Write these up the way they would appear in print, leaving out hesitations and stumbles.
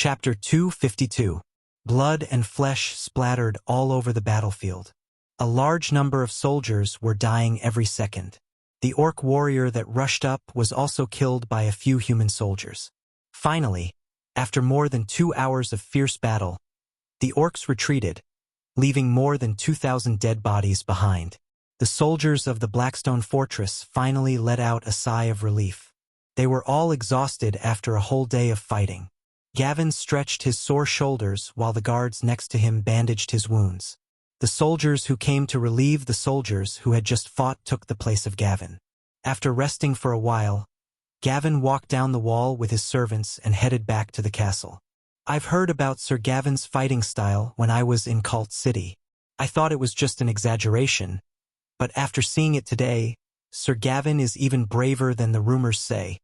Chapter 252. Blood and flesh splattered all over the battlefield. A large number of soldiers were dying every second. The orc warrior that rushed up was also killed by a few human soldiers. Finally, after more than 2 hours of fierce battle, the orcs retreated, leaving more than 2,000 dead bodies behind. The soldiers of the Blackstone Fortress finally let out a sigh of relief. They were all exhausted after a whole day of fighting. Gavin stretched his sore shoulders while the guards next to him bandaged his wounds. The soldiers who came to relieve the soldiers who had just fought took the place of Gavin. After resting for a while, Gavin walked down the wall with his servants and headed back to the castle. I've heard about Sir Gavin's fighting style when I was in Cult City. I thought it was just an exaggeration, but after seeing it today, Sir Gavin is even braver than the rumors say.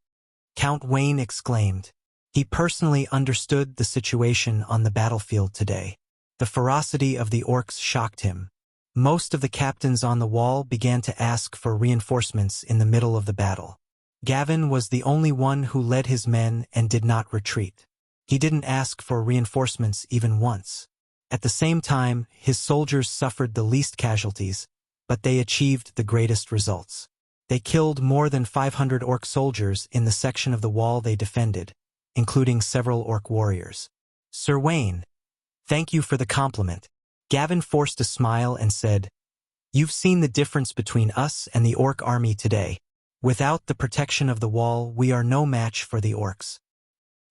Count Wayne exclaimed. He personally understood the situation on the battlefield today. The ferocity of the orcs shocked him. Most of the captains on the wall began to ask for reinforcements in the middle of the battle. Gavin was the only one who led his men and did not retreat. He didn't ask for reinforcements even once. At the same time, his soldiers suffered the least casualties, but they achieved the greatest results. They killed more than 500 orc soldiers in the section of the wall they defended, including several orc warriors. Sir Wayne, thank you for the compliment. Gavin forced a smile and said, You've seen the difference between us and the orc army today. Without the protection of the wall, we are no match for the orcs.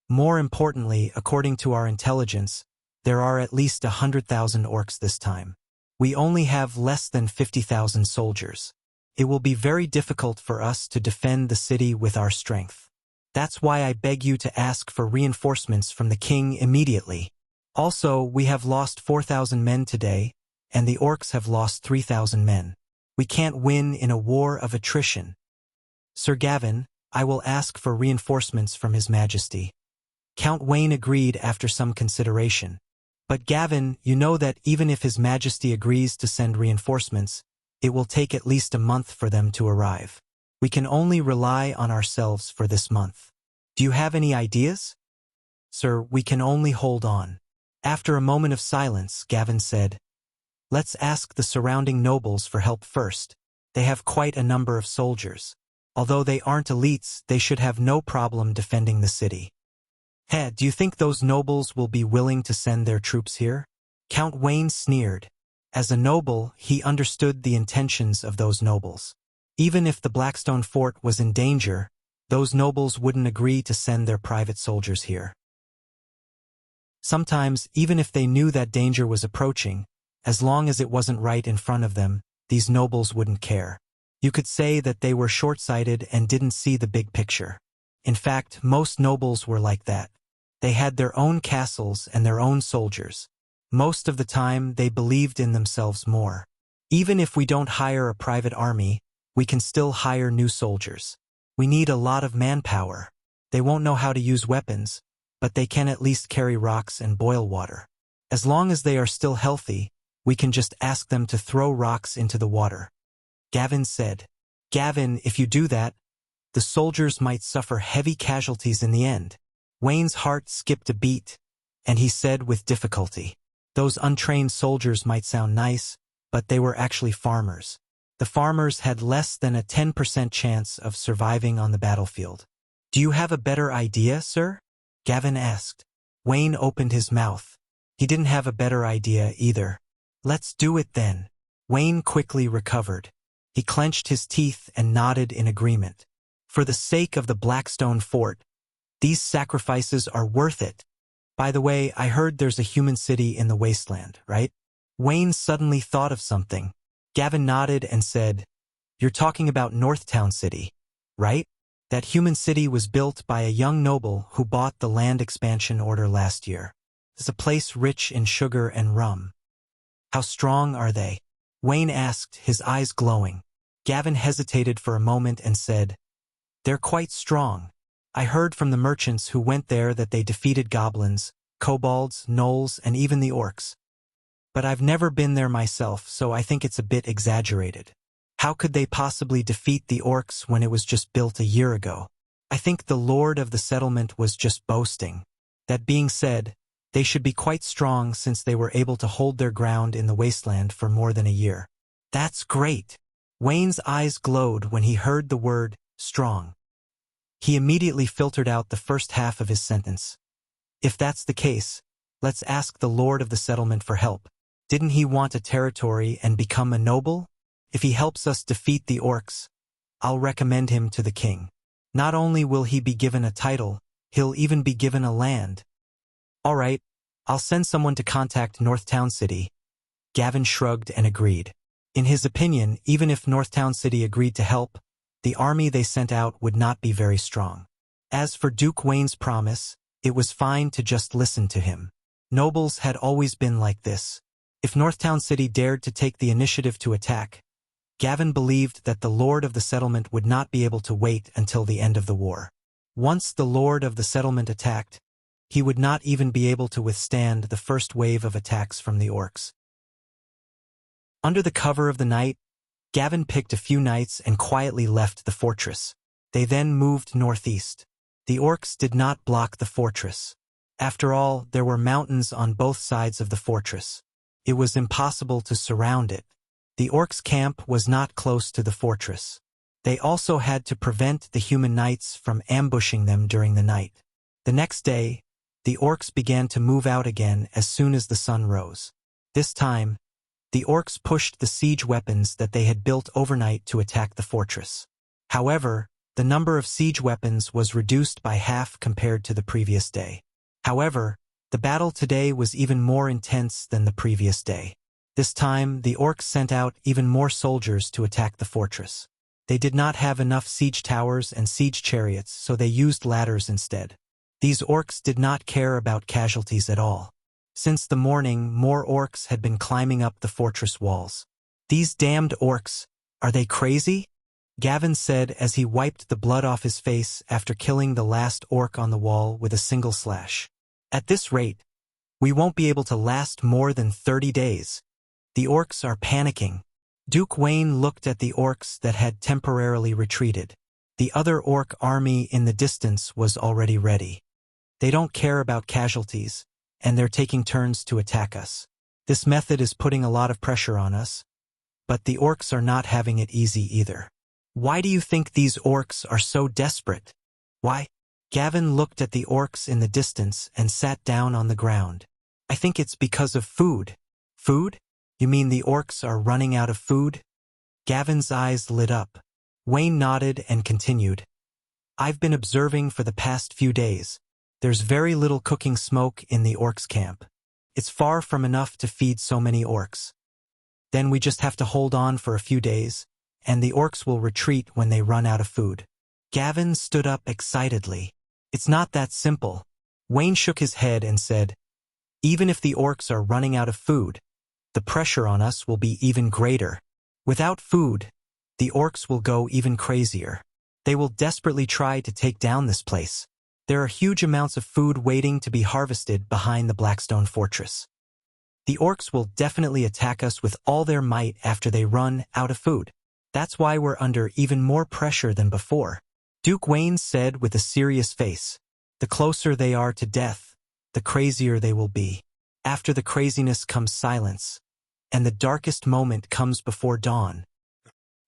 More importantly, according to our intelligence, there are at least 100,000 orcs this time. We only have less than 50,000 soldiers. It will be very difficult for us to defend the city with our strength. That's why I beg you to ask for reinforcements from the king immediately. Also, we have lost 4,000 men today, and the orcs have lost 3,000 men. We can't win in a war of attrition. Sir Gavin, I will ask for reinforcements from His Majesty. Count Wayne agreed after some consideration. But Gavin, you know that even if His Majesty agrees to send reinforcements, it will take at least a month for them to arrive. We can only rely on ourselves for this month. Do you have any ideas? Sir, we can only hold on. After a moment of silence, Gavin said, Let's ask the surrounding nobles for help first. They have quite a number of soldiers. Although they aren't elites, they should have no problem defending the city. Do you think those nobles will be willing to send their troops here? Count Wayne sneered. As a noble, he understood the intentions of those nobles. Even if the Blackstone Fort was in danger, those nobles wouldn't agree to send their private soldiers here. Sometimes, even if they knew that danger was approaching, as long as it wasn't right in front of them, these nobles wouldn't care. You could say that they were short-sighted and didn't see the big picture. In fact, most nobles were like that. They had their own castles and their own soldiers. Most of the time, they believed in themselves more. Even if we don't hire a private army, we can still hire new soldiers. We need a lot of manpower. They won't know how to use weapons, but they can at least carry rocks and boil water. As long as they are still healthy, we can just ask them to throw rocks into the water. Gavin said. Gavin, if you do that, the soldiers might suffer heavy casualties in the end. Wayne's heart skipped a beat, and he said with difficulty, Those untrained soldiers might sound nice, but they were actually farmers. The farmers had less than a 10% chance of surviving on the battlefield. Do you have a better idea, sir? Gavin asked. Wayne opened his mouth. He didn't have a better idea either. Let's do it then. Wayne quickly recovered. He clenched his teeth and nodded in agreement. For the sake of the Blackstone Fort, these sacrifices are worth it. By the way, I heard there's a human city in the wasteland, right? Wayne suddenly thought of something. Gavin nodded and said, You're talking about Northtown City, right? That human city was built by a young noble who bought the land expansion order last year. It's a place rich in sugar and rum. How strong are they? Wayne asked, his eyes glowing. Gavin hesitated for a moment and said, They're quite strong. I heard from the merchants who went there that they defeated goblins, kobolds, gnolls, and even the orcs. But I've never been there myself, so I think it's a bit exaggerated. How could they possibly defeat the orcs when it was just built a year ago? I think the lord of the settlement was just boasting. That being said, they should be quite strong since they were able to hold their ground in the wasteland for more than a year. That's great. Wayne's eyes glowed when he heard the word, strong. He immediately filtered out the first half of his sentence. If that's the case, let's ask the Lord of the settlement for help. Didn't he want a territory and become a noble? If he helps us defeat the orcs, I'll recommend him to the king. Not only will he be given a title, he'll even be given a land. All right, I'll send someone to contact Northtown City. Gavin shrugged and agreed. In his opinion, even if Northtown City agreed to help, the army they sent out would not be very strong. As for Duke Wayne's promise, it was fine to just listen to him. Nobles had always been like this. If Northtown City dared to take the initiative to attack, Gavin believed that the Lord of the settlement would not be able to wait until the end of the war. Once the Lord of the settlement attacked, he would not even be able to withstand the first wave of attacks from the orcs. Under the cover of the night, Gavin picked a few knights and quietly left the fortress. They then moved northeast. The orcs did not block the fortress. After all, there were mountains on both sides of the fortress. It was impossible to surround it. The orcs' camp was not close to the fortress. They also had to prevent the human knights from ambushing them during the night. The next day, the orcs began to move out again as soon as the sun rose. This time, the orcs pushed the siege weapons that they had built overnight to attack the fortress. However, the number of siege weapons was reduced by half compared to the previous day. However, the battle today was even more intense than the previous day. This time, the orcs sent out even more soldiers to attack the fortress. They did not have enough siege towers and siege chariots, so they used ladders instead. These orcs did not care about casualties at all. Since the morning, more orcs had been climbing up the fortress walls. These damned orcs, are they crazy? Gavin said as he wiped the blood off his face after killing the last orc on the wall with a single slash. At this rate, we won't be able to last more than 30 days. The orcs are panicking. Duke Wayne looked at the orcs that had temporarily retreated. The other orc army in the distance was already ready. They don't care about casualties, and they're taking turns to attack us. This method is putting a lot of pressure on us, but the orcs are not having it easy either. Why do you think these orcs are so desperate? Why? Gavin looked at the orcs in the distance and sat down on the ground. I think it's because of food. Food? You mean the orcs are running out of food? Gavin's eyes lit up. Wayne nodded and continued. I've been observing for the past few days. There's very little cooking smoke in the orcs' camp. It's far from enough to feed so many orcs. Then we just have to hold on for a few days, and the orcs will retreat when they run out of food. Gavin stood up excitedly. It's not that simple. Wayne shook his head and said, even if the orcs are running out of food, the pressure on us will be even greater. Without food, the orcs will go even crazier. They will desperately try to take down this place. There are huge amounts of food waiting to be harvested behind the Blackstone Fortress. The orcs will definitely attack us with all their might after they run out of food. That's why we're under even more pressure than before. Duke Wayne said with a serious face. The closer they are to death, the crazier they will be. After the craziness comes silence, and the darkest moment comes before dawn.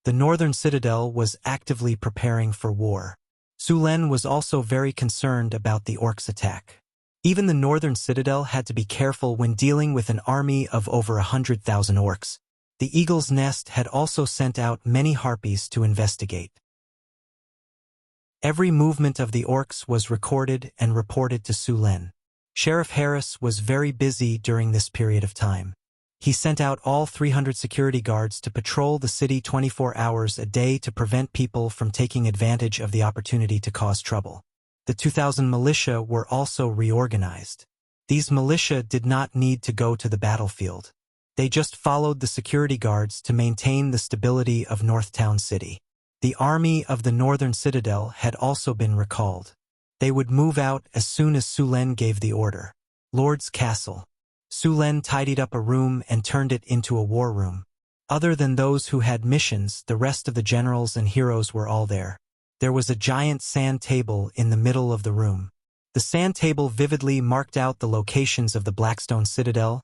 The northern citadel was actively preparing for war. Sulen was also very concerned about the orcs' attack. Even the northern citadel had to be careful when dealing with an army of over 100,000 orcs. The Eagle's Nest had also sent out many harpies to investigate. Every movement of the orcs was recorded and reported to Sulen. Sheriff Harris was very busy during this period of time. He sent out all 300 security guards to patrol the city 24 hours a day to prevent people from taking advantage of the opportunity to cause trouble. The 2,000 militia were also reorganized. These militia did not need to go to the battlefield. They just followed the security guards to maintain the stability of Northtown City. The army of the Northern Citadel had also been recalled. They would move out as soon as Sulen gave the order. Lord's Castle. Sulen tidied up a room and turned it into a war room. Other than those who had missions, the rest of the generals and heroes were all there. There was a giant sand table in the middle of the room. The sand table vividly marked out the locations of the Blackstone Citadel,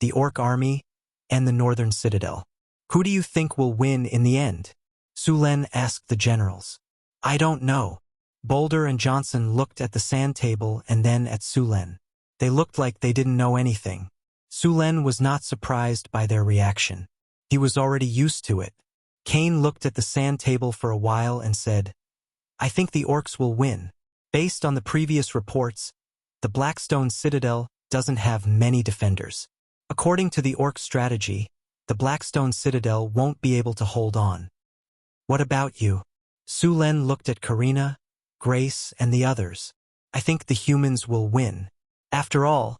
the Orc Army, and the Northern Citadel. Who do you think will win in the end? Sulen asked the generals. I don't know. Boulder and Johnson looked at the sand table and then at Sulen. They looked like they didn't know anything. Sulen was not surprised by their reaction. He was already used to it. Kane looked at the sand table for a while and said, I think the orcs will win. Based on the previous reports, the Blackstone Citadel doesn't have many defenders. According to the orc strategy, the Blackstone Citadel won't be able to hold on. What about you? Sulen looked at Karina, Grace, and the others. I think the humans will win. After all,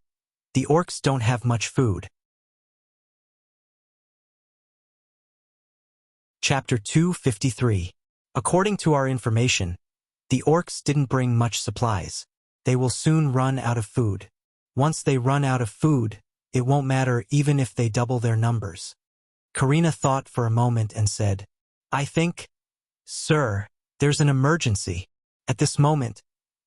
the orcs don't have much food. Chapter 253. According to our information, the orcs didn't bring much supplies. They will soon run out of food. Once they run out of food, it won't matter even if they double their numbers. Karina thought for a moment and said, I think, Sir, there's an emergency. At this moment,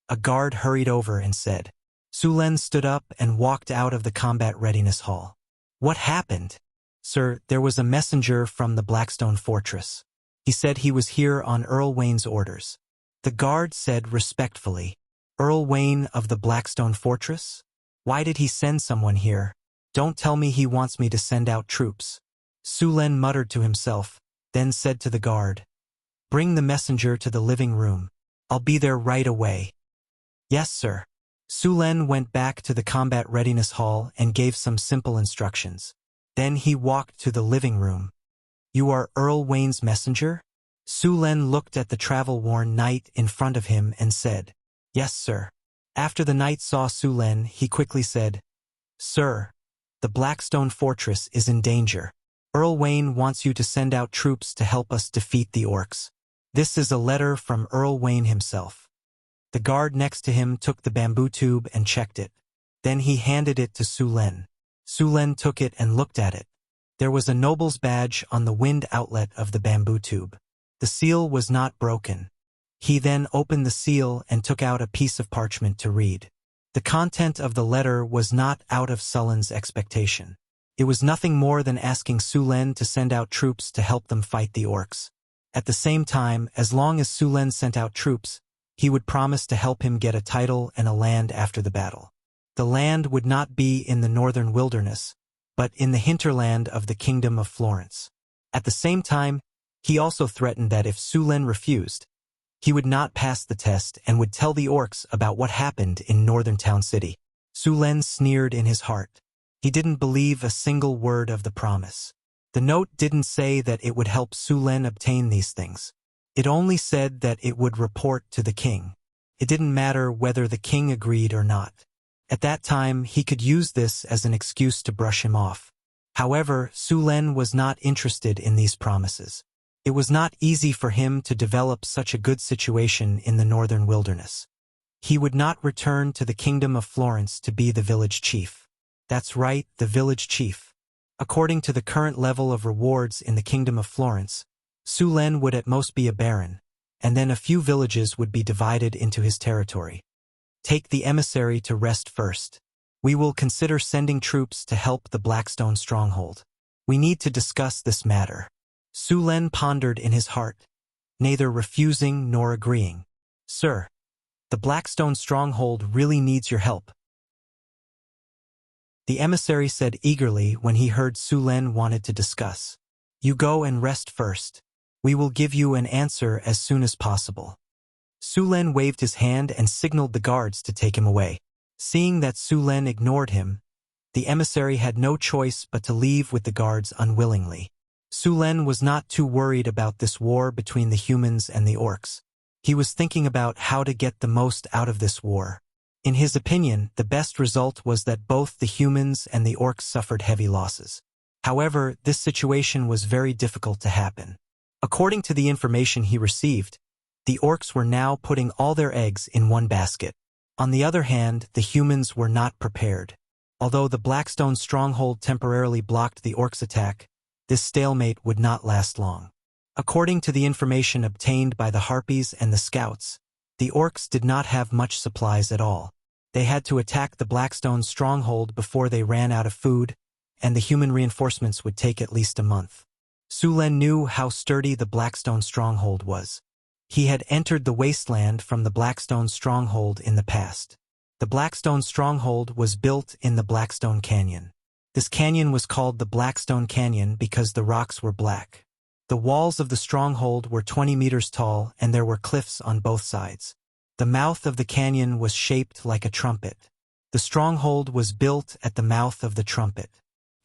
a guard hurried over and said. Sulen stood up and walked out of the combat readiness hall. What happened? Sir, there was a messenger from the Blackstone Fortress. He said he was here on Earl Wayne's orders. The guard said respectfully, Earl Wayne of the Blackstone Fortress? Why did he send someone here? Don't tell me he wants me to send out troops. Sulen muttered to himself, then said to the guard, Bring the messenger to the living room. I'll be there right away. Yes, sir. Sulen went back to the combat readiness hall and gave some simple instructions. Then he walked to the living room. You are Earl Wayne's messenger? Sulen looked at the travel-worn knight in front of him and said, Yes, sir. After the knight saw Sulen, he quickly said, Sir, the Blackstone Fortress is in danger. Earl Wayne wants you to send out troops to help us defeat the orcs. This is a letter from Earl Wayne himself. The guard next to him took the bamboo tube and checked it. Then he handed it to Sulen. Sulen took it and looked at it. There was a noble's badge on the wind outlet of the bamboo tube. The seal was not broken. He then opened the seal and took out a piece of parchment to read. The content of the letter was not out of Sulen's expectation. It was nothing more than asking Sulen to send out troops to help them fight the orcs. At the same time, as long as Sulen sent out troops, he would promise to help him get a title and a land after the battle. The land would not be in the northern wilderness, but in the hinterland of the Kingdom of Florence. At the same time, he also threatened that if Sulen refused, he would not pass the test and would tell the orcs about what happened in Northern Town City. Sulen sneered in his heart. He didn't believe a single word of the promise. The note didn't say that it would help Sulen obtain these things. It only said that it would report to the king. It didn't matter whether the king agreed or not. At that time, he could use this as an excuse to brush him off. However, Sulen was not interested in these promises. It was not easy for him to develop such a good situation in the northern wilderness. He would not return to the Kingdom of Florence to be the village chief. That's right, the village chief. According to the current level of rewards in the Kingdom of Florence, Sulen would at most be a baron, and then a few villages would be divided into his territory. Take the emissary to rest first. We will consider sending troops to help the Blackstone stronghold. We need to discuss this matter. Sulen pondered in his heart, neither refusing nor agreeing. Sir, the Blackstone stronghold really needs your help. The emissary said eagerly when he heard Sulen wanted to discuss. You go and rest first. We will give you an answer as soon as possible. Sulen waved his hand and signaled the guards to take him away. Seeing that Sulen ignored him, the emissary had no choice but to leave with the guards unwillingly. Sulen was not too worried about this war between the humans and the orcs. He was thinking about how to get the most out of this war. In his opinion, the best result was that both the humans and the orcs suffered heavy losses. However, this situation was very difficult to happen. According to the information he received, the orcs were now putting all their eggs in one basket. On the other hand, the humans were not prepared. Although the Blackstone stronghold temporarily blocked the orcs' attack, this stalemate would not last long. According to the information obtained by the Harpies and the Scouts, the orcs did not have much supplies at all. They had to attack the Blackstone stronghold before they ran out of food, and the human reinforcements would take at least a month. Su Len knew how sturdy the Blackstone stronghold was. He had entered the wasteland from the Blackstone stronghold in the past. The Blackstone stronghold was built in the Blackstone Canyon. This canyon was called the Blackstone Canyon because the rocks were black. The walls of the stronghold were 20 meters tall and there were cliffs on both sides. The mouth of the canyon was shaped like a trumpet. The stronghold was built at the mouth of the trumpet.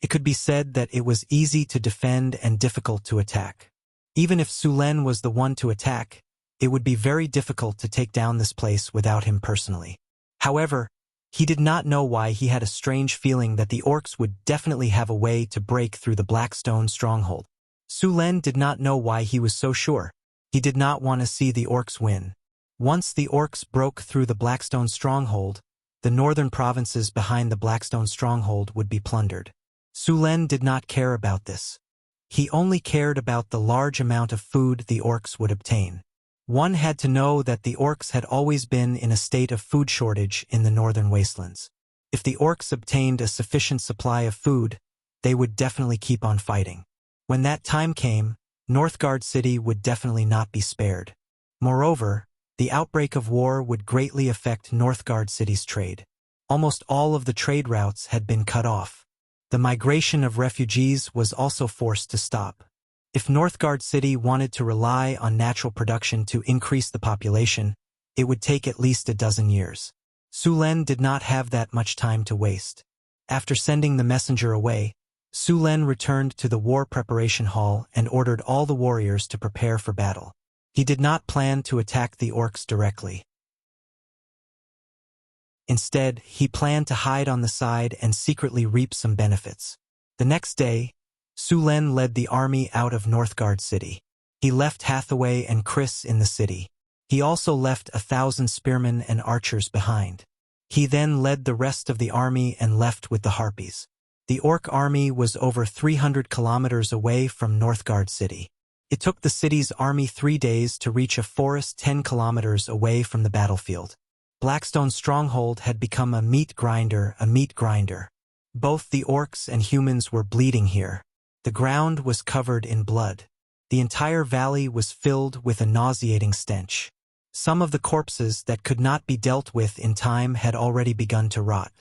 It could be said that it was easy to defend and difficult to attack. Even if Su Len was the one to attack, it would be very difficult to take down this place without him personally. However, he did not know why he had a strange feeling that the orcs would definitely have a way to break through the Blackstone stronghold. Su Len did not know why he was so sure. He did not want to see the orcs win. Once the orcs broke through the Blackstone stronghold, the northern provinces behind the Blackstone stronghold would be plundered. Su Len did not care about this. He only cared about the large amount of food the orcs would obtain. One had to know that the orcs had always been in a state of food shortage in the northern wastelands. If the orcs obtained a sufficient supply of food, they would definitely keep on fighting. When that time came, Northgard City would definitely not be spared. Moreover, the outbreak of war would greatly affect Northgard City's trade. Almost all of the trade routes had been cut off. The migration of refugees was also forced to stop. If Northgard City wanted to rely on natural production to increase the population, it would take at least a dozen years. Su Len did not have that much time to waste. After sending the messenger away, Su Len returned to the war preparation hall and ordered all the warriors to prepare for battle. He did not plan to attack the orcs directly. Instead, he planned to hide on the side and secretly reap some benefits. The next day, Su Len led the army out of Northgard City. He left Hathaway and Chris in the city. He also left 1,000 spearmen and archers behind. He then led the rest of the army and left with the Harpies. The orc army was over 300 kilometers away from Northgard City. It took the city's army 3 days to reach a forest 10 kilometers away from the battlefield. Blackstone Stronghold had become a meat grinder. Both the orcs and humans were bleeding here. The ground was covered in blood. The entire valley was filled with a nauseating stench. Some of the corpses that could not be dealt with in time had already begun to rot.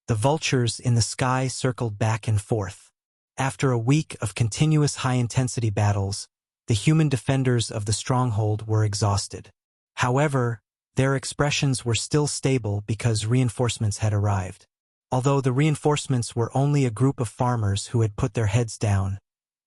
The vultures in the sky circled back and forth. After a week of continuous high-intensity battles, the human defenders of the stronghold were exhausted. However, their expressions were still stable because reinforcements had arrived. Although the reinforcements were only a group of farmers who had put their heads down,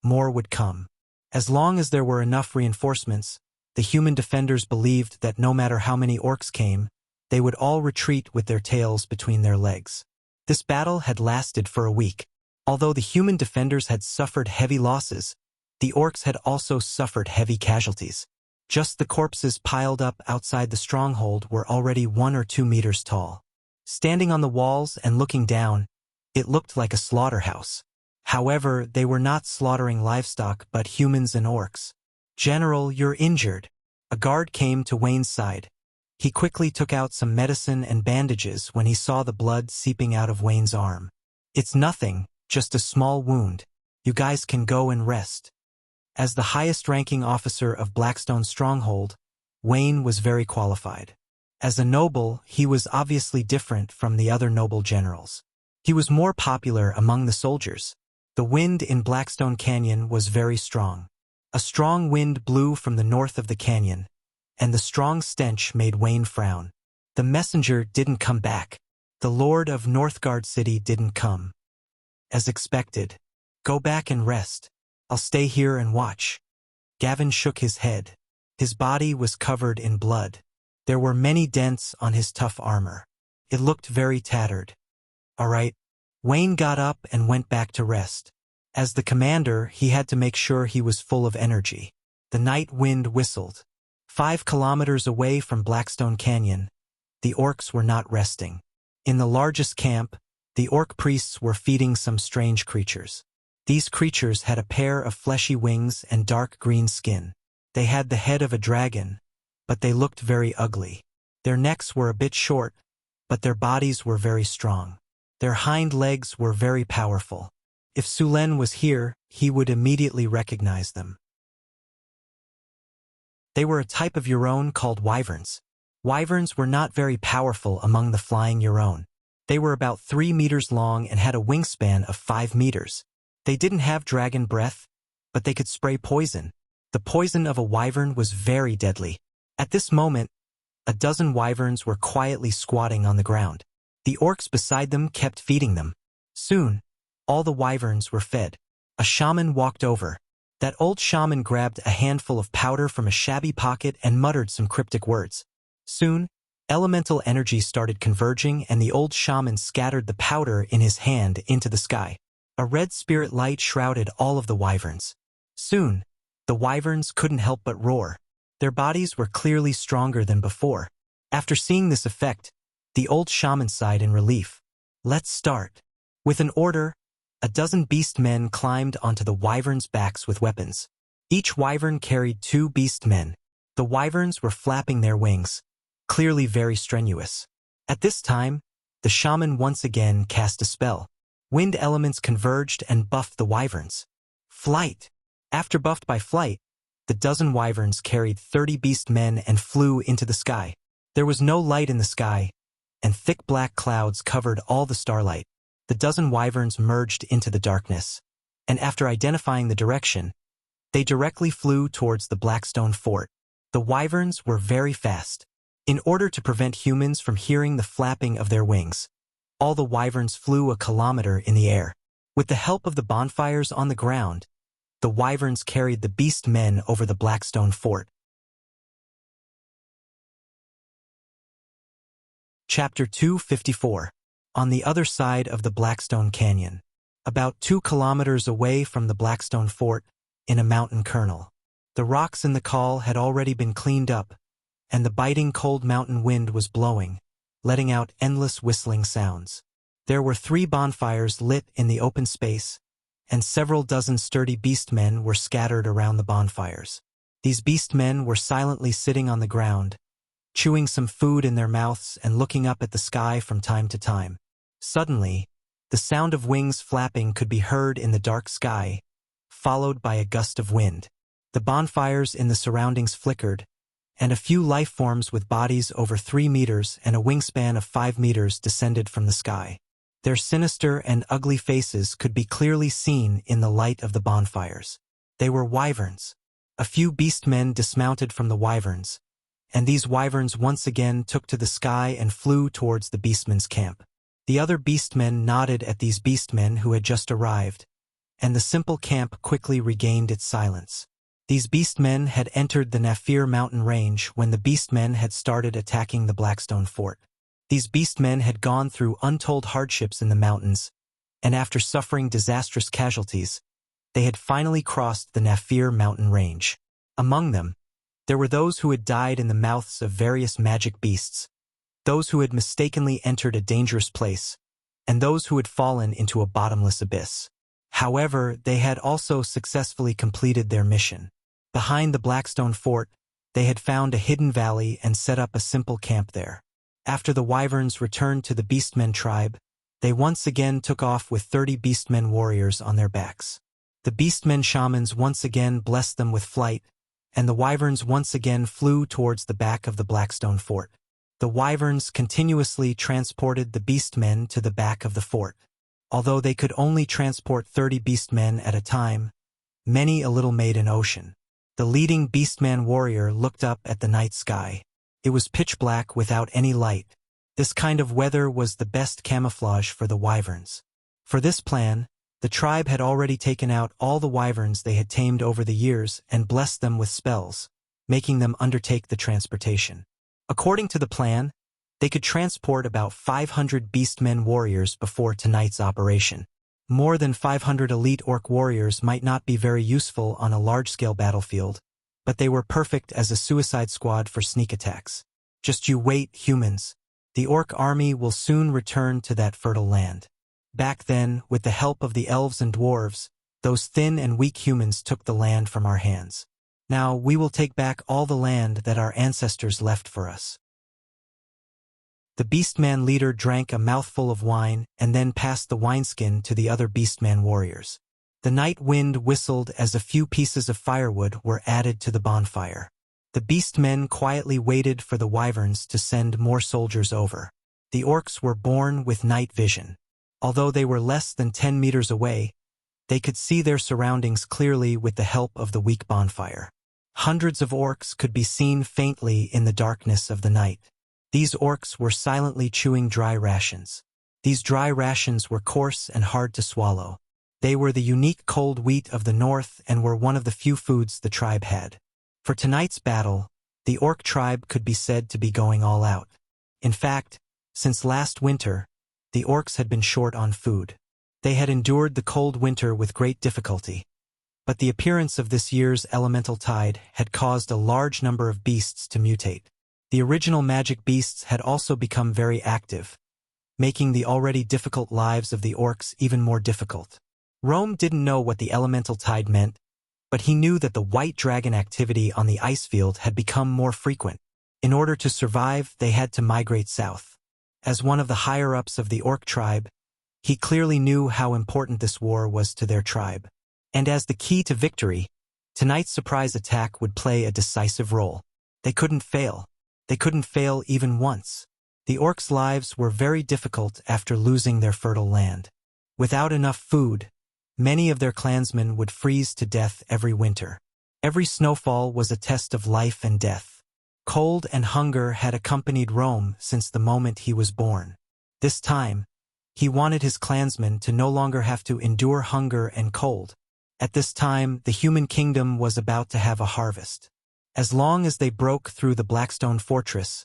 more would come. As long as there were enough reinforcements, the human defenders believed that no matter how many orcs came, they would all retreat with their tails between their legs. This battle had lasted for a week. Although the human defenders had suffered heavy losses, the orcs had also suffered heavy casualties. Just the corpses piled up outside the stronghold were already 1 or 2 meters tall. Standing on the walls and looking down, it looked like a slaughterhouse. However, they were not slaughtering livestock but humans and orcs. "General, you're injured." A guard came to Wayne's side. He quickly took out some medicine and bandages when he saw the blood seeping out of Wayne's arm. "It's nothing, just a small wound. You guys can go and rest." As the highest-ranking officer of Blackstone Stronghold, Wayne was very qualified. As a noble, he was obviously different from the other noble generals. He was more popular among the soldiers. The wind in Blackstone Canyon was very strong. A strong wind blew from the north of the canyon, and the strong stench made Wayne frown. The messenger didn't come back. The Lord of Northgard City didn't come. As expected. "Go back and rest. I'll stay here and watch." Gavin shook his head. His body was covered in blood. There were many dents on his tough armor. It looked very tattered. "All right." Wayne got up and went back to rest. As the commander, he had to make sure he was full of energy. The night wind whistled. 5 kilometers away from Blackstone Canyon, the orcs were not resting. In the largest camp, the orc priests were feeding some strange creatures. These creatures had a pair of fleshy wings and dark green skin. They had the head of a dragon, but they looked very ugly. Their necks were a bit short, but their bodies were very strong. Their hind legs were very powerful. If Sulen was here, he would immediately recognize them. They were a type of Euron called wyverns. Wyverns were not very powerful among the flying Euron. They were about 3 meters long and had a wingspan of 5 meters. They didn't have dragon breath, but they could spray poison. The poison of a wyvern was very deadly. At this moment, a dozen wyverns were quietly squatting on the ground. The orcs beside them kept feeding them. Soon, all the wyverns were fed. A shaman walked over. That old shaman grabbed a handful of powder from a shabby pocket and muttered some cryptic words. Soon, elemental energy started converging and the old shaman scattered the powder in his hand into the sky. A red spirit light shrouded all of the wyverns. Soon, the wyverns couldn't help but roar. Their bodies were clearly stronger than before. After seeing this effect, the old shaman sighed in relief. Let's start. With an order, a dozen beast men climbed onto the wyverns' backs with weapons. Each wyvern carried 2 beast men. The wyverns were flapping their wings, clearly very strenuous. At this time, the shaman once again cast a spell. Wind elements converged and buffed the wyverns. Flight! After buffed by flight, the dozen wyverns carried 30 beast men and flew into the sky. There was no light in the sky, and thick black clouds covered all the starlight. The dozen wyverns merged into the darkness, and after identifying the direction, they directly flew towards the Blackstone Fort. The wyverns were very fast. In order to prevent humans from hearing the flapping of their wings, all the wyverns flew a kilometer in the air. With the help of the bonfires on the ground, the wyverns carried the beast men over the Blackstone Fort. Chapter 254. On the other side of the Blackstone Canyon, about 2 kilometers away from the Blackstone Fort, in a mountain kernel. The rocks in the col had already been cleaned up, and the biting cold mountain wind was blowing, letting out endless whistling sounds. There were 3 bonfires lit in the open space, and several dozen sturdy beastmen were scattered around the bonfires. These beastmen were silently sitting on the ground, chewing some food in their mouths and looking up at the sky from time to time. Suddenly, the sound of wings flapping could be heard in the dark sky, followed by a gust of wind. The bonfires in the surroundings flickered, and a few life forms with bodies over 3 meters and a wingspan of 5 meters descended from the sky. Their sinister and ugly faces could be clearly seen in the light of the bonfires. They were wyverns. A few beastmen dismounted from the wyverns, and these wyverns once again took to the sky and flew towards the beastmen's camp. The other beastmen nodded at these beastmen who had just arrived, and the simple camp quickly regained its silence. These beastmen had entered the Nafir mountain range when the beastmen had started attacking the Blackstone Fort. These beastmen had gone through untold hardships in the mountains, and after suffering disastrous casualties, they had finally crossed the Nafir mountain range. Among them, there were those who had died in the mouths of various magic beasts, those who had mistakenly entered a dangerous place, and those who had fallen into a bottomless abyss. However, they had also successfully completed their mission. Behind the Blackstone Fort, they had found a hidden valley and set up a simple camp there. After the wyverns returned to the beastmen tribe, they once again took off with 30 beastmen warriors on their backs. The beastmen shamans once again blessed them with flight, and the wyverns once again flew towards the back of the Blackstone Fort. The wyverns continuously transported the beastmen to the back of the fort. Although they could only transport 30 beastmen at a time, many a little made an ocean. The leading beastman warrior looked up at the night sky. It was pitch black without any light. This kind of weather was the best camouflage for the wyverns. For this plan, the tribe had already taken out all the wyverns they had tamed over the years and blessed them with spells, making them undertake the transportation. According to the plan, they could transport about 500 beastmen warriors before tonight's operation. More than 500 elite orc warriors might not be very useful on a large-scale battlefield, but they were perfect as a suicide squad for sneak attacks. Just you wait, humans. The orc army will soon return to that fertile land. Back then, with the help of the elves and dwarves, those thin and weak humans took the land from our hands. Now we will take back all the land that our ancestors left for us. The beastman leader drank a mouthful of wine and then passed the wineskin to the other beastman warriors. The night wind whistled as a few pieces of firewood were added to the bonfire. The beastmen quietly waited for the wyverns to send more soldiers over. The orcs were born with night vision. Although they were less than 10 meters away, they could see their surroundings clearly with the help of the weak bonfire. Hundreds of orcs could be seen faintly in the darkness of the night. These orcs were silently chewing dry rations. These dry rations were coarse and hard to swallow. They were the unique cold wheat of the north and were one of the few foods the tribe had. For tonight's battle, the orc tribe could be said to be going all out. In fact, since last winter, the orcs had been short on food. They had endured the cold winter with great difficulty. But the appearance of this year's elemental tide had caused a large number of beasts to mutate. The original magic beasts had also become very active, making the already difficult lives of the orcs even more difficult. Rome didn't know what the elemental tide meant, but he knew that the white dragon activity on the ice field had become more frequent. In order to survive, they had to migrate south. As one of the higher-ups of the orc tribe, he clearly knew how important this war was to their tribe. And as the key to victory, tonight's surprise attack would play a decisive role. They couldn't fail. They couldn't fail even once. The orcs' lives were very difficult after losing their fertile land. Without enough food, many of their clansmen would freeze to death every winter. Every snowfall was a test of life and death. Cold and hunger had accompanied Rome since the moment he was born. This time, he wanted his clansmen to no longer have to endure hunger and cold. At this time, the human kingdom was about to have a harvest. As long as they broke through the Blackstone fortress,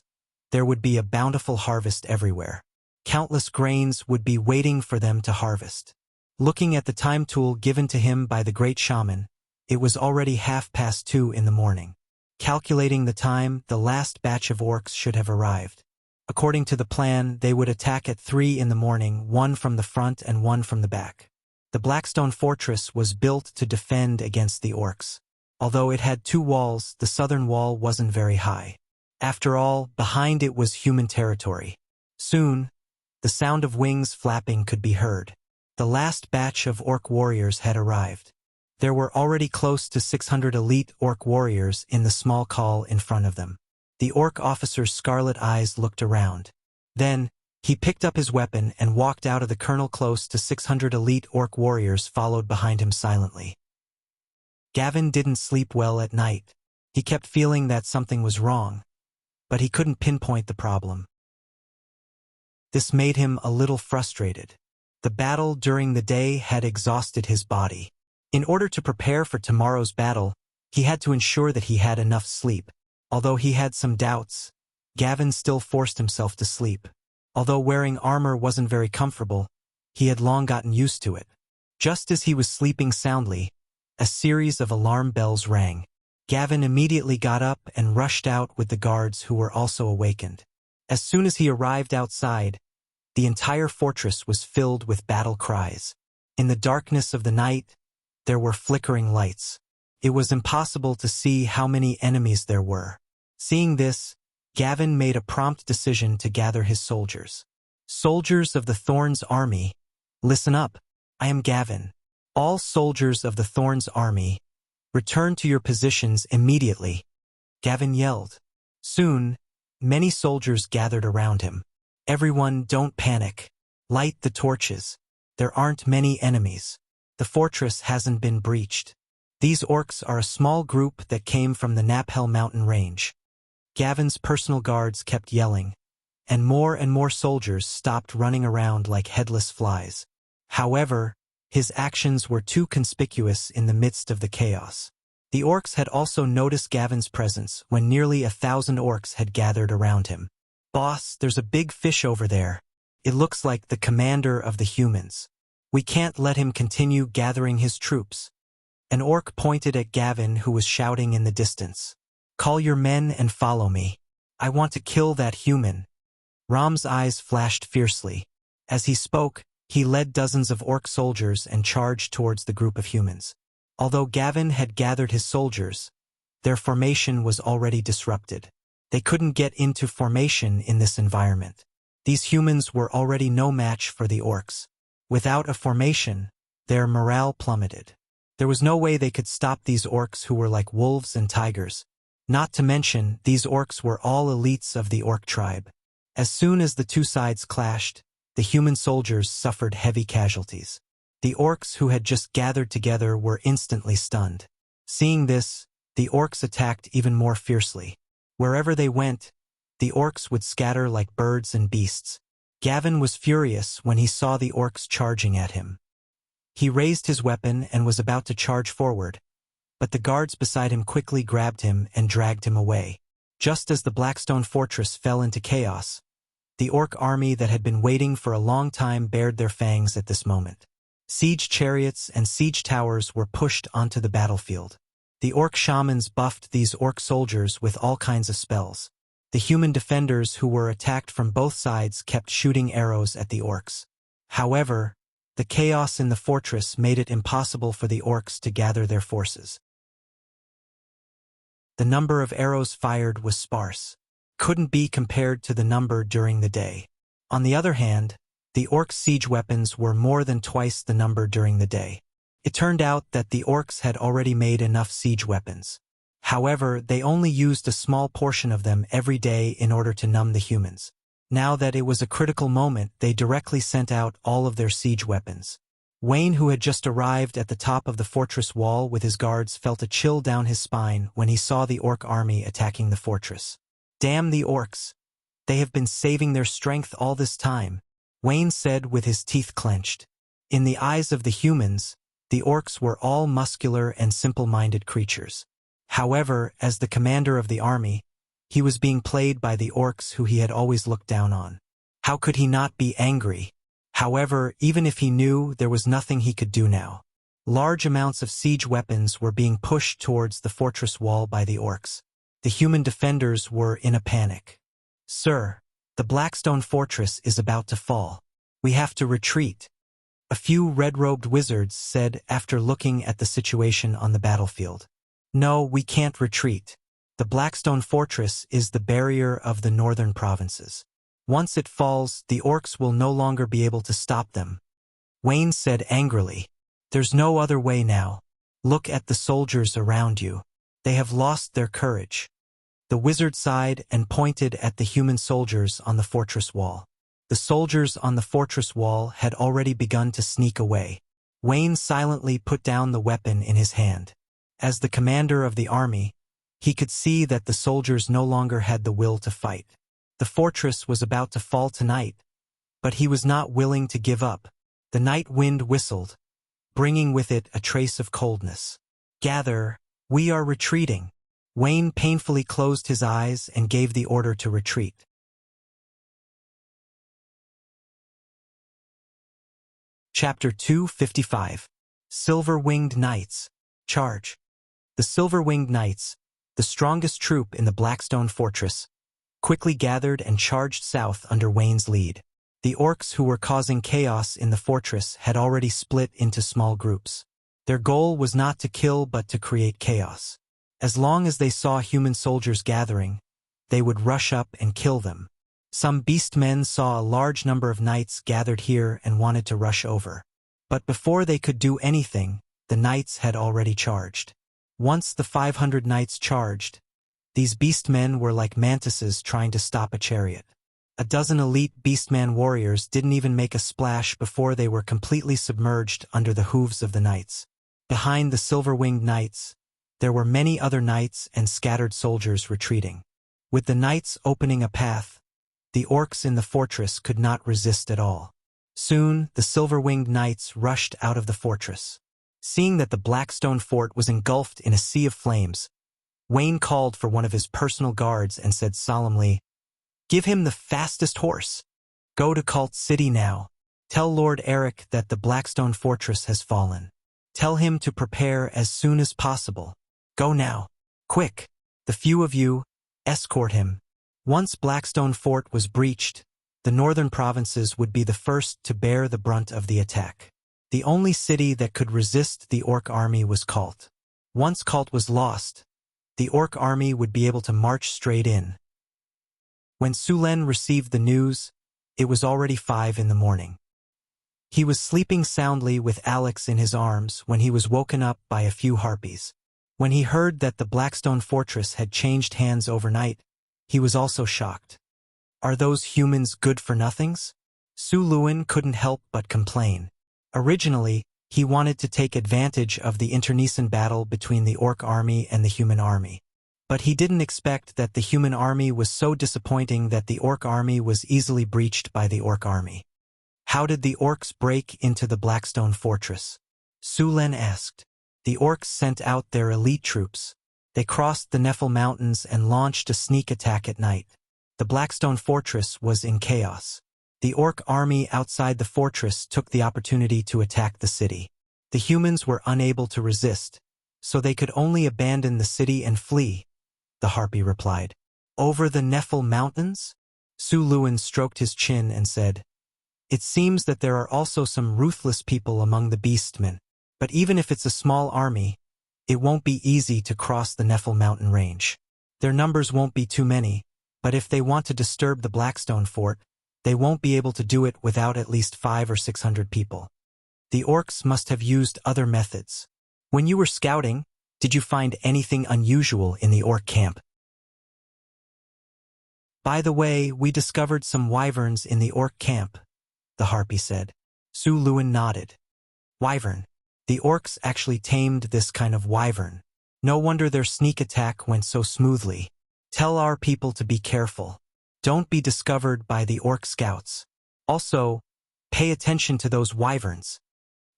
there would be a bountiful harvest everywhere. Countless grains would be waiting for them to harvest. Looking at the time tool given to him by the great shaman, it was already 2:30 in the morning. Calculating the time, the last batch of orcs should have arrived. According to the plan, they would attack at 3 in the morning, one from the front and one from the back. The Blackstone fortress was built to defend against the orcs. Although it had 2 walls, the southern wall wasn't very high. After all, behind it was human territory. Soon, the sound of wings flapping could be heard. The last batch of orc warriors had arrived. There were already close to 600 elite orc warriors in the small call in front of them. The orc officer's scarlet eyes looked around. Then, he picked up his weapon and walked out of the colonel. Close to 600 elite orc warriors followed behind him silently. Gavin didn't sleep well at night. He kept feeling that something was wrong, but he couldn't pinpoint the problem. This made him a little frustrated. The battle during the day had exhausted his body. In order to prepare for tomorrow's battle, he had to ensure that he had enough sleep. Although he had some doubts, Gavin still forced himself to sleep. Although wearing armor wasn't very comfortable, he had long gotten used to it. Just as he was sleeping soundly, a series of alarm bells rang. Gavin immediately got up and rushed out with the guards who were also awakened. As soon as he arrived outside, the entire fortress was filled with battle cries. In the darkness of the night, there were flickering lights. It was impossible to see how many enemies there were. Seeing this, Gavin made a prompt decision to gather his soldiers. Soldiers of the Thorns army, listen up. I am Gavin. All soldiers of the Thorns army, return to your positions immediately, Gavin yelled. Soon, many soldiers gathered around him. Everyone, don't panic. Light the torches. There aren't many enemies. The fortress hasn't been breached. These orcs are a small group that came from the Naphel mountain range. Gavin's personal guards kept yelling, and more soldiers stopped running around like headless flies. However, his actions were too conspicuous in the midst of the chaos. The orcs had also noticed Gavin's presence when nearly 1,000 orcs had gathered around him. Boss, there's a big fish over there. It looks like the commander of the humans. We can't let him continue gathering his troops. An orc pointed at Gavin, who was shouting in the distance. Call your men and follow me. I want to kill that human. Ram's eyes flashed fiercely. As he spoke, he led dozens of orc soldiers and charged towards the group of humans. Although Gavin had gathered his soldiers, their formation was already disrupted. They couldn't get into formation in this environment. These humans were already no match for the orcs. Without a formation, their morale plummeted. There was no way they could stop these orcs who were like wolves and tigers. Not to mention, these orcs were all elites of the orc tribe. As soon as the two sides clashed, the human soldiers suffered heavy casualties. The orcs who had just gathered together were instantly stunned. Seeing this, the orcs attacked even more fiercely. Wherever they went, the orcs would scatter like birds and beasts. Gavin was furious when he saw the orcs charging at him. He raised his weapon and was about to charge forward, but the guards beside him quickly grabbed him and dragged him away. Just as the Blackstone Fortress fell into chaos, the orc army that had been waiting for a long time bared their fangs at this moment. Siege chariots and siege towers were pushed onto the battlefield. The orc shamans buffed these orc soldiers with all kinds of spells. The human defenders who were attacked from both sides kept shooting arrows at the orcs. However, the chaos in the fortress made it impossible for the orcs to gather their forces. The number of arrows fired was sparse. Couldn't be compared to the number during the day. On the other hand, the orcs' siege weapons were more than twice the number during the day. It turned out that the orcs had already made enough siege weapons. However, they only used a small portion of them every day in order to numb the humans. Now that it was a critical moment, they directly sent out all of their siege weapons. Wayne, who had just arrived at the top of the fortress wall with his guards, felt a chill down his spine when he saw the orc army attacking the fortress. Damn the orcs! They have been saving their strength all this time, Wayne said with his teeth clenched. In the eyes of the humans, the orcs were all muscular and simple-minded creatures. However, as the commander of the army, he was being played by the orcs who he had always looked down on. How could he not be angry? However, even if he knew, there was nothing he could do now. Large amounts of siege weapons were being pushed towards the fortress wall by the orcs. The human defenders were in a panic. "Sir, the Blackstone Fortress is about to fall. We have to retreat," a few red-robed wizards said after looking at the situation on the battlefield. "No, we can't retreat. The Blackstone Fortress is the barrier of the northern provinces. Once it falls, the orcs will no longer be able to stop them," Wayne said angrily. "There's no other way now. Look at the soldiers around you. They have lost their courage." The wizard sighed and pointed at the human soldiers on the fortress wall. The soldiers on the fortress wall had already begun to sneak away. Wayne silently put down the weapon in his hand. As the commander of the army, he could see that the soldiers no longer had the will to fight. The fortress was about to fall tonight, but he was not willing to give up. The night wind whistled, bringing with it a trace of coldness. "Gather, we are retreating." Wayne painfully closed his eyes and gave the order to retreat. Chapter 255. Silver-Winged Knights. Charge. The Silver-Winged Knights, the strongest troop in the Blackstone Fortress, quickly gathered and charged south under Wayne's lead. The orcs who were causing chaos in the fortress had already split into small groups. Their goal was not to kill but to create chaos. As long as they saw human soldiers gathering, they would rush up and kill them. Some beastmen saw a large number of knights gathered here and wanted to rush over. But before they could do anything, the knights had already charged. Once the 500 knights charged, these beastmen were like mantises trying to stop a chariot. A dozen elite beastman warriors didn't even make a splash before they were completely submerged under the hooves of the knights. Behind the silver-winged knights, there were many other knights and scattered soldiers retreating. With the knights opening a path, the orcs in the fortress could not resist at all. Soon, the silver-winged knights rushed out of the fortress. Seeing that the Blackstone fort was engulfed in a sea of flames, Wayne called for one of his personal guards and said solemnly, "Give him the fastest horse. Go to Cult City now. Tell Lord Eric that the Blackstone Fortress has fallen. Tell him to prepare as soon as possible. Go now. Quick. The few of you, escort him." Once Blackstone Fort was breached, the northern provinces would be the first to bear the brunt of the attack. The only city that could resist the orc army was Cult. Once Cult was lost, the orc army would be able to march straight in. When Sulen received the news, It was already 5 in the morning. He was sleeping soundly with Alex in his arms when he was woken up by a few harpies. When he heard that the Blackstone Fortress had changed hands overnight, he was also shocked. Are those humans good-for-nothings? Su Luin couldn't help but complain. Originally, he wanted to take advantage of the internecine battle between the orc army and the human army. But he didn't expect that the human army was so disappointing that the orc army was easily breached by the orc army. How did the orcs break into the Blackstone Fortress? Su Len asked. The orcs sent out their elite troops. They crossed the Nephil Mountains and launched a sneak attack at night. The Blackstone Fortress was in chaos. The orc army outside the fortress took the opportunity to attack the city. The humans were unable to resist, so they could only abandon the city and flee, the harpy replied. Over the Nephil Mountains? Su Luin stroked his chin and said, It seems that there are also some ruthless people among the beastmen, but even if it's a small army, it won't be easy to cross the Nephil mountain range. Their numbers won't be too many, but if they want to disturb the Blackstone Fort, they won't be able to do it without at least 500 or 600 people. The orcs must have used other methods. When you were scouting, did you find anything unusual in the orc camp? By the way, we discovered some wyverns in the orc camp, the harpy said. Su Luin nodded. Wyvern. The orcs actually tamed this kind of wyvern. No wonder their sneak attack went so smoothly. Tell our people to be careful. Don't be discovered by the orc scouts. Also, pay attention to those wyverns.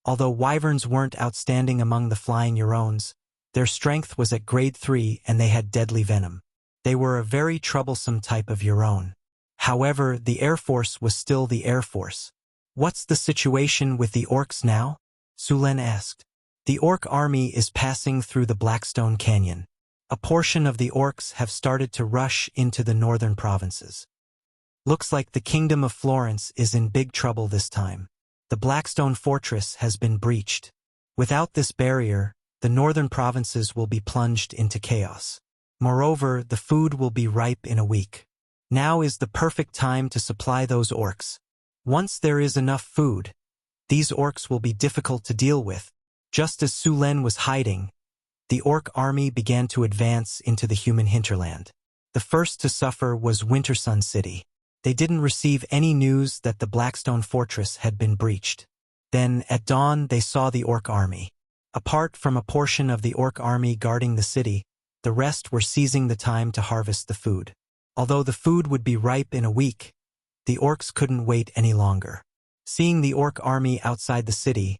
Although wyverns weren't outstanding among the flying Euros, their strength was at grade 3 and they had deadly venom. They were a very troublesome type of Euron. However, the Air Force was still the Air Force. What's the situation with the orcs now? Su Len asked. The orc army is passing through the Blackstone Canyon. A portion of the orcs have started to rush into the northern provinces. Looks like the Kingdom of Florence is in big trouble this time. The Blackstone Fortress has been breached. Without this barrier, the northern provinces will be plunged into chaos. Moreover, the food will be ripe in a week. Now is the perfect time to supply those orcs. Once there is enough food, these orcs will be difficult to deal with. Just as Su Len was hiding, the orc army began to advance into the human hinterland. The first to suffer was Wintersun City. They didn't receive any news that the Blackstone Fortress had been breached. Then, at dawn, they saw the orc army. Apart from a portion of the orc army guarding the city, the rest were seizing the time to harvest the food. Although the food would be ripe in a week, the orcs couldn't wait any longer. Seeing the orc army outside the city,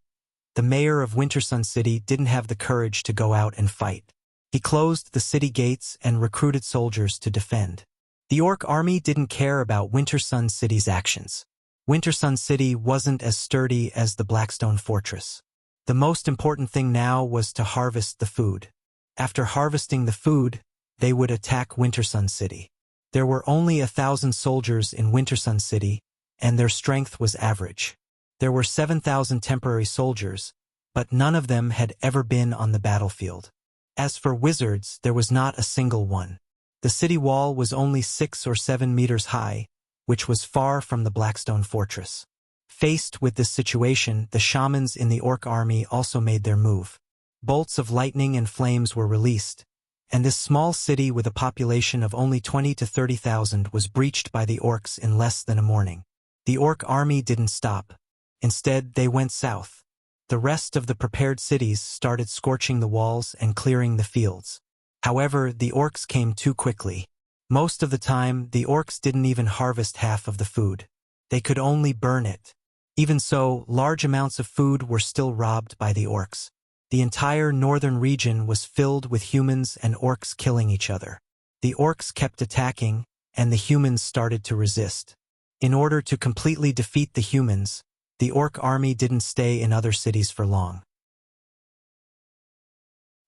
the mayor of Wintersun City didn't have the courage to go out and fight. He closed the city gates and recruited soldiers to defend. The orc army didn't care about Wintersun City's actions. Wintersun City wasn't as sturdy as the Blackstone Fortress. The most important thing now was to harvest the food. After harvesting the food, they would attack Wintersun City. There were only 1,000 soldiers in Wintersun City, and their strength was average. There were 7,000 temporary soldiers, but none of them had ever been on the battlefield. As for wizards, there was not a single one. The city wall was only 6 or 7 meters high, which was far from the Blackstone Fortress. Faced with this situation, the shamans in the orc army also made their move. Bolts of lightning and flames were released, and this small city with a population of only 20 to 30,000 was breached by the orcs in less than a morning. The orc army didn't stop. Instead, they went south. The rest of the prepared cities started scorching the walls and clearing the fields. However, the orcs came too quickly. Most of the time, the orcs didn't even harvest half of the food. They could only burn it. Even so, large amounts of food were still robbed by the orcs. The entire northern region was filled with humans and orcs killing each other. The orcs kept attacking, and the humans started to resist. In order to completely defeat the humans, the orc army didn't stay in other cities for long.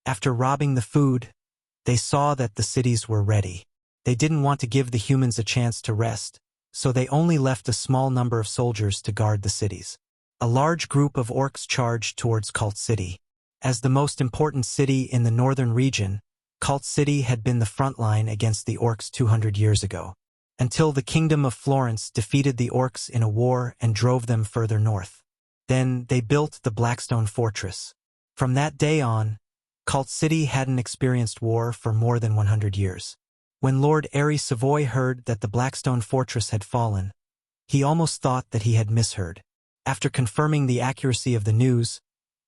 After robbing the food, they saw that the cities were ready. They didn't want to give the humans a chance to rest, so they only left a small number of soldiers to guard the cities. A large group of orcs charged towards Cult City. As the most important city in the northern region, Cult City had been the front line against the orcs 200 years ago. until the kingdom of Florence defeated the orcs in a war and drove them further north. Then they built the Blackstone Fortress. From that day on, Cult City hadn't experienced war for more than 100 years. When Lord Airy Savoy heard that the Blackstone Fortress had fallen, he almost thought that he had misheard. After confirming the accuracy of the news,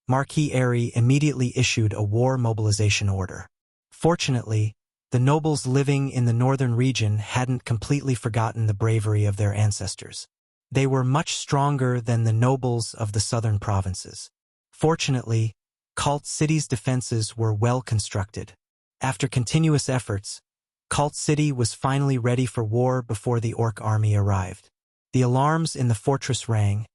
Marquis Airy immediately issued a war mobilization order. Fortunately, the nobles living in the northern region hadn't completely forgotten the bravery of their ancestors. They were much stronger than the nobles of the southern provinces. Fortunately, Cult City's defenses were well constructed. After continuous efforts, Cult City was finally ready for war before the orc army arrived. The alarms in the fortress rang,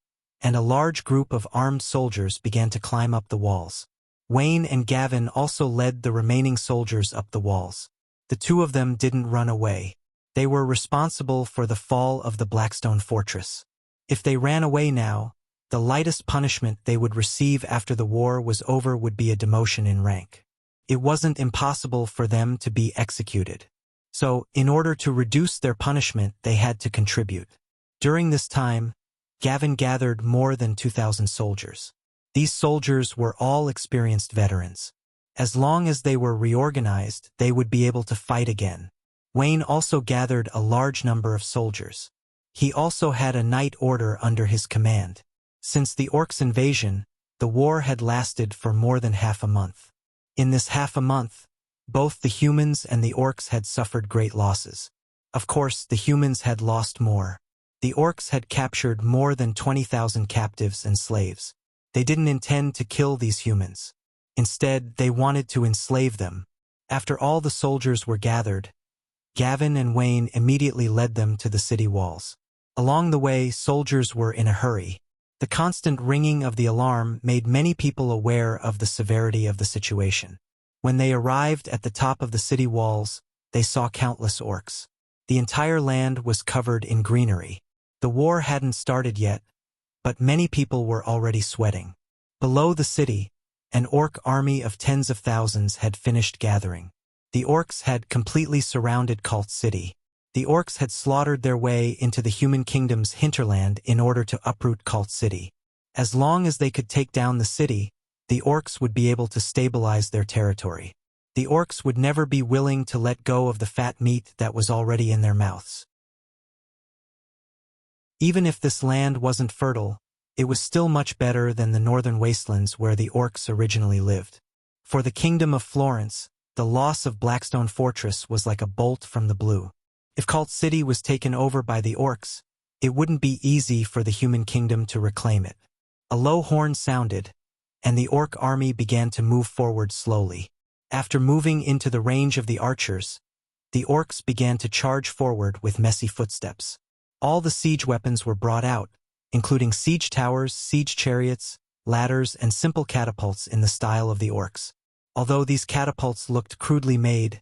and a large group of armed soldiers began to climb up the walls. Wayne and Gavin also led the remaining soldiers up the walls. The two of them didn't run away. They were responsible for the fall of the Blackstone Fortress. If they ran away now, the lightest punishment they would receive after the war was over would be a demotion in rank. It wasn't impossible for them to be executed. So, in order to reduce their punishment, they had to contribute. During this time, Gavin gathered more than 2,000 soldiers. These soldiers were all experienced veterans. As long as they were reorganized, they would be able to fight again. Wayne also gathered a large number of soldiers. He also had a knight order under his command. Since the orcs' invasion, the war had lasted for more than half a month. In this half a month, both the humans and the orcs had suffered great losses. Of course, the humans had lost more. The orcs had captured more than 20,000 captives and slaves. They didn't intend to kill these humans. Instead, they wanted to enslave them. After all the soldiers were gathered, Gavin and Wayne immediately led them to the city walls. Along the way, soldiers were in a hurry. The constant ringing of the alarm made many people aware of the severity of the situation. When they arrived at the top of the city walls, they saw countless orcs. The entire land was covered in greenery. The war hadn't started yet, but many people were already sweating. Below the city, an orc army of tens of thousands had finished gathering. The orcs had completely surrounded Cult City. The orcs had slaughtered their way into the human kingdom's hinterland in order to uproot Cult City. As long as they could take down the city, the orcs would be able to stabilize their territory. The orcs would never be willing to let go of the fat meat that was already in their mouths. Even if this land wasn't fertile, it was still much better than the northern wastelands where the orcs originally lived. For the kingdom of Florence, the loss of Blackstone Fortress was like a bolt from the blue. If Cult City was taken over by the orcs, it wouldn't be easy for the human kingdom to reclaim it. A low horn sounded, and the orc army began to move forward slowly. After moving into the range of the archers, the orcs began to charge forward with messy footsteps. All the siege weapons were brought out, including siege towers, siege chariots, ladders, and simple catapults in the style of the orcs. Although these catapults looked crudely made,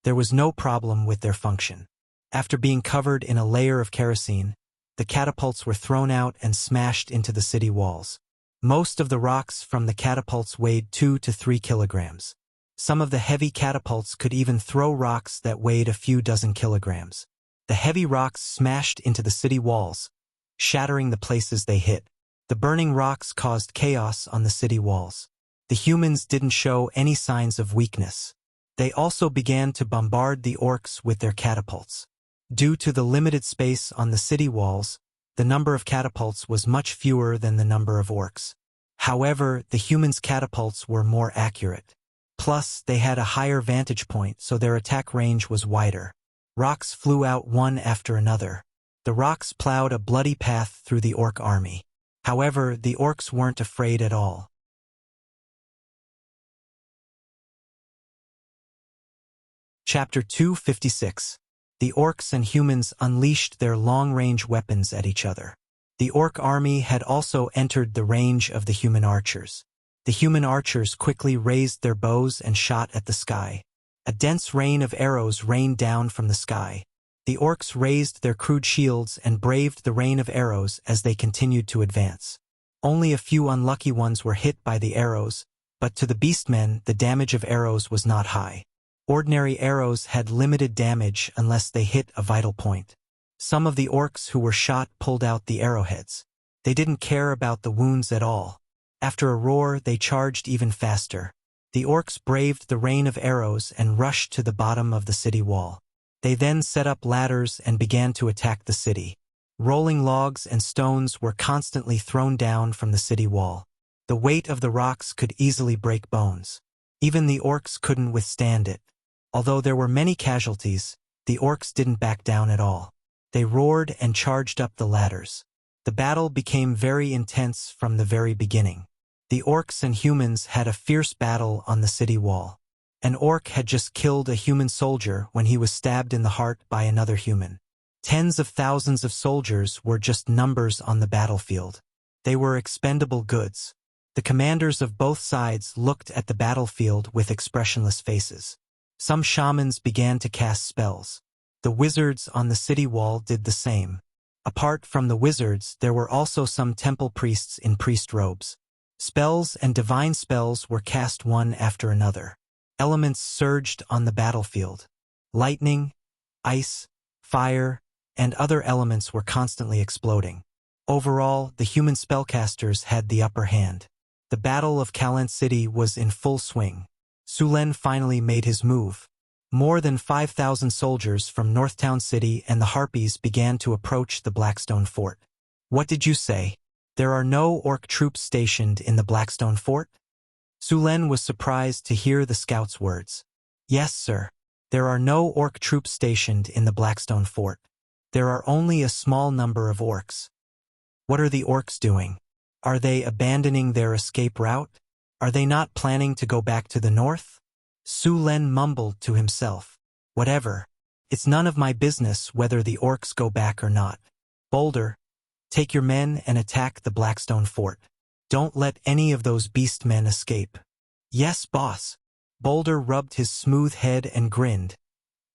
there was no problem with their function. After being covered in a layer of kerosene, the catapults were thrown out and smashed into the city walls. Most of the rocks from the catapults weighed 2 to 3 kilograms. Some of the heavy catapults could even throw rocks that weighed a few dozen kilograms. The heavy rocks smashed into the city walls, shattering the places they hit. The burning rocks caused chaos on the city walls. The humans didn't show any signs of weakness. They also began to bombard the orcs with their catapults. Due to the limited space on the city walls, the number of catapults was much fewer than the number of orcs. However, the humans' catapults were more accurate. Plus, they had a higher vantage point, so their attack range was wider. Rocks flew out one after another. The rocks plowed a bloody path through the orc army. However, the orcs weren't afraid at all. Chapter 256. The orcs and humans unleashed their long-range weapons at each other. The orc army had also entered the range of the human archers. The human archers quickly raised their bows and shot at the sky. A dense rain of arrows rained down from the sky. The orcs raised their crude shields and braved the rain of arrows as they continued to advance. Only a few unlucky ones were hit by the arrows, but to the beastmen the damage of arrows was not high. Ordinary arrows had limited damage unless they hit a vital point. Some of the orcs who were shot pulled out the arrowheads. They didn't care about the wounds at all. After a roar, they charged even faster. The orcs braved the rain of arrows and rushed to the bottom of the city wall. They then set up ladders and began to attack the city. Rolling logs and stones were constantly thrown down from the city wall. The weight of the rocks could easily break bones. Even the orcs couldn't withstand it. Although there were many casualties, the orcs didn't back down at all. They roared and charged up the ladders. The battle became very intense from the very beginning. The orcs and humans had a fierce battle on the city wall. An orc had just killed a human soldier when he was stabbed in the heart by another human. Tens of thousands of soldiers were just numbers on the battlefield. They were expendable goods. The commanders of both sides looked at the battlefield with expressionless faces. Some shamans began to cast spells. The wizards on the city wall did the same. Apart from the wizards, there were also some temple priests in priest robes. Spells and divine spells were cast one after another. Elements surged on the battlefield. Lightning, ice, fire, and other elements were constantly exploding. Overall, the human spellcasters had the upper hand. The Battle of Kalent City was in full swing. Sulen finally made his move. More than 5,000 soldiers from Northtown City and the Harpies began to approach the Blackstone Fort. What did you say? There are no orc troops stationed in the Blackstone Fort? Sulen was surprised to hear the scout's words. Yes, sir. There are no orc troops stationed in the Blackstone Fort. There are only a small number of orcs. What are the orcs doing? Are they abandoning their escape route? Are they not planning to go back to the north? Sulen mumbled to himself. Whatever. It's none of my business whether the orcs go back or not. Boulder, take your men and attack the Blackstone Fort. Don't let any of those beast men escape. Yes, boss. Boulder rubbed his smooth head and grinned,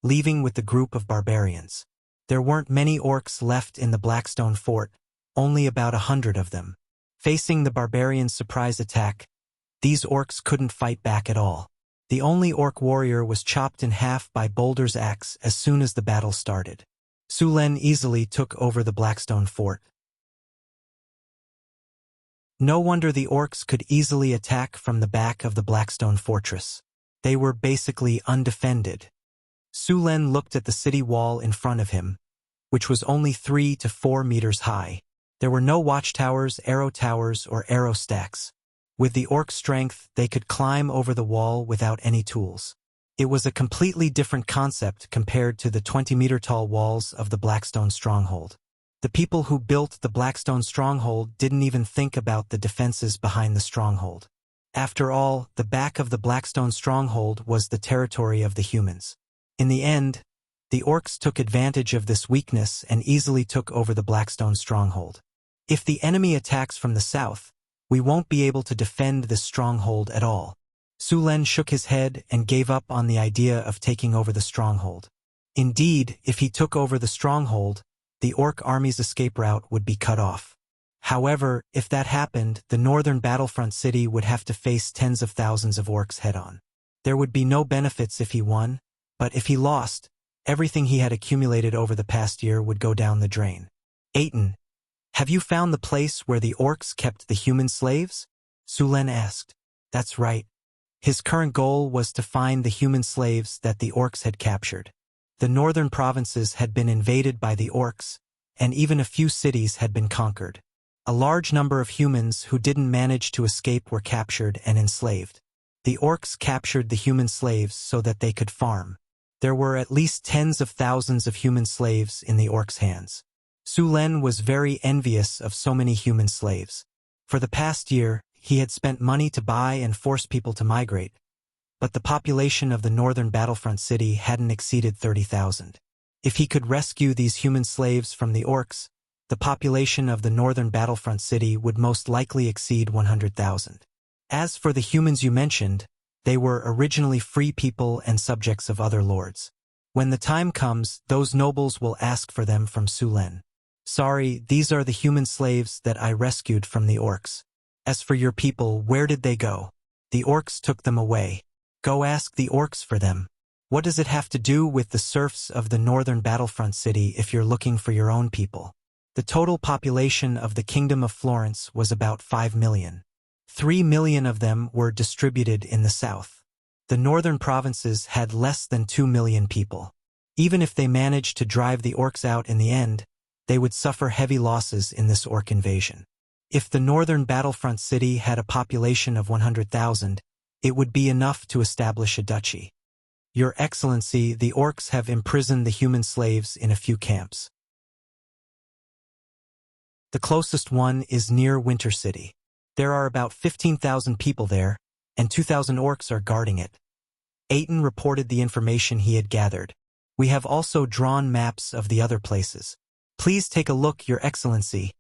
leaving with the group of barbarians. There weren't many orcs left in the Blackstone Fort, only about 100 of them. Facing the barbarians' surprise attack, these orcs couldn't fight back at all. The only orc warrior was chopped in half by Boulder's axe as soon as the battle started. Sulen easily took over the Blackstone Fort. No wonder the orcs could easily attack from the back of the Blackstone Fortress. They were basically undefended. Sulen looked at the city wall in front of him, which was only 3 to 4 meters high. There were no watchtowers, arrow towers, or arrow stacks. With the orc strength, they could climb over the wall without any tools. It was a completely different concept compared to the 20-meter-tall walls of the Blackstone Stronghold. The people who built the Blackstone Stronghold didn't even think about the defenses behind the stronghold. After all, the back of the Blackstone Stronghold was the territory of the humans. In the end, the orcs took advantage of this weakness and easily took over the Blackstone Stronghold. If the enemy attacks from the south, we won't be able to defend this stronghold at all. Sulen shook his head and gave up on the idea of taking over the stronghold. Indeed, if he took over the stronghold, the orc army's escape route would be cut off. However, if that happened, the northern battlefront city would have to face tens of thousands of orcs head-on. There would be no benefits if he won, but if he lost, everything he had accumulated over the past year would go down the drain. Aiton, have you found the place where the orcs kept the human slaves? Sulen asked. That's right. His current goal was to find the human slaves that the orcs had captured. The northern provinces had been invaded by the orcs, and even a few cities had been conquered. A large number of humans who didn't manage to escape were captured and enslaved. The orcs captured the human slaves so that they could farm. There were at least tens of thousands of human slaves in the orcs' hands. Sulen was very envious of so many human slaves. For the past year, he had spent money to buy and force people to migrate, but the population of the northern battlefront city hadn't exceeded 30,000. If he could rescue these human slaves from the orcs, the population of the northern battlefront city would most likely exceed 100,000. As for the humans you mentioned, they were originally free people and subjects of other lords. When the time comes, those nobles will ask for them from Sulen. Sorry, these are the human slaves that I rescued from the orcs. As for your people, where did they go? The orcs took them away. Go ask the orcs for them. What does it have to do with the serfs of the northern battlefront city if you're looking for your own people? The total population of the Kingdom of Florence was about 5 million. 3 million of them were distributed in the south. The northern provinces had less than 2 million people. Even if they managed to drive the orcs out in the end, they would suffer heavy losses in this orc invasion. If the northern battlefront city had a population of 100,000, it would be enough to establish a duchy. Your Excellency, the orcs have imprisoned the human slaves in a few camps. The closest one is near Winter City. There are about 15,000 people there, and 2,000 orcs are guarding it. Aiton reported the information he had gathered. We have also drawn maps of the other places. Please take a look, Your Excellency.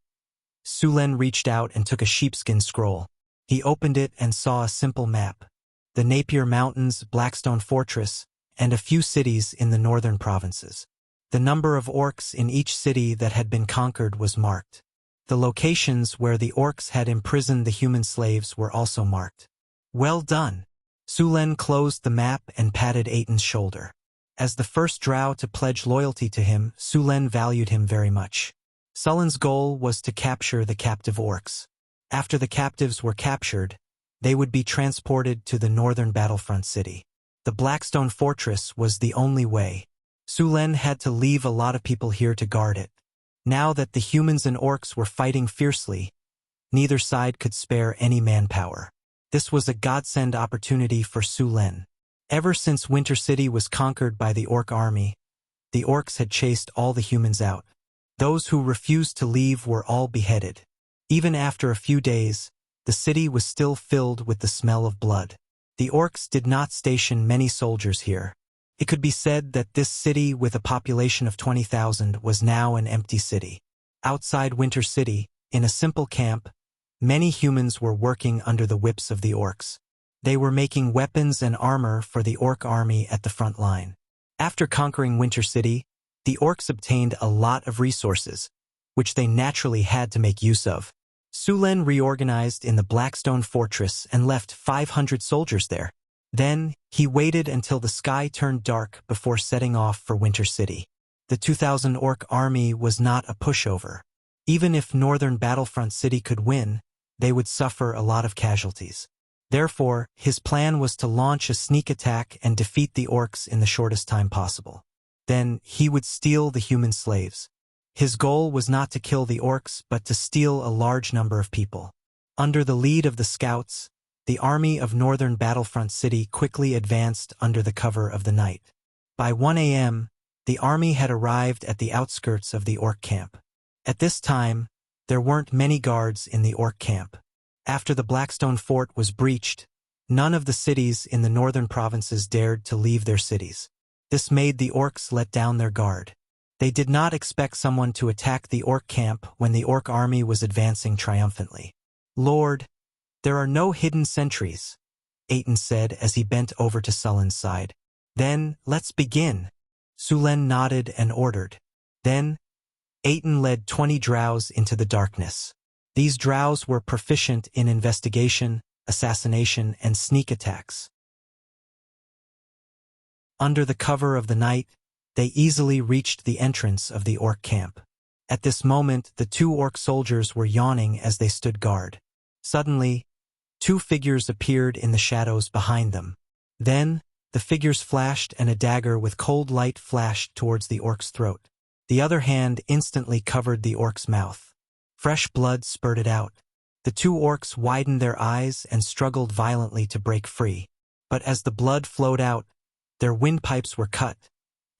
Sulen reached out and took a sheepskin scroll. He opened it and saw a simple map. The Napier Mountains, Blackstone Fortress, and a few cities in the northern provinces. The number of orcs in each city that had been conquered was marked. The locations where the orcs had imprisoned the human slaves were also marked. Well done. Sulen closed the map and patted Aiton's shoulder. As the first drow to pledge loyalty to him, Sulen valued him very much. Sulen's goal was to capture the captive orcs. After the captives were captured, they would be transported to the northern battlefront city. The Blackstone Fortress was the only way. Sulen had to leave a lot of people here to guard it. Now that the humans and orcs were fighting fiercely, neither side could spare any manpower. This was a godsend opportunity for Sulen. Ever since Winter City was conquered by the orc army, the orcs had chased all the humans out. Those who refused to leave were all beheaded. Even after a few days, the city was still filled with the smell of blood. The orcs did not station many soldiers here. It could be said that this city with a population of 20,000 was now an empty city. Outside Winter City, in a simple camp, many humans were working under the whips of the orcs. They were making weapons and armor for the orc army at the front line. After conquering Winter City, the orcs obtained a lot of resources, which they naturally had to make use of. Sulen reorganized in the Blackstone Fortress and left 500 soldiers there. Then, he waited until the sky turned dark before setting off for Winter City. The 2,000 orc army was not a pushover. Even if northern battlefront city could win, they would suffer a lot of casualties. Therefore, his plan was to launch a sneak attack and defeat the orcs in the shortest time possible. Then, he would steal the human slaves. His goal was not to kill the orcs, but to steal a large number of people. Under the lead of the scouts, the army of northern battlefront city quickly advanced under the cover of the night. By 1 a.m., the army had arrived at the outskirts of the orc camp. At this time, there weren't many guards in the orc camp. After the Blackstone Fort was breached, none of the cities in the northern provinces dared to leave their cities. This made the orcs let down their guard. They did not expect someone to attack the orc camp when the orc army was advancing triumphantly. Lord, there are no hidden sentries, Aiton said as he bent over to Sulen's side. Then, let's begin. Sulen nodded and ordered. Then, Aiton led 20 drows into the darkness. These drows were proficient in investigation, assassination, and sneak attacks. Under the cover of the night, they easily reached the entrance of the orc camp. At this moment, the 2 orc soldiers were yawning as they stood guard. Suddenly, 2 figures appeared in the shadows behind them. Then, the figures flashed and a dagger with cold light flashed towards the orc's throat. The other hand instantly covered the orc's mouth. Fresh blood spurted out. The 2 orcs widened their eyes and struggled violently to break free. But as the blood flowed out, their windpipes were cut,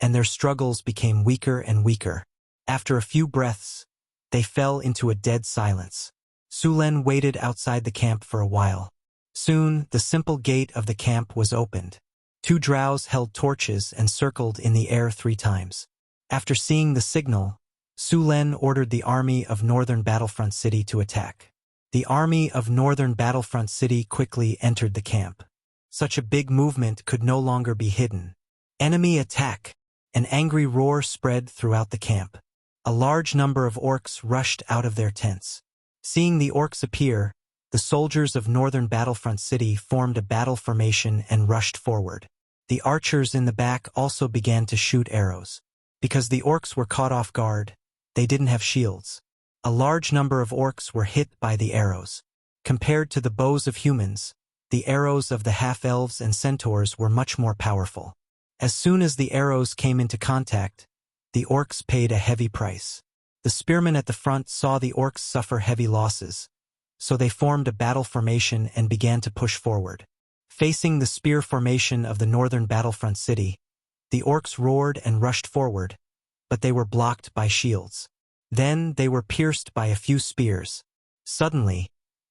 and their struggles became weaker and weaker. After a few breaths, they fell into a dead silence. Sulen waited outside the camp for a while. Soon, the simple gate of the camp was opened. 2 drows held torches and circled in the air 3 times. After seeing the signal, Sulen ordered the army of northern battlefront city to attack. The army of northern battlefront city quickly entered the camp. Such a big movement could no longer be hidden. Enemy attack! An angry roar spread throughout the camp. A large number of orcs rushed out of their tents. Seeing the orcs appear, the soldiers of northern battlefront city formed a battle formation and rushed forward. The archers in the back also began to shoot arrows. Because the orcs were caught off guard, they didn't have shields. A large number of orcs were hit by the arrows. Compared to the bows of humans, the arrows of the half-elves and centaurs were much more powerful. As soon as the arrows came into contact, the orcs paid a heavy price. The spearmen at the front saw the orcs suffer heavy losses, so they formed a battle formation and began to push forward. Facing the spear formation of the northern battlefront city, the orcs roared and rushed forward, but they were blocked by shields. Then they were pierced by a few spears. Suddenly,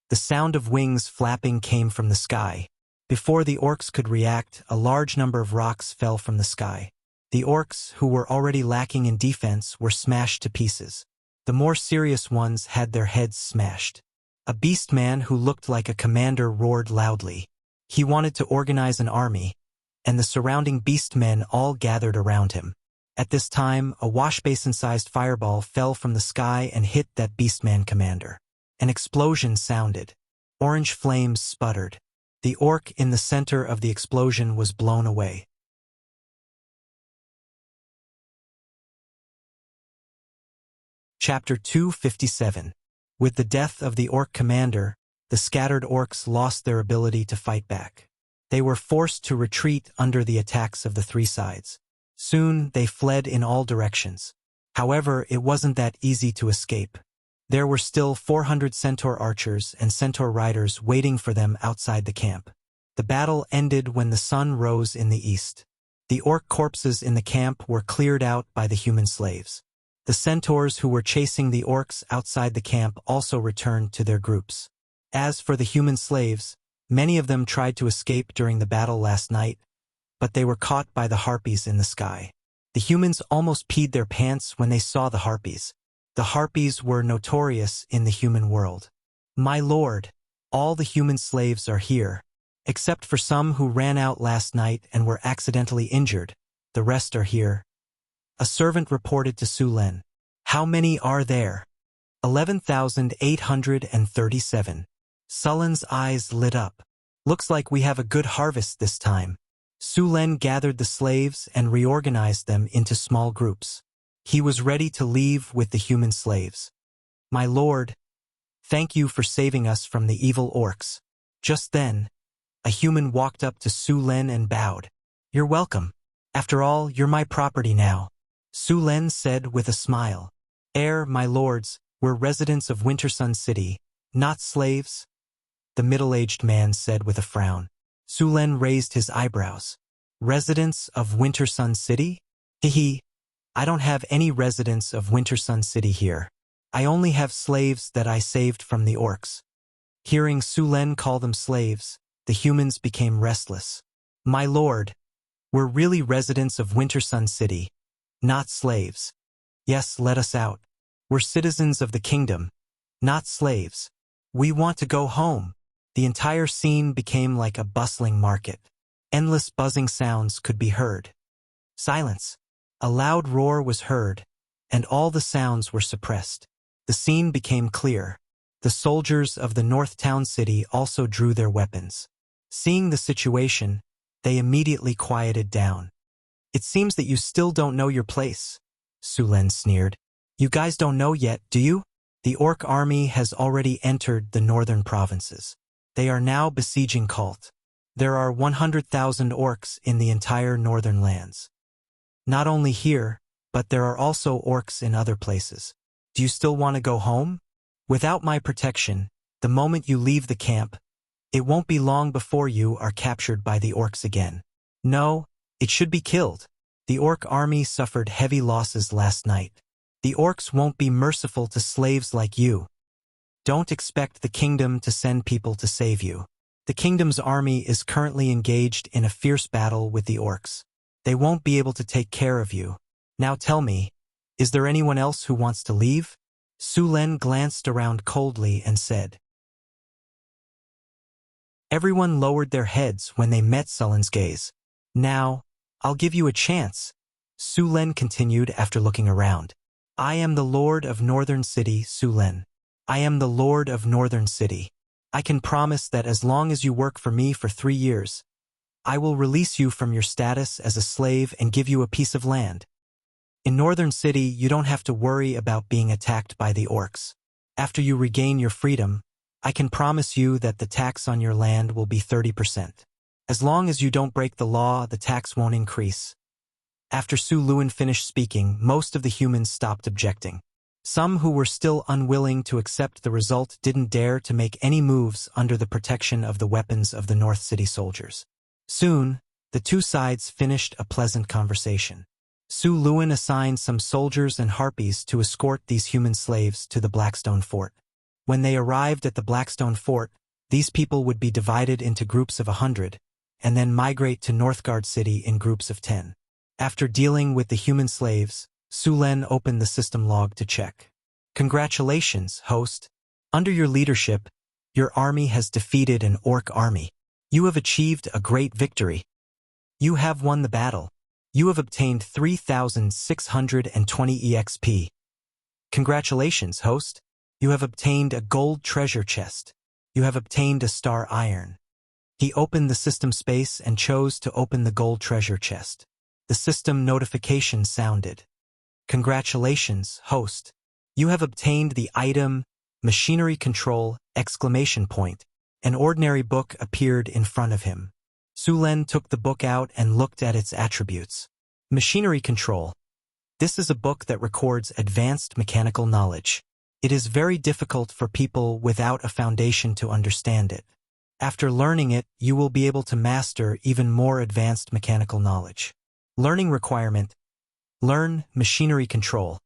the sound of wings flapping came from the sky. Before the orcs could react, a large number of rocks fell from the sky. The orcs, who were already lacking in defense, were smashed to pieces. The more serious ones had their heads smashed. A beastman who looked like a commander roared loudly. He wanted to organize an army, and the surrounding beastmen all gathered around him. At this time, a washbasin-sized fireball fell from the sky and hit that beastman commander. An explosion sounded. Orange flames sputtered. The orc in the center of the explosion was blown away. Chapter 257. With the death of the orc commander, the scattered orcs lost their ability to fight back. They were forced to retreat under the attacks of the three sides. Soon, they fled in all directions. However, it wasn't that easy to escape. There were still 400 centaur archers and centaur riders waiting for them outside the camp. The battle ended when the sun rose in the east. The orc corpses in the camp were cleared out by the human slaves. The centaurs who were chasing the orcs outside the camp also returned to their groups. As for the human slaves, many of them tried to escape during the battle last night, but they were caught by the harpies in the sky. The humans almost peed their pants when they saw the harpies. The harpies were notorious in the human world. My lord, all the human slaves are here. Except for some who ran out last night and were accidentally injured, the rest are here. A servant reported to Su Len. How many are there? 11,837. Sullen's eyes lit up. Looks like we have a good harvest this time. Su Len gathered the slaves and reorganized them into small groups. He was ready to leave with the human slaves. My lord, thank you for saving us from the evil orcs. Just then, a human walked up to Su Len and bowed. You're welcome. After all, you're my property now. Su Len said with a smile. My lords, we're residents of Wintersun City, not slaves. The middle-aged man said with a frown. Su Len raised his eyebrows. Residents of Wintersun City? Hehe. I don't have any residents of Wintersun City here. I only have slaves that I saved from the orcs. Hearing Su Len call them slaves, the humans became restless. My lord, we're really residents of Wintersun City, not slaves. Yes, let us out. We're citizens of the kingdom, not slaves. We want to go home. The entire scene became like a bustling market. Endless buzzing sounds could be heard. Silence. A loud roar was heard, and all the sounds were suppressed. The scene became clear. The soldiers of the North Town City also drew their weapons. Seeing the situation, they immediately quieted down. It seems that you still don't know your place, Su Len sneered. You guys don't know yet, do you? The orc army has already entered the northern provinces. They are now besieging Kalt. There are 100,000 orcs in the entire northern lands. Not only here, but there are also orcs in other places. Do you still want to go home? Without my protection, the moment you leave the camp, it won't be long before you are captured by the orcs again. No, it should be killed. The orc army suffered heavy losses last night. The orcs won't be merciful to slaves like you. Don't expect the kingdom to send people to save you. The kingdom's army is currently engaged in a fierce battle with the orcs. They won't be able to take care of you. Now tell me, is there anyone else who wants to leave? Su Len glanced around coldly and said. Everyone lowered their heads when they met Sullen's gaze. Now, I'll give you a chance, Su Len continued after looking around. I am the Lord of Northern City, Su Len. I am the Lord of Northern City. I can promise that as long as you work for me for 3 years, I will release you from your status as a slave and give you a piece of land. In Northern City, you don't have to worry about being attacked by the orcs. After you regain your freedom, I can promise you that the tax on your land will be 30%. As long as you don't break the law, the tax won't increase. After Su Luan finished speaking, most of the humans stopped objecting. Some who were still unwilling to accept the result didn't dare to make any moves under the protection of the weapons of the North City soldiers. Soon, the two sides finished a pleasant conversation. Su Luan assigned some soldiers and harpies to escort these human slaves to the Blackstone Fort. When they arrived at the Blackstone Fort, these people would be divided into groups of 100, and then migrate to Northgard City in groups of 10. After dealing with the human slaves, Su Len opened the system log to check. Congratulations, host. Under your leadership, your army has defeated an orc army. You have achieved a great victory. You have won the battle. You have obtained 3,620 EXP. Congratulations, host. You have obtained a gold treasure chest. You have obtained a star iron. He opened the system space and chose to open the gold treasure chest. The system notification sounded. Congratulations, host. You have obtained the item, Machinery Control, ! An ordinary book appeared in front of him. Su Len took the book out and looked at its attributes. Machinery Control. This is a book that records advanced mechanical knowledge. It is very difficult for people without a foundation to understand it. After learning it, you will be able to master even more advanced mechanical knowledge. Learning requirement. Learn Machinery Control.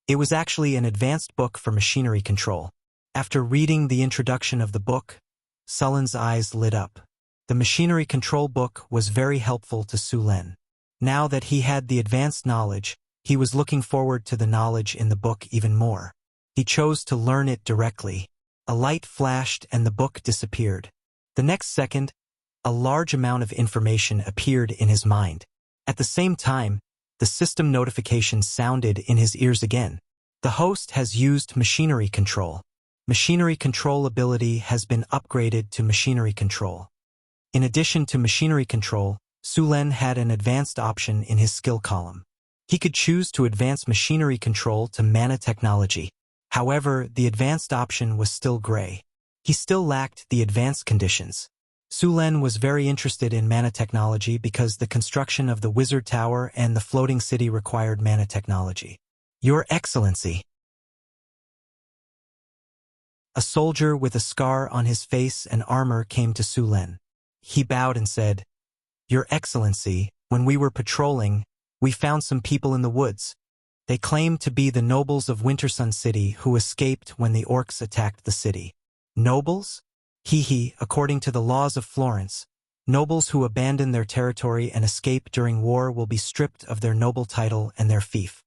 It was actually an advanced book for machinery control. After reading the introduction of the book, Sullen's eyes lit up. The Machinery Control book was very helpful to Su Len. Now that he had the advanced knowledge, he was looking forward to the knowledge in the book even more. He chose to learn it directly. A light flashed and the book disappeared. The next second, a large amount of information appeared in his mind. At the same time, the system notification sounded in his ears again. The host has used Machinery Control. Machinery Control ability has been upgraded to Machinery Control. In addition to Machinery Control, Su Len had an advanced option in his skill column. He could choose to advance Machinery Control to Mana Technology. However, the advanced option was still gray. He still lacked the advanced conditions. Su Len was very interested in Mana Technology because the construction of the Wizard Tower and the floating city required Mana Technology. Your Excellency. A soldier with a scar on his face and armor came to Su Len. He bowed and said, Your Excellency, when we were patrolling, we found some people in the woods. They claimed to be the nobles of Wintersun City who escaped when the orcs attacked the city. Nobles? According to the laws of Florence, nobles who abandon their territory and escape during war will be stripped of their noble title and their fief.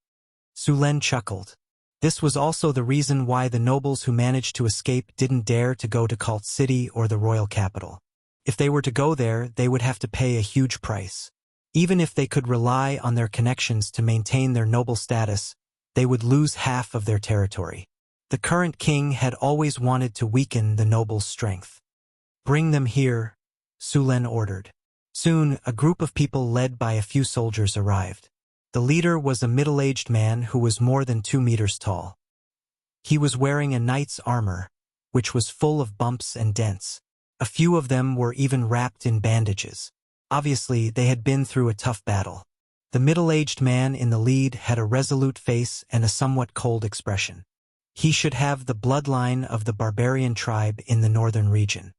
Su Len chuckled. This was also the reason why the nobles who managed to escape didn't dare to go to Cult City or the royal capital. If they were to go there, they would have to pay a huge price. Even if they could rely on their connections to maintain their noble status, they would lose half of their territory. The current king had always wanted to weaken the nobles' strength. Bring them here, Su Len ordered. Soon, a group of people led by a few soldiers arrived. The leader was a middle-aged man who was more than 2 meters tall. He was wearing a knight's armor, which was full of bumps and dents. A few of them were even wrapped in bandages. Obviously, they had been through a tough battle. The middle-aged man in the lead had a resolute face and a somewhat cold expression. He should have the bloodline of the barbarian tribe in the northern region.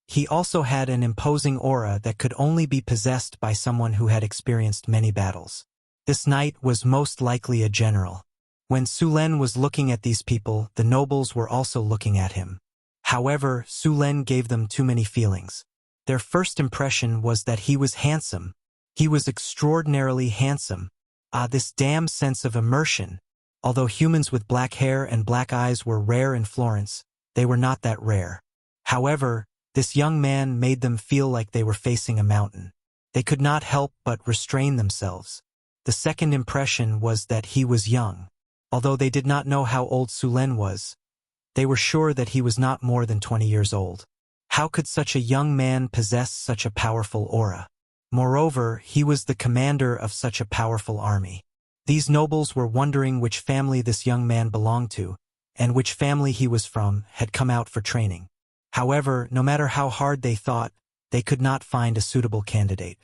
He also had an imposing aura that could only be possessed by someone who had experienced many battles. This knight was most likely a general. When Su Len was looking at these people, the nobles were also looking at him. However, Su Len gave them too many feelings. Their first impression was that he was handsome. He was extraordinarily handsome. This damn sense of immersion. Although humans with black hair and black eyes were rare in Florence, they were not that rare. However, this young man made them feel like they were facing a mountain. They could not help but restrain themselves. The second impression was that he was young. Although they did not know how old Su Len was, they were sure that he was not more than 20 years old. How could such a young man possess such a powerful aura? Moreover, he was the commander of such a powerful army. These nobles were wondering which family this young man belonged to, and which family he was from, had come out for training. However, no matter how hard they thought, they could not find a suitable candidate.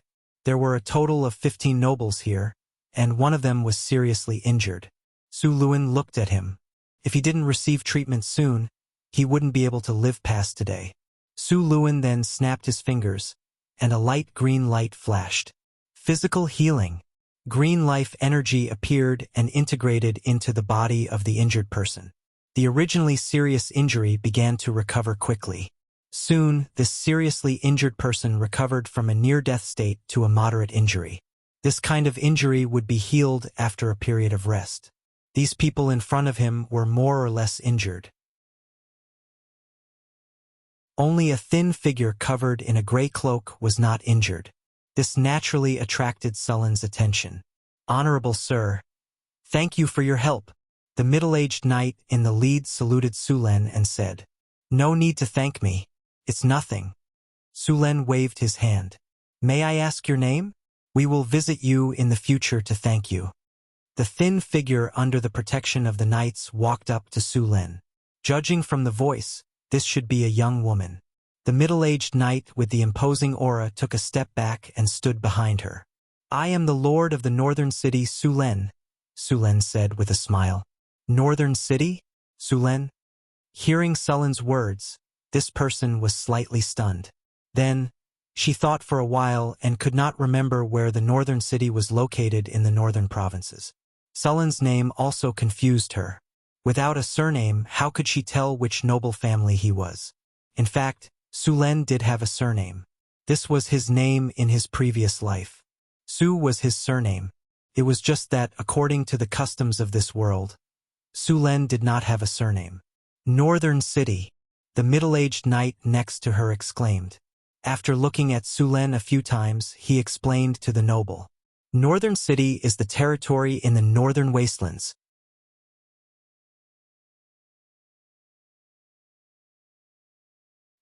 There were a total of 15 nobles here, and one of them was seriously injured. Su Luan looked at him. If he didn't receive treatment soon, he wouldn't be able to live past today. Su Luan then snapped his fingers, and a light green light flashed. Physical healing. Green life energy appeared and integrated into the body of the injured person. The originally serious injury began to recover quickly. Soon, this seriously injured person recovered from a near-death state to a moderate injury. This kind of injury would be healed after a period of rest. These people in front of him were more or less injured. Only a thin figure covered in a gray cloak was not injured. This naturally attracted Sullen's attention. "Honorable sir, thank you for your help." The middle-aged knight in the lead saluted Sulen and said, "No need to thank me. It's nothing." Sulen waved his hand. "May I ask your name? We will visit you in the future to thank you." The thin figure under the protection of the knights walked up to Sulen. Judging from the voice, this should be a young woman. The middle-aged knight with the imposing aura took a step back and stood behind her. "I am the lord of the northern city Sulen," Sulen said with a smile. "Northern city?" Sulen? Hearing Sullen's words, this person was slightly stunned. Then, she thought for a while and could not remember where the northern city was located in the northern provinces. Sullen's name also confused her. Without a surname, how could she tell which noble family he was? In fact, Sulen did have a surname. This was his name in his previous life. Su was his surname. It was just that, according to the customs of this world, Sulen did not have a surname. "Northern City," the middle-aged knight next to her exclaimed. After looking at Sulen a few times, he explained to the noble. "Northern City is the territory in the northern wastelands.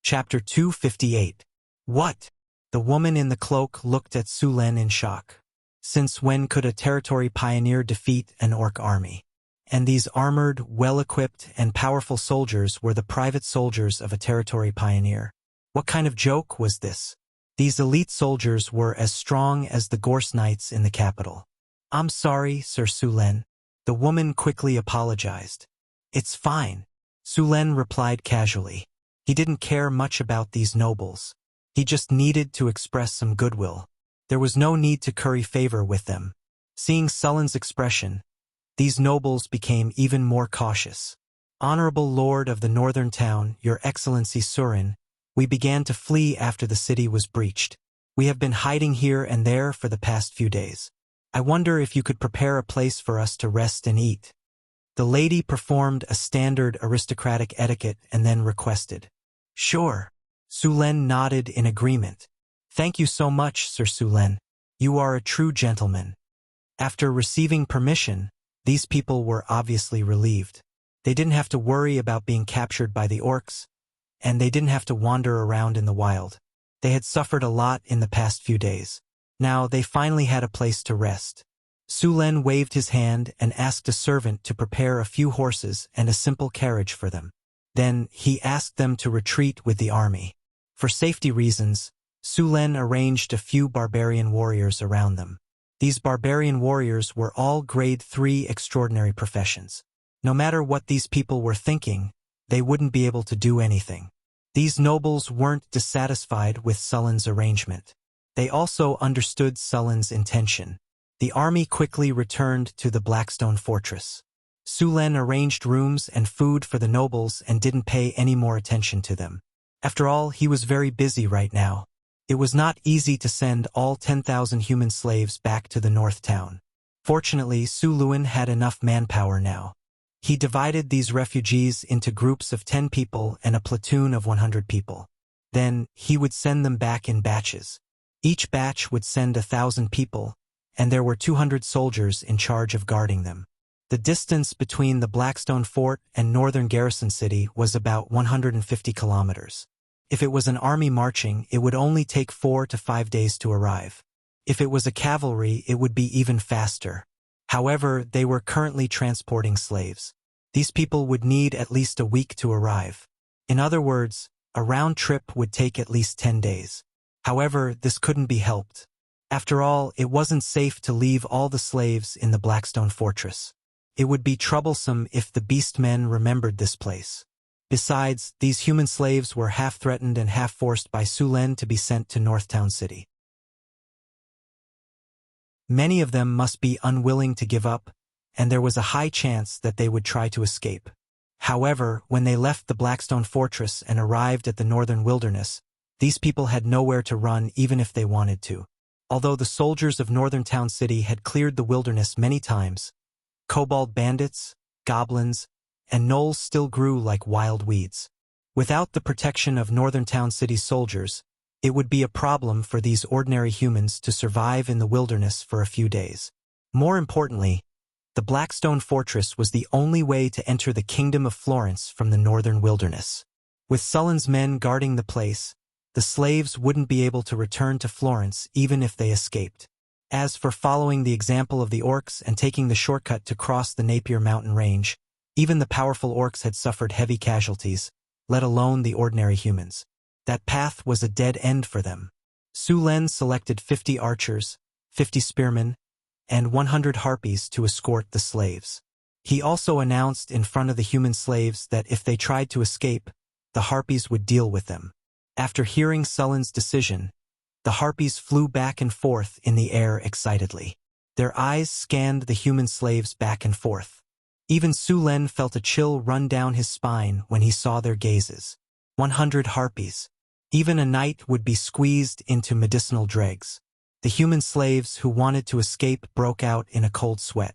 Chapter 258. What? The woman in the cloak looked at Sulen in shock. Since when could a territory pioneer defeat an orc army? And these armored, well-equipped, and powerful soldiers were the private soldiers of a territory pioneer. What kind of joke was this? These elite soldiers were as strong as the Gorse Knights in the capital. "I'm sorry, Sir Sulen." The woman quickly apologized. "It's fine," Sulen replied casually. He didn't care much about these nobles. He just needed to express some goodwill. There was no need to curry favor with them. Seeing Sullen's expression, these nobles became even more cautious. "Honorable Lord of the northern town, Your Excellency Surin, we began to flee after the city was breached. We have been hiding here and there for the past few days. I wonder if you could prepare a place for us to rest and eat." The lady performed a standard aristocratic etiquette and then requested. "Sure." Sulen nodded in agreement. "Thank you so much, Sir Sulen. You are a true gentleman." After receiving permission, these people were obviously relieved. They didn't have to worry about being captured by the orcs, and they didn't have to wander around in the wild. They had suffered a lot in the past few days. Now they finally had a place to rest. Sulen waved his hand and asked a servant to prepare a few horses and a simple carriage for them. Then he asked them to retreat with the army. For safety reasons, Sulen arranged a few barbarian warriors around them. These barbarian warriors were all grade 3 extraordinary professions. No matter what these people were thinking, they wouldn't be able to do anything. These nobles weren't dissatisfied with Sullen's arrangement. They also understood Sullen's intention. The army quickly returned to the Blackstone Fortress. Sulen arranged rooms and food for the nobles and didn't pay any more attention to them. After all, he was very busy right now. It was not easy to send all 10,000 human slaves back to the North Town. Fortunately, Su Luan had enough manpower now. He divided these refugees into groups of 10 people and a platoon of 100 people. Then, he would send them back in batches. Each batch would send 1,000 people, and there were 200 soldiers in charge of guarding them. The distance between the Blackstone Fort and northern Garrison City was about 150 kilometers. If it was an army marching, it would only take 4 to 5 days to arrive. If it was a cavalry, it would be even faster. However, they were currently transporting slaves. These people would need at least a week to arrive. In other words, a round trip would take at least 10 days. However, this couldn't be helped. After all, it wasn't safe to leave all the slaves in the Blackstone Fortress. It would be troublesome if the beast men remembered this place. Besides, these human slaves were half threatened and half forced by Sulen to be sent to Northtown City. Many of them must be unwilling to give up, and there was a high chance that they would try to escape. However, when they left the Blackstone Fortress and arrived at the northern wilderness, these people had nowhere to run even if they wanted to. Although the soldiers of Northern Town City had cleared the wilderness many times, kobold bandits, goblins, and gnolls still grew like wild weeds. Without the protection of Northern Town City's soldiers, it would be a problem for these ordinary humans to survive in the wilderness for a few days. More importantly, the Blackstone Fortress was the only way to enter the Kingdom of Florence from the northern wilderness. With Sullen's men guarding the place, the slaves wouldn't be able to return to Florence even if they escaped. As for following the example of the orcs and taking the shortcut to cross the Napier Mountain Range, even the powerful orcs had suffered heavy casualties, let alone the ordinary humans. That path was a dead end for them. Sulen selected 50 archers, 50 spearmen, and 100 harpies to escort the slaves. He also announced in front of the human slaves that if they tried to escape, the harpies would deal with them. After hearing Sullen's decision, the harpies flew back and forth in the air excitedly. Their eyes scanned the human slaves back and forth. Even Sulen felt a chill run down his spine when he saw their gazes. 100 harpies. Even a knight would be squeezed into medicinal dregs. The human slaves who wanted to escape broke out in a cold sweat.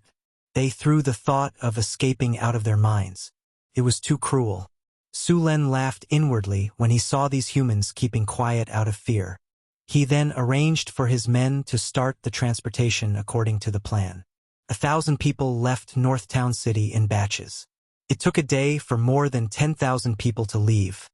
They threw the thought of escaping out of their minds. It was too cruel. Sulen laughed inwardly when he saw these humans keeping quiet out of fear. He then arranged for his men to start the transportation according to the plan. 1,000 people left Northtown City in batches. It took a day for more than 10,000 people to leave.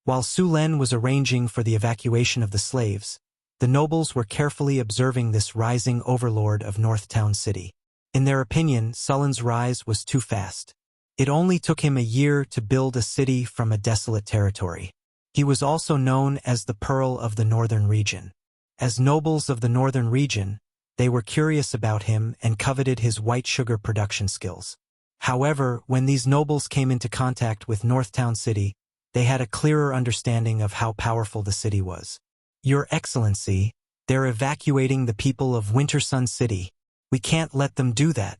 While Sulen was arranging for the evacuation of the slaves, the nobles were carefully observing this rising overlord of Northtown City. In their opinion, Sullen's rise was too fast. It only took him a year to build a city from a desolate territory. He was also known as the Pearl of the Northern Region. As nobles of the Northern Region, they were curious about him and coveted his white sugar production skills. However, when these nobles came into contact with Northtown City, they had a clearer understanding of how powerful the city was. Your Excellency, they're evacuating the people of Winter Sun City. We can't let them do that.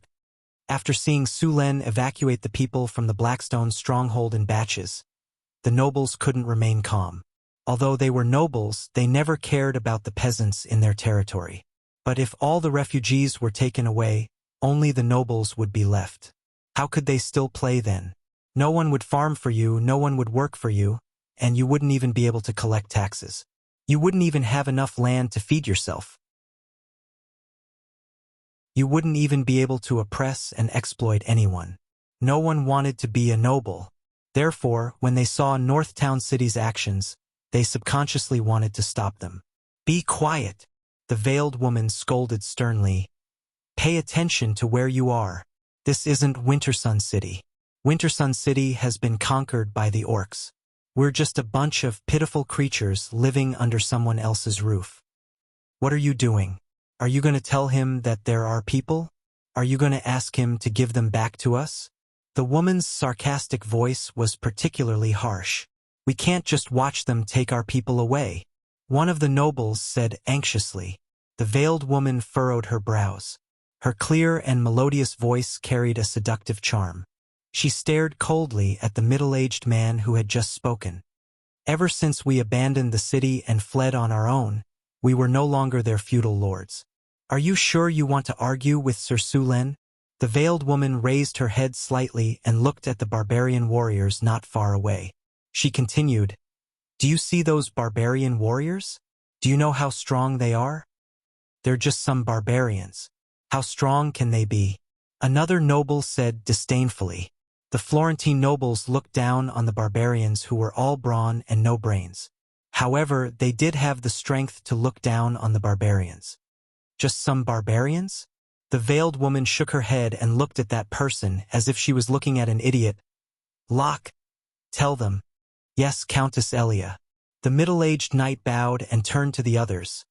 After seeing Sulen evacuate the people from the Blackstone stronghold in batches, the nobles couldn't remain calm. Although they were nobles, they never cared about the peasants in their territory. But if all the refugees were taken away, only the nobles would be left. How could they still play then? No one would farm for you, no one would work for you, and you wouldn't even be able to collect taxes. You wouldn't even have enough land to feed yourself. You wouldn't even be able to oppress and exploit anyone. No one wanted to be a noble. Therefore, when they saw Northtown City's actions, they subconsciously wanted to stop them. Be quiet, the veiled woman scolded sternly. Pay attention to where you are. This isn't Winter Sun City. Winter Sun City has been conquered by the orcs. We're just a bunch of pitiful creatures living under someone else's roof. What are you doing? Are you going to tell him that there are people? Are you going to ask him to give them back to us? The woman's sarcastic voice was particularly harsh. We can't just watch them take our people away. One of the nobles said anxiously. The veiled woman furrowed her brows. Her clear and melodious voice carried a seductive charm. She stared coldly at the middle-aged man who had just spoken. Ever since we abandoned the city and fled on our own, we were no longer their feudal lords. Are you sure you want to argue with Sir Sulen? The veiled woman raised her head slightly and looked at the barbarian warriors not far away. She continued, Do you see those barbarian warriors? Do you know how strong they are? They're just some barbarians. How strong can they be? Another noble said disdainfully. The Florentine nobles looked down on the barbarians who were all brawn and no brains. However, they did have the strength to look down on the barbarians. Just some barbarians? The veiled woman shook her head and looked at that person as if she was looking at an idiot. Locke, tell them. Yes, Countess Elia. The middle-aged knight bowed and turned to the others.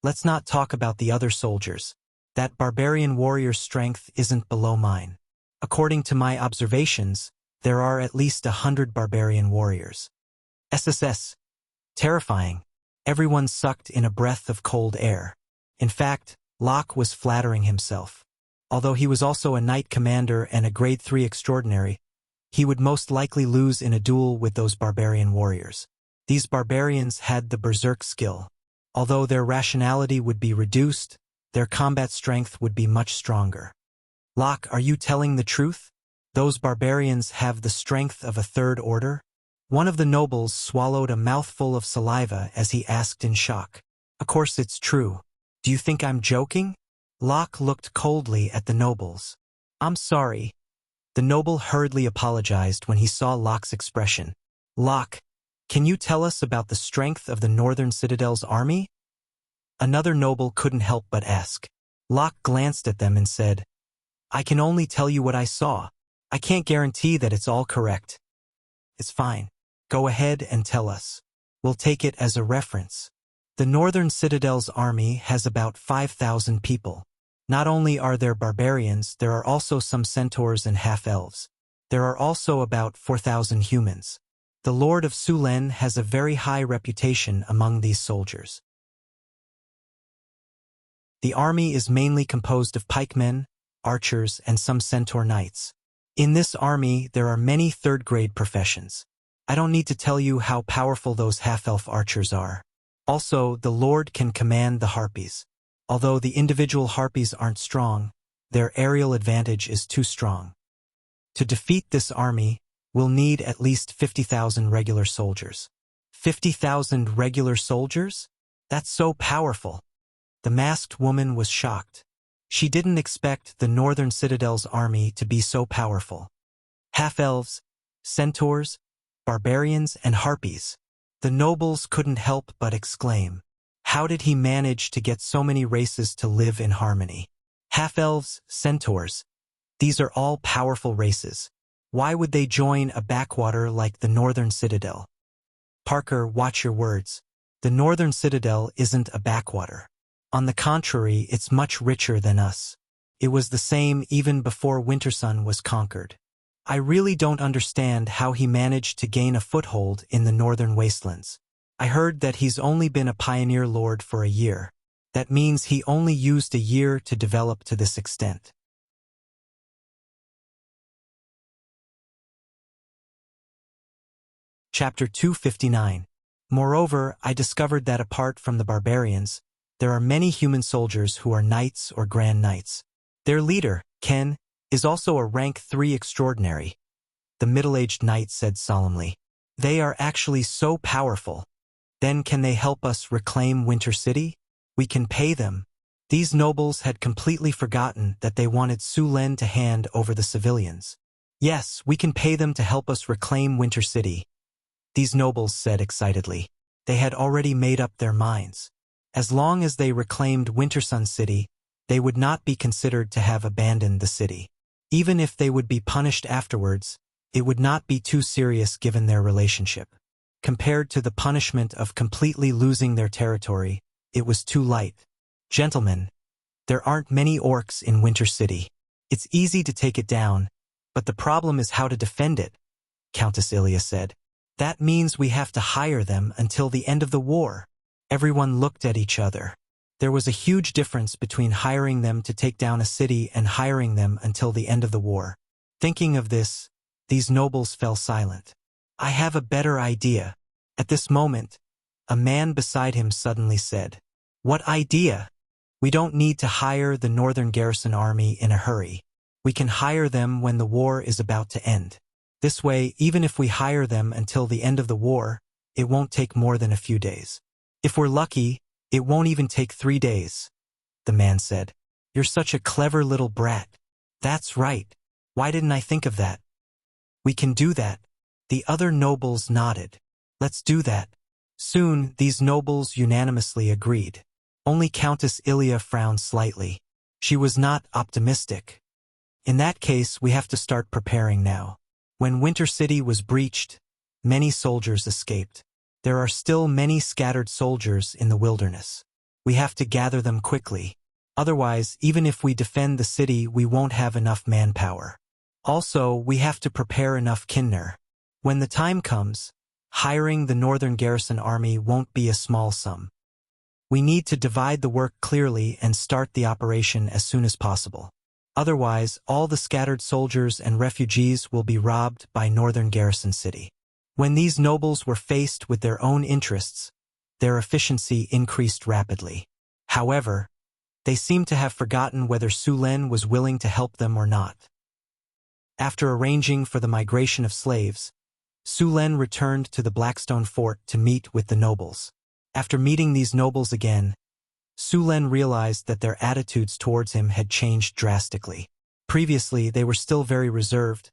Let's not talk about the other soldiers. That barbarian warrior's strength isn't below mine. According to my observations, there are at least 100 barbarian warriors. SSS. Terrifying. Everyone sucked in a breath of cold air. In fact, Locke was flattering himself. Although he was also a knight commander and a grade 3 extraordinary, he would most likely lose in a duel with those barbarian warriors. These barbarians had the berserk skill. Although their rationality would be reduced, their combat strength would be much stronger. Locke, are you telling the truth? Those barbarians have the strength of a third order? One of the nobles swallowed a mouthful of saliva as he asked in shock. Of course it's true. Do you think I'm joking? Locke looked coldly at the nobles. I'm sorry. The noble hurriedly apologized when he saw Locke's expression. Locke, can you tell us about the strength of the Northern Citadel's army? Another noble couldn't help but ask. Locke glanced at them and said, I can only tell you what I saw. I can't guarantee that it's all correct. It's fine. Go ahead and tell us. We'll take it as a reference. The Northern Citadel's army has about 5,000 people. Not only are there barbarians, there are also some centaurs and half-elves. There are also about 4,000 humans. The Lord of Sulen has a very high reputation among these soldiers. The army is mainly composed of pikemen, archers, and some centaur knights. In this army, there are many third-grade professions. I don't need to tell you how powerful those half-elf archers are. Also, the Lord can command the harpies. Although the individual harpies aren't strong, their aerial advantage is too strong. To defeat this army, we'll need at least 50,000 regular soldiers. 50,000 regular soldiers? That's so powerful. The masked woman was shocked. She didn't expect the Northern Citadel's army to be so powerful. Half-elves, centaurs, barbarians, and harpies. The nobles couldn't help but exclaim. How did he manage to get so many races to live in harmony? Half-elves, centaurs. These are all powerful races. Why would they join a backwater like the Northern Citadel? Parker, watch your words. The Northern Citadel isn't a backwater. On the contrary, it's much richer than us. It was the same even before Wintersun was conquered. I really don't understand how he managed to gain a foothold in the northern wastelands. I heard that he's only been a pioneer lord for a year. That means he only used a year to develop to this extent. Chapter 259. Moreover, I discovered that apart from the barbarians, there are many human soldiers who are knights or grand knights. Their leader, Ken, is also a rank 3 extraordinary. The middle-aged knight said solemnly. They are actually so powerful. Then can they help us reclaim Winter City? We can pay them. These nobles had completely forgotten that they wanted Sulen to hand over the civilians. Yes, we can pay them to help us reclaim Winter City. These nobles said excitedly. They had already made up their minds. As long as they reclaimed Wintersun City, they would not be considered to have abandoned the city. Even if they would be punished afterwards, it would not be too serious given their relationship. Compared to the punishment of completely losing their territory, it was too light. Gentlemen, there aren't many orcs in Winter City. It's easy to take it down, but the problem is how to defend it, Countess Ilia said. That means we have to hire them until the end of the war. Everyone looked at each other. There was a huge difference between hiring them to take down a city and hiring them until the end of the war. Thinking of this, these nobles fell silent. I have a better idea. At this moment, a man beside him suddenly said, What idea? We don't need to hire the Northern Garrison Army in a hurry. We can hire them when the war is about to end. This way, even if we hire them until the end of the war, it won't take more than a few days. If we're lucky, it won't even take 3 days. The man said, You're such a clever little brat. That's right. Why didn't I think of that? We can do that. The other nobles nodded. Let's do that. Soon, these nobles unanimously agreed. Only Countess Ilia frowned slightly. She was not optimistic. In that case, we have to start preparing now. When Winter City was breached, many soldiers escaped. There are still many scattered soldiers in the wilderness. We have to gather them quickly. Otherwise, even if we defend the city, we won't have enough manpower. Also, we have to prepare enough kinner. When the time comes, hiring the northern garrison army won't be a small sum. We need to divide the work clearly and start the operation as soon as possible. Otherwise, all the scattered soldiers and refugees will be robbed by northern garrison city. When these nobles were faced with their own interests, their efficiency increased rapidly. However, they seemed to have forgotten whether Su Len was willing to help them or not. After arranging for the migration of slaves, Su Len returned to the Blackstone Fort to meet with the nobles. After meeting these nobles again, Su Len realized that their attitudes towards him had changed drastically. Previously, they were still very reserved,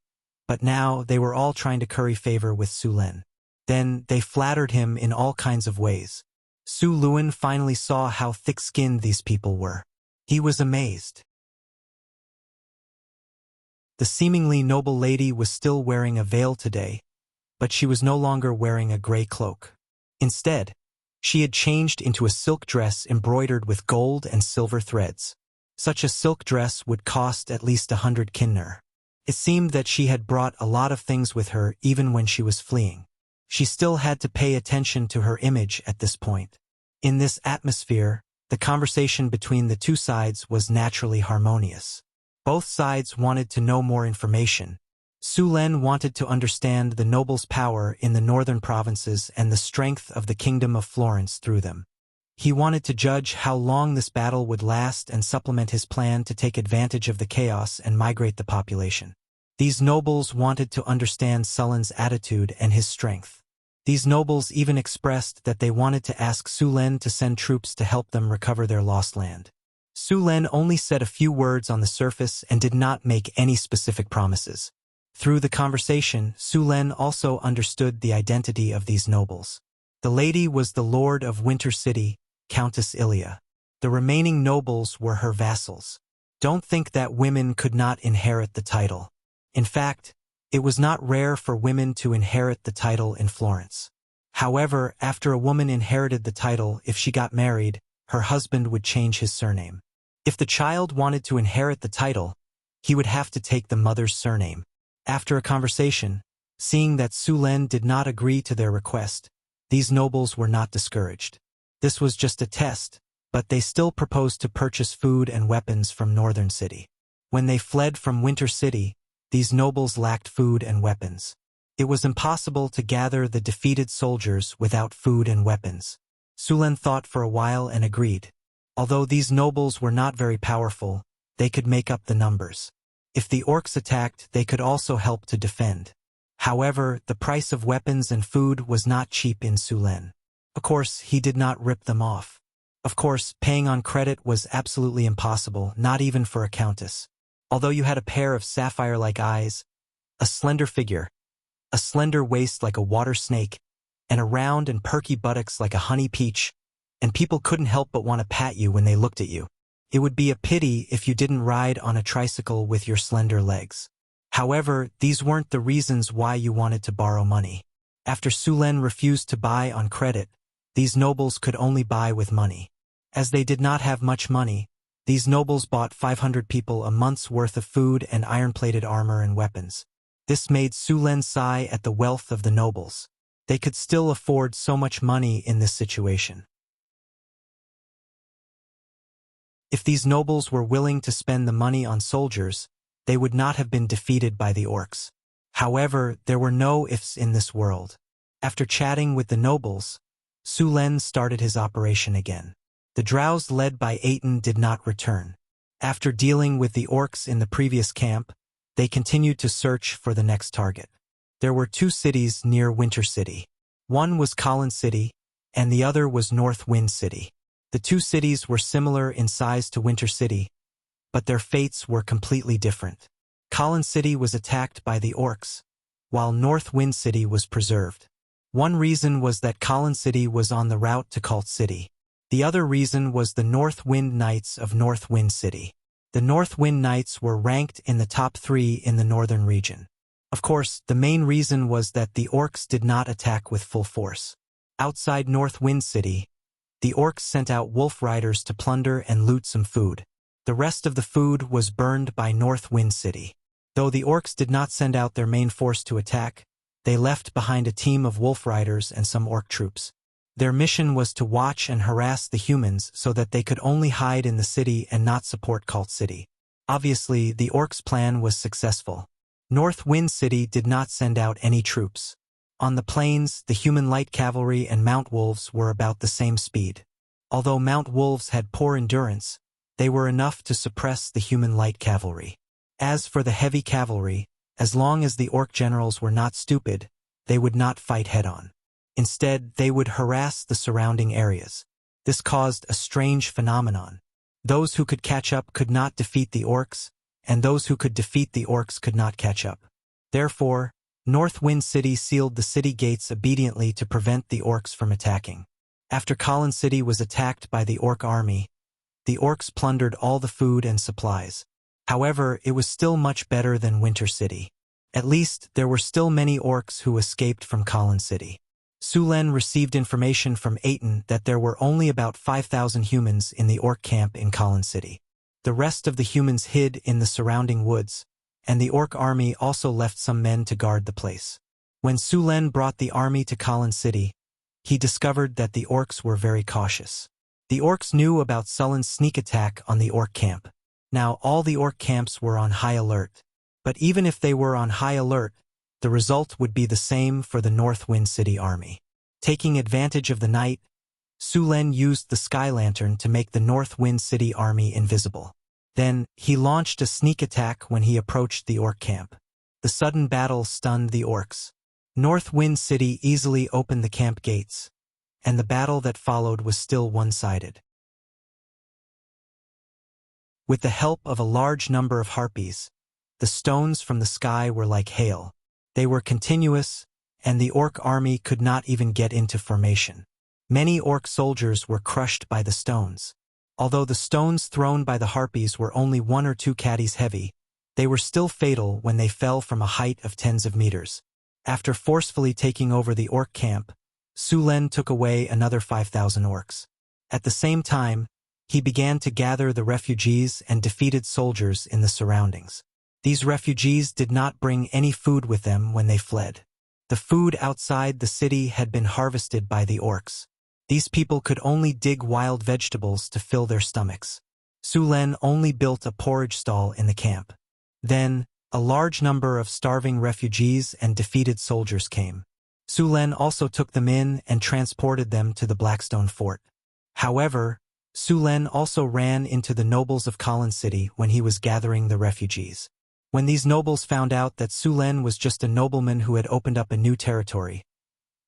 but now they were all trying to curry favor with Su Len. Then they flattered him in all kinds of ways. Su Luen finally saw how thick-skinned these people were. He was amazed. The seemingly noble lady was still wearing a veil today, but she was no longer wearing a gray cloak. Instead, she had changed into a silk dress embroidered with gold and silver threads. Such a silk dress would cost at least 100 kinner. It seemed that she had brought a lot of things with her even when she was fleeing. She still had to pay attention to her image at this point. In this atmosphere, the conversation between the two sides was naturally harmonious. Both sides wanted to know more information. Su Len wanted to understand the nobles' power in the northern provinces and the strength of the Kingdom of Florence through them. He wanted to judge how long this battle would last and supplement his plan to take advantage of the chaos and migrate the population. These nobles wanted to understand Sullen's attitude and his strength. These nobles even expressed that they wanted to ask Su Len to send troops to help them recover their lost land. Su Len only said a few words on the surface and did not make any specific promises. Through the conversation, Su Len also understood the identity of these nobles. The lady was the lord of Winter City, Countess Ilia. The remaining nobles were her vassals. Don't think that women could not inherit the title. In fact, it was not rare for women to inherit the title in Florence. However, after a woman inherited the title, if she got married, her husband would change his surname. If the child wanted to inherit the title, he would have to take the mother's surname. After a conversation, seeing that Su Len did not agree to their request, these nobles were not discouraged. This was just a test, but they still proposed to purchase food and weapons from Northern City. When they fled from Winter City, these nobles lacked food and weapons. It was impossible to gather the defeated soldiers without food and weapons. Su Len thought for a while and agreed. Although these nobles were not very powerful, they could make up the numbers. If the orcs attacked, they could also help to defend. However, the price of weapons and food was not cheap in Su Len. Of course, he did not rip them off. Of course, paying on credit was absolutely impossible, not even for a countess. Although you had a pair of sapphire-like eyes, a slender figure, a slender waist like a water snake, and a round and perky buttocks like a honey peach, and people couldn't help but want to pat you when they looked at you. It would be a pity if you didn't ride on a tricycle with your slender legs. However, these weren't the reasons why you wanted to borrow money. After Su Len refused to buy on credit, these nobles could only buy with money. As they did not have much money, these nobles bought 500 people a month's worth of food and iron-plated armor and weapons. This made Su Len sigh at the wealth of the nobles. They could still afford so much money in this situation. If these nobles were willing to spend the money on soldiers, they would not have been defeated by the orcs. However, there were no ifs in this world. After chatting with the nobles, Su Len started his operation again. The drows led by Aten did not return. After dealing with the orcs in the previous camp, they continued to search for the next target. There were two cities near Winter City. One was Colin City, and the other was North Wind City. The two cities were similar in size to Winter City, but their fates were completely different. Colin City was attacked by the orcs, while North Wind City was preserved. One reason was that Khalin City was on the route to Cult City. The other reason was the North Wind Knights of North Wind City. The North Wind Knights were ranked in the top 3 in the northern region. Of course, the main reason was that the orcs did not attack with full force. Outside North Wind City, the orcs sent out wolf riders to plunder and loot some food. The rest of the food was burned by North Wind City. Though the orcs did not send out their main force to attack, they left behind a team of wolf riders and some orc troops. Their mission was to watch and harass the humans so that they could only hide in the city and not support Cult City. Obviously, the orcs' plan was successful. North Wind City did not send out any troops. On the plains, the human light cavalry and Mount Wolves were about the same speed. Although Mount Wolves had poor endurance, they were enough to suppress the human light cavalry. As for the heavy cavalry, as long as the orc generals were not stupid, they would not fight head-on. Instead, they would harass the surrounding areas. This caused a strange phenomenon. Those who could catch up could not defeat the orcs, and those who could defeat the orcs could not catch up. Therefore, North Wind City sealed the city gates obediently to prevent the orcs from attacking. After Khalin City was attacked by the orc army, the orcs plundered all the food and supplies. However, it was still much better than Winter City. At least, there were still many orcs who escaped from Khalin City. Sulen received information from Aten that there were only about 5,000 humans in the orc camp in Khalin City. The rest of the humans hid in the surrounding woods, and the orc army also left some men to guard the place. When Sulen brought the army to Khalin City, he discovered that the orcs were very cautious. The orcs knew about Sulen's sneak attack on the orc camp. Now all the orc camps were on high alert. But even if they were on high alert, the result would be the same for the North Wind City army. Taking advantage of the night, Sulen used the sky lantern to make the North Wind City army invisible. Then, he launched a sneak attack when he approached the orc camp. The sudden battle stunned the orcs. North Wind City easily opened the camp gates, and the battle that followed was still one-sided. With the help of a large number of harpies, the stones from the sky were like hail. They were continuous, and the orc army could not even get into formation. Many orc soldiers were crushed by the stones. Although the stones thrown by the harpies were only 1 or 2 caddies heavy, they were still fatal when they fell from a height of tens of meters. After forcefully taking over the orc camp, Sulen took away another 5,000 orcs. At the same time, he began to gather the refugees and defeated soldiers in the surroundings. These refugees did not bring any food with them when they fled. The food outside the city had been harvested by the orcs. These people could only dig wild vegetables to fill their stomachs. Sulen only built a porridge stall in the camp. Then, a large number of starving refugees and defeated soldiers came. Sulen also took them in and transported them to the Blackstone Fort. However, Sulen also ran into the nobles of Khalin City when he was gathering the refugees. When these nobles found out that Sulen was just a nobleman who had opened up a new territory,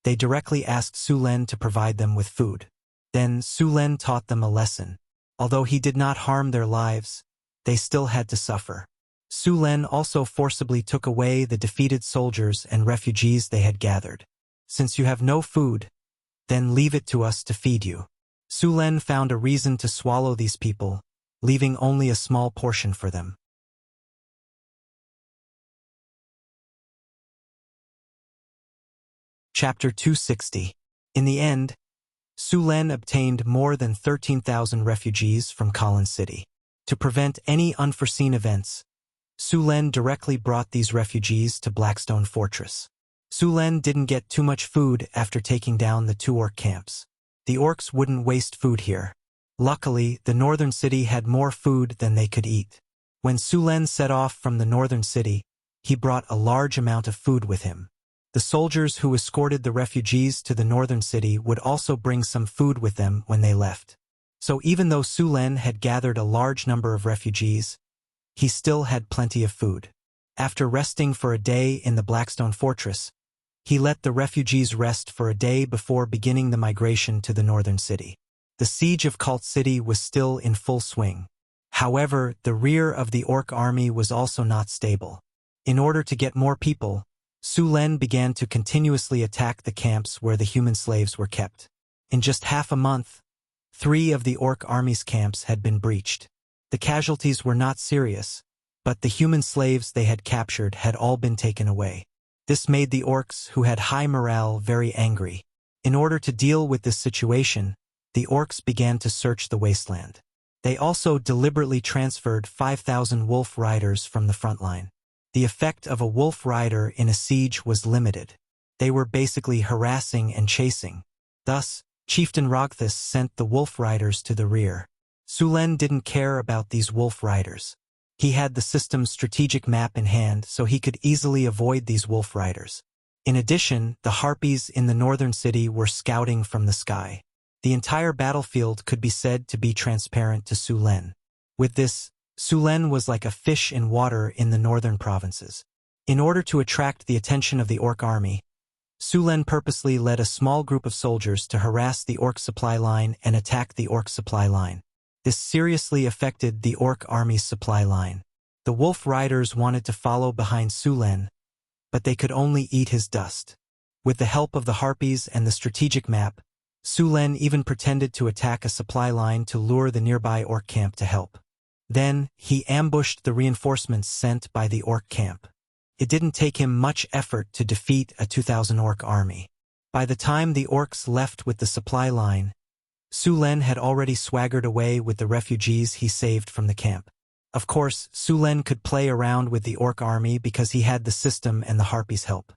they directly asked Sulen to provide them with food. Then Sulen taught them a lesson. Although he did not harm their lives, they still had to suffer. Sulen also forcibly took away the defeated soldiers and refugees they had gathered. Since you have no food, then leave it to us to feed you. Sulen found a reason to swallow these people, leaving only a small portion for them. Chapter 260. In the end, Sulen obtained more than 13,000 refugees from Khalin City. To prevent any unforeseen events, Sulen directly brought these refugees to Blackstone Fortress. Sulen didn't get too much food after taking down the 2 orc camps. The orcs wouldn't waste food here. Luckily, the northern city had more food than they could eat. When Sulen set off from the northern city, he brought a large amount of food with him. The soldiers who escorted the refugees to the northern city would also bring some food with them when they left. So even though Sulen had gathered a large number of refugees, he still had plenty of food. After resting for a day in the Blackstone Fortress, he let the refugees rest for a day before beginning the migration to the northern city. The siege of Cult City was still in full swing. However, the rear of the orc army was also not stable. In order to get more people, Sulen began to continuously attack the camps where the human slaves were kept. In just half a month, 3 of the orc army's camps had been breached. The casualties were not serious, but the human slaves they had captured had all been taken away. This made the orcs, who had high morale, very angry. In order to deal with this situation, the orcs began to search the wasteland. They also deliberately transferred 5,000 wolf riders from the front line. The effect of a wolf rider in a siege was limited. They were basically harassing and chasing. Thus, Chieftain Rogthus sent the wolf riders to the rear. Sulen didn't care about these wolf riders. He had the system's strategic map in hand, so he could easily avoid these wolf riders. In addition, the harpies in the northern city were scouting from the sky. The entire battlefield could be said to be transparent to Sulen. With this, Sulen was like a fish in water in the northern provinces. In order to attract the attention of the orc army, Sulen purposely led a small group of soldiers to harass the orc supply line and attack the orc supply line. This seriously affected the orc army's supply line. The wolf riders wanted to follow behind Sulen, but they could only eat his dust. With the help of the harpies and the strategic map, Sulen even pretended to attack a supply line to lure the nearby orc camp to help. Then, he ambushed the reinforcements sent by the orc camp. It didn't take him much effort to defeat a 2,000 orc army. By the time the orcs left with the supply line, Sulen had already swaggered away with the refugees he saved from the camp. Of course, Sulen could play around with the orc army because he had the system and the harpies' help.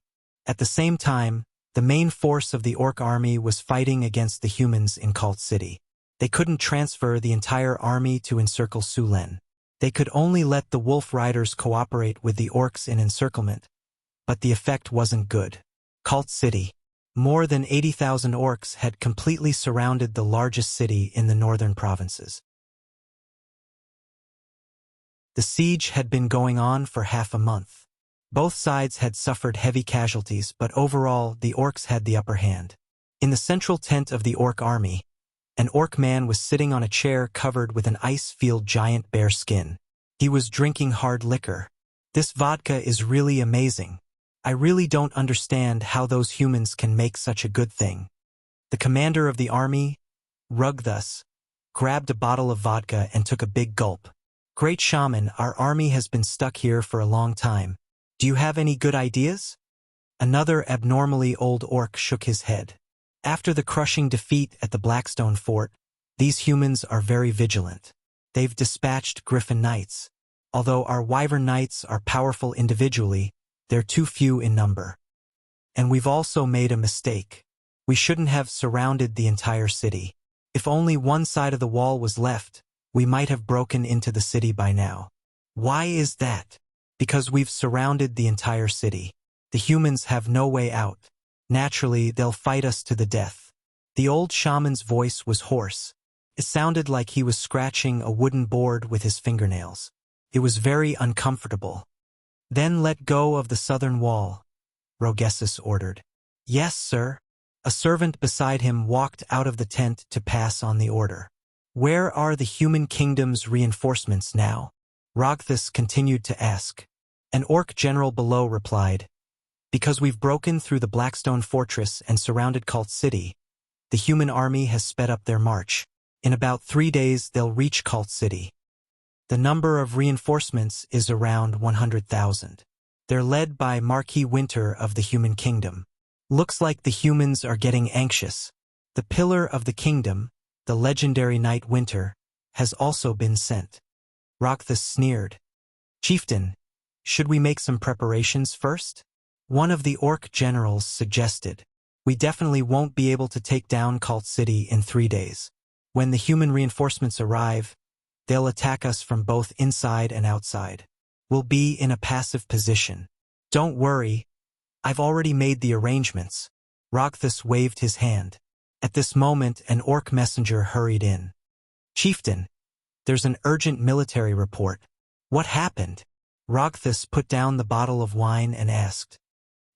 At the same time, the main force of the orc army was fighting against the humans in Cult City. They couldn't transfer the entire army to encircle Sulen. They could only let the wolf riders cooperate with the orcs in encirclement, but the effect wasn't good. Cult City. More than 80,000 orcs had completely surrounded the largest city in the northern provinces. The siege had been going on for half a month. Both sides had suffered heavy casualties, but overall, the orcs had the upper hand. In the central tent of the orc army, an orc man was sitting on a chair covered with an ice-filled giant bear skin. He was drinking hard liquor. This vodka is really amazing. I really don't understand how those humans can make such a good thing. The commander of the army, Rugthus, grabbed a bottle of vodka and took a big gulp. Great shaman, our army has been stuck here for a long time. Do you have any good ideas? Another abnormally old orc shook his head. After the crushing defeat at the Blackstone Fort, these humans are very vigilant. They've dispatched Griffin Knights. Although our Wyvern Knights are powerful individually, they're too few in number. And we've also made a mistake. We shouldn't have surrounded the entire city. If only one side of the wall was left, we might have broken into the city by now. Why is that? Because we've surrounded the entire city. The humans have no way out. Naturally, they'll fight us to the death. The old shaman's voice was hoarse. It sounded like he was scratching a wooden board with his fingernails. It was very uncomfortable. Then let go of the southern wall, Rogessus ordered. Yes, sir. A servant beside him walked out of the tent to pass on the order. Where are the human kingdom's reinforcements now? Rogthus continued to ask. An orc general below replied, because we've broken through the Blackstone Fortress and surrounded Cult City, the human army has sped up their march. In about 3 days they'll reach Cult City. The number of reinforcements is around 100,000. They're led by Marquis Winter of the Human Kingdom. Looks like the humans are getting anxious. The Pillar of the Kingdom, the legendary Knight Winter, has also been sent. Rogthus sneered. Chieftain, should we make some preparations first? One of the orc generals suggested. We definitely won't be able to take down Cult City in 3 days. When the human reinforcements arrive, they'll attack us from both inside and outside. We'll be in a passive position. Don't worry, I've already made the arrangements. Rogthus waved his hand. At this moment, an orc messenger hurried in. Chieftain, there's an urgent military report. What happened? Rogthus put down the bottle of wine and asked.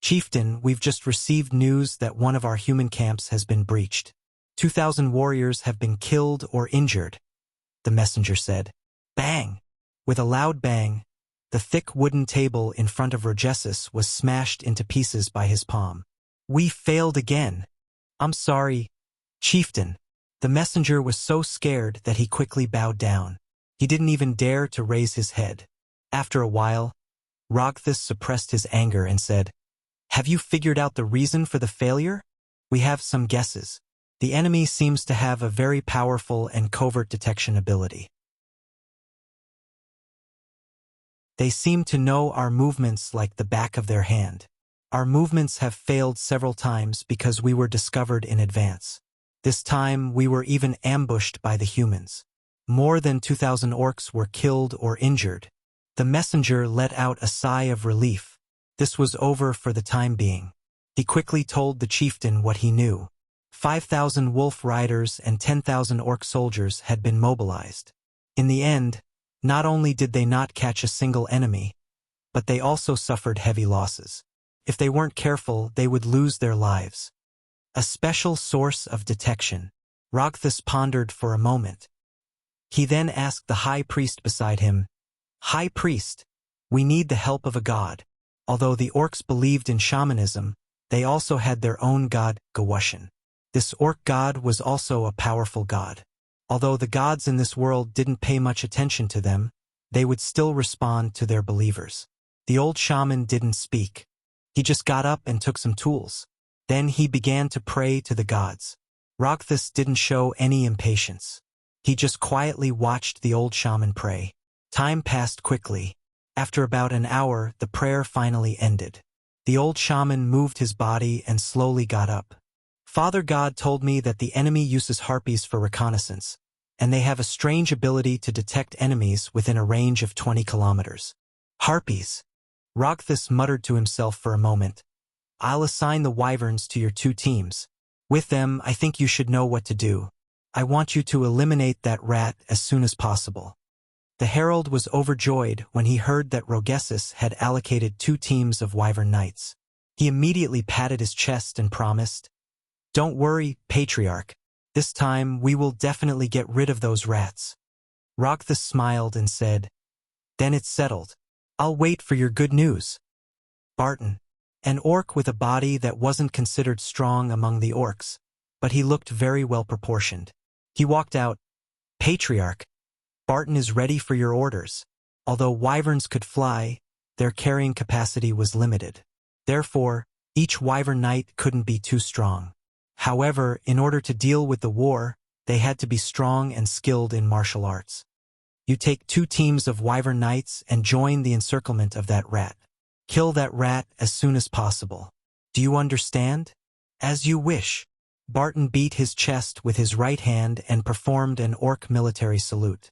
Chieftain, we've just received news that one of our human camps has been breached. 2,000 warriors have been killed or injured, the messenger said. Bang! With a loud bang, The thick wooden table in front of Rogesis was smashed into pieces by his palm. "We failed again. I'm sorry, chieftain." The messenger was so scared that he quickly bowed down. He didn't even dare to raise his head. After a while, Rogthus suppressed his anger and said, "Have you figured out the reason for the failure? We have some guesses. The enemy seems to have a very powerful and covert detection ability. They seem to know our movements like the back of their hand. Our movements have failed several times because we were discovered in advance. This time we were even ambushed by the humans. More than 2,000 orcs were killed or injured." The messenger let out a sigh of relief. This was over for the time being. He quickly told the chieftain what he knew. 5,000 wolf riders and 10,000 orc soldiers had been mobilized. In the end, not only did they not catch a single enemy, but they also suffered heavy losses. If they weren't careful, they would lose their lives. A special source of detection. Rogthus pondered for a moment. He then asked the high priest beside him, "High priest, we need the help of a god." Although the orcs believed in shamanism, they also had their own god, Gewushin. This orc god was also a powerful god. Although the gods in this world didn't pay much attention to them, they would still respond to their believers. The old shaman didn't speak. He just got up and took some tools. Then he began to pray to the gods. Rogthus didn't show any impatience. He just quietly watched the old shaman pray. Time passed quickly. After about an hour, the prayer finally ended. The old shaman moved his body and slowly got up. "Father God told me that the enemy uses harpies for reconnaissance, and they have a strange ability to detect enemies within a range of 20 kilometers. Harpies." Rogthus muttered to himself for a moment. "I'll assign the wyverns to your 2 teams. With them, I think you should know what to do. I want you to eliminate that rat as soon as possible." The herald was overjoyed when he heard that Rogesis had allocated 2 teams of wyvern knights. He immediately patted his chest and promised, "Don't worry, Patriarch. This time we will definitely get rid of those rats." Rogthus smiled and said, "Then it's settled. I'll wait for your good news." Barton, an orc with a body that wasn't considered strong among the orcs, but he looked very well proportioned. He walked out. "Patriarch, Barton is ready for your orders." Although wyverns could fly, their carrying capacity was limited. Therefore, each wyvern knight couldn't be too strong. However, in order to deal with the war, they had to be strong and skilled in martial arts. You take 2 teams of wyvern knights and join the encirclement of that rat. Kill that rat as soon as possible. Do you understand? As you wish. Barton beat his chest with his right hand and performed an orc military salute.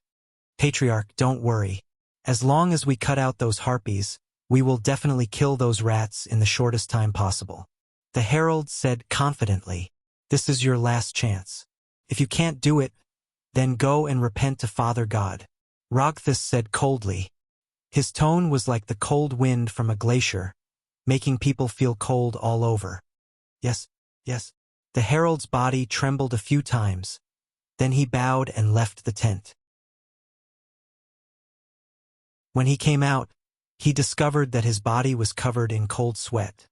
"Patriarch, don't worry. As long as we cut out those harpies, we will definitely kill those rats in the shortest time possible." The herald said confidently, "This is your last chance. If you can't do it, then go and repent to Father God." Rogthus said coldly. His tone was like the cold wind from a glacier, making people feel cold all over. "Yes, yes." The herald's body trembled a few times. Then he bowed and left the tent. When he came out, he discovered that his body was covered in cold sweat.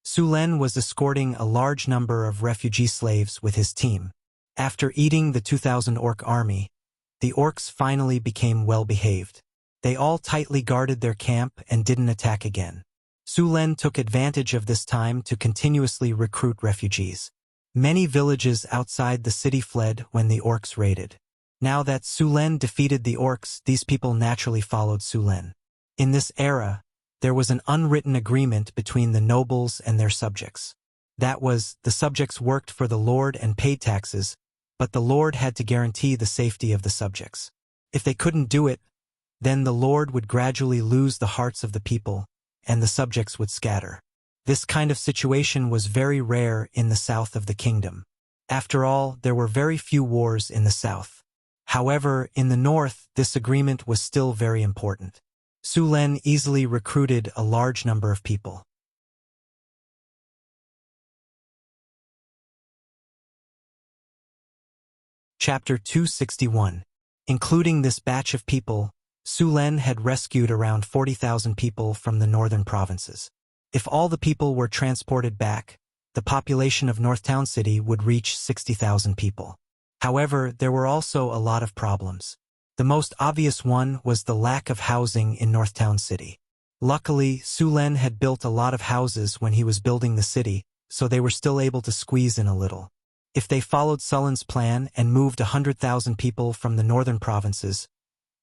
Sulen was escorting a large number of refugee slaves with his team. After eating the 2,000 orc army, the orcs finally became well-behaved. They all tightly guarded their camp and didn't attack again. Sulen took advantage of this time to continuously recruit refugees. Many villages outside the city fled when the orcs raided. Now that Sulen defeated the orcs, these people naturally followed Sulen. In this era, there was an unwritten agreement between the nobles and their subjects. That was, the subjects worked for the lord and paid taxes, but the lord had to guarantee the safety of the subjects. If they couldn't do it, then the lord would gradually lose the hearts of the people, and the subjects would scatter. This kind of situation was very rare in the south of the kingdom. After all, there were very few wars in the south. However, in the north, this agreement was still very important. Sulen easily recruited a large number of people. Chapter 261. Including this batch of people, Su Len had rescued around 40,000 people from the northern provinces. If all the people were transported back, the population of Northtown City would reach 60,000 people. However, there were also a lot of problems. The most obvious one was the lack of housing in Northtown City. Luckily, Su Len had built a lot of houses when he was building the city, so they were still able to squeeze in a little. If they followed Sulen's plan and moved 100,000 people from the northern provinces,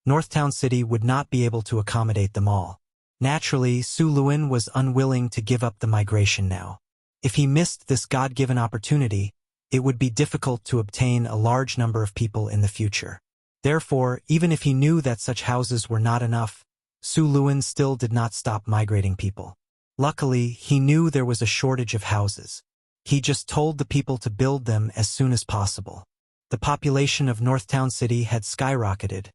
Northtown City would not be able to accommodate them all. Naturally, Su Luen was unwilling to give up the migration now. If he missed this God-given opportunity, it would be difficult to obtain a large number of people in the future. Therefore, even if he knew that such houses were not enough, Su Luen still did not stop migrating people. Luckily, he knew there was a shortage of houses. He just told the people to build them as soon as possible. The population of Northtown City had skyrocketed,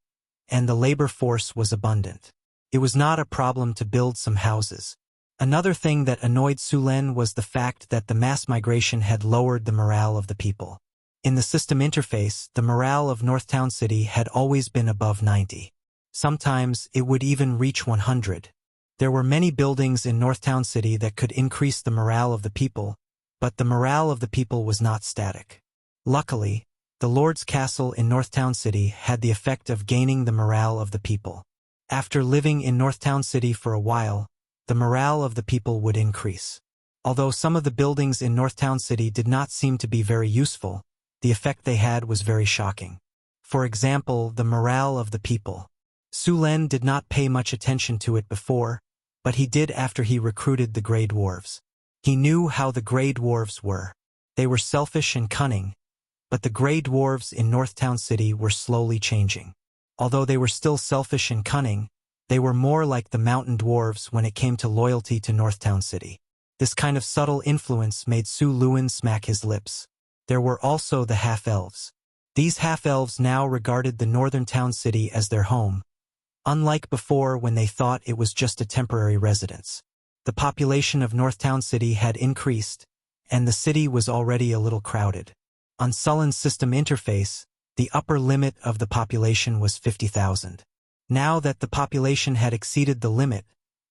and the labor force was abundant. It was not a problem to build some houses. Another thing that annoyed Su Len was the fact that the mass migration had lowered the morale of the people. In the system interface, the morale of Northtown City had always been above 90. Sometimes it would even reach 100. There were many buildings in Northtown City that could increase the morale of the people, but the morale of the people was not static. Luckily, the Lord's Castle in Northtown City had the effect of gaining the morale of the people. After living in Northtown City for a while, the morale of the people would increase. Although some of the buildings in Northtown City did not seem to be very useful, the effect they had was very shocking. For example, the morale of the people. Su Len did not pay much attention to it before, but he did after he recruited the Grey Dwarves. He knew how the Grey Dwarves were. They were selfish and cunning, but the Grey Dwarves in Northtown City were slowly changing. Although they were still selfish and cunning, they were more like the Mountain Dwarves when it came to loyalty to Northtown City. This kind of subtle influence made Su Luen smack his lips. There were also the half-elves. These half-elves now regarded the northern town city as their home, unlike before when they thought it was just a temporary residence. The population of Northtown City had increased, and the city was already a little crowded. On Sulen's system interface, the upper limit of the population was 50,000. Now that the population had exceeded the limit,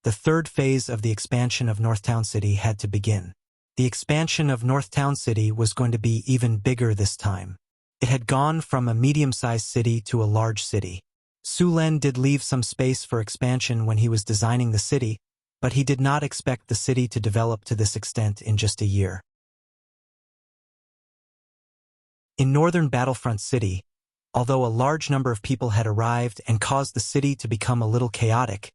the third phase of the expansion of Northtown City had to begin. The expansion of Northtown City was going to be even bigger this time. It had gone from a medium-sized city to a large city. Su Len did leave some space for expansion when he was designing the city, but he did not expect the city to develop to this extent in just a year. In northern Battlefront City, although a large number of people had arrived and caused the city to become a little chaotic,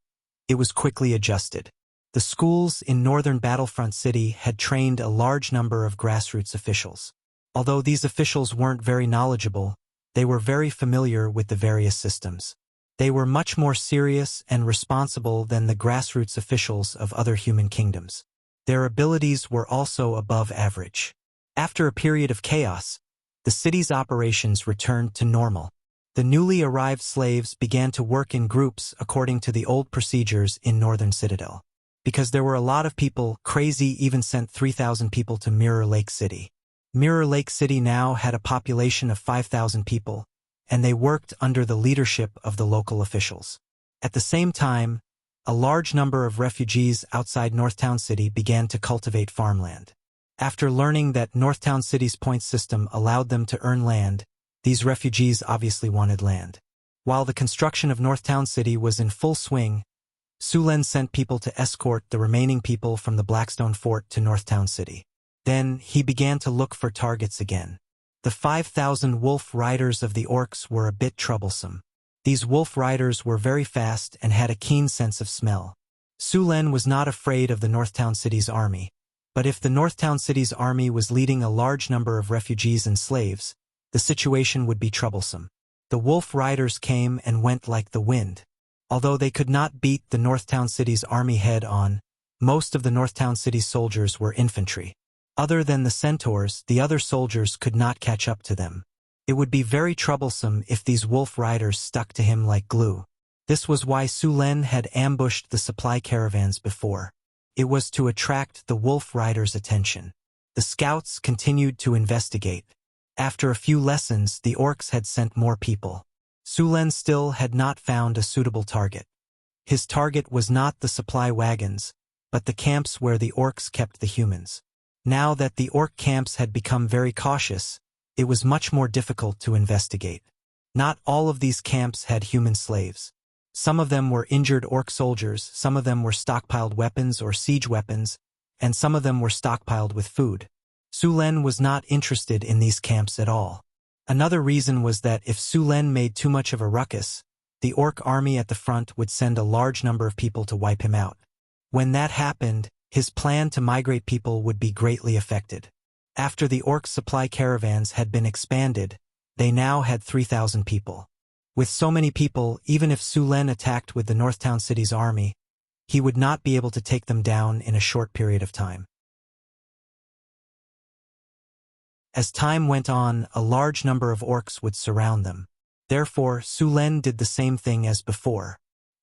it was quickly adjusted. The schools in northern Battlefront City had trained a large number of grassroots officials. Although these officials weren't very knowledgeable, they were very familiar with the various systems. They were much more serious and responsible than the grassroots officials of other human kingdoms. Their abilities were also above average. After a period of chaos, the city's operations returned to normal. The newly arrived slaves began to work in groups according to the old procedures in Northern Citadel. Because there were a lot of people, Crazy even sent 3,000 people to Mirror Lake City. Mirror Lake City now had a population of 5,000 people, and they worked under the leadership of the local officials. At the same time, a large number of refugees outside Northtown City began to cultivate farmland. After learning that Northtown City's point system allowed them to earn land, these refugees obviously wanted land. While the construction of Northtown City was in full swing, Su Len sent people to escort the remaining people from the Blackstone Fort to Northtown City. Then he began to look for targets again. The 5,000 wolf riders of the orcs were a bit troublesome. These wolf riders were very fast and had a keen sense of smell. Su Len was not afraid of the Northtown City's army, but if the Northtown City's army was leading a large number of refugees and slaves, the situation would be troublesome. The wolf riders came and went like the wind. Although they could not beat the Northtown City's army head-on, most of the Northtown City's soldiers were infantry. Other than the centaurs, the other soldiers could not catch up to them. It would be very troublesome if these wolf riders stuck to him like glue. This was why Su Len had ambushed the supply caravans before. It was to attract the wolf riders' attention. The scouts continued to investigate. After a few lessons, the orcs had sent more people. Sulen still had not found a suitable target. His target was not the supply wagons, but the camps where the orcs kept the humans. Now that the orc camps had become very cautious, it was much more difficult to investigate. Not all of these camps had human slaves. Some of them were injured orc soldiers, some of them were stockpiled weapons or siege weapons, and some of them were stockpiled with food. Sulen was not interested in these camps at all. Another reason was that if Sulen made too much of a ruckus, the orc army at the front would send a large number of people to wipe him out. When that happened, his plan to migrate people would be greatly affected. After the orc supply caravans had been expanded, they now had 3,000 people. With so many people, even if Sulen attacked with the Northtown City's army, he would not be able to take them down in a short period of time. As time went on, a large number of orcs would surround them. Therefore, Sulen did the same thing as before.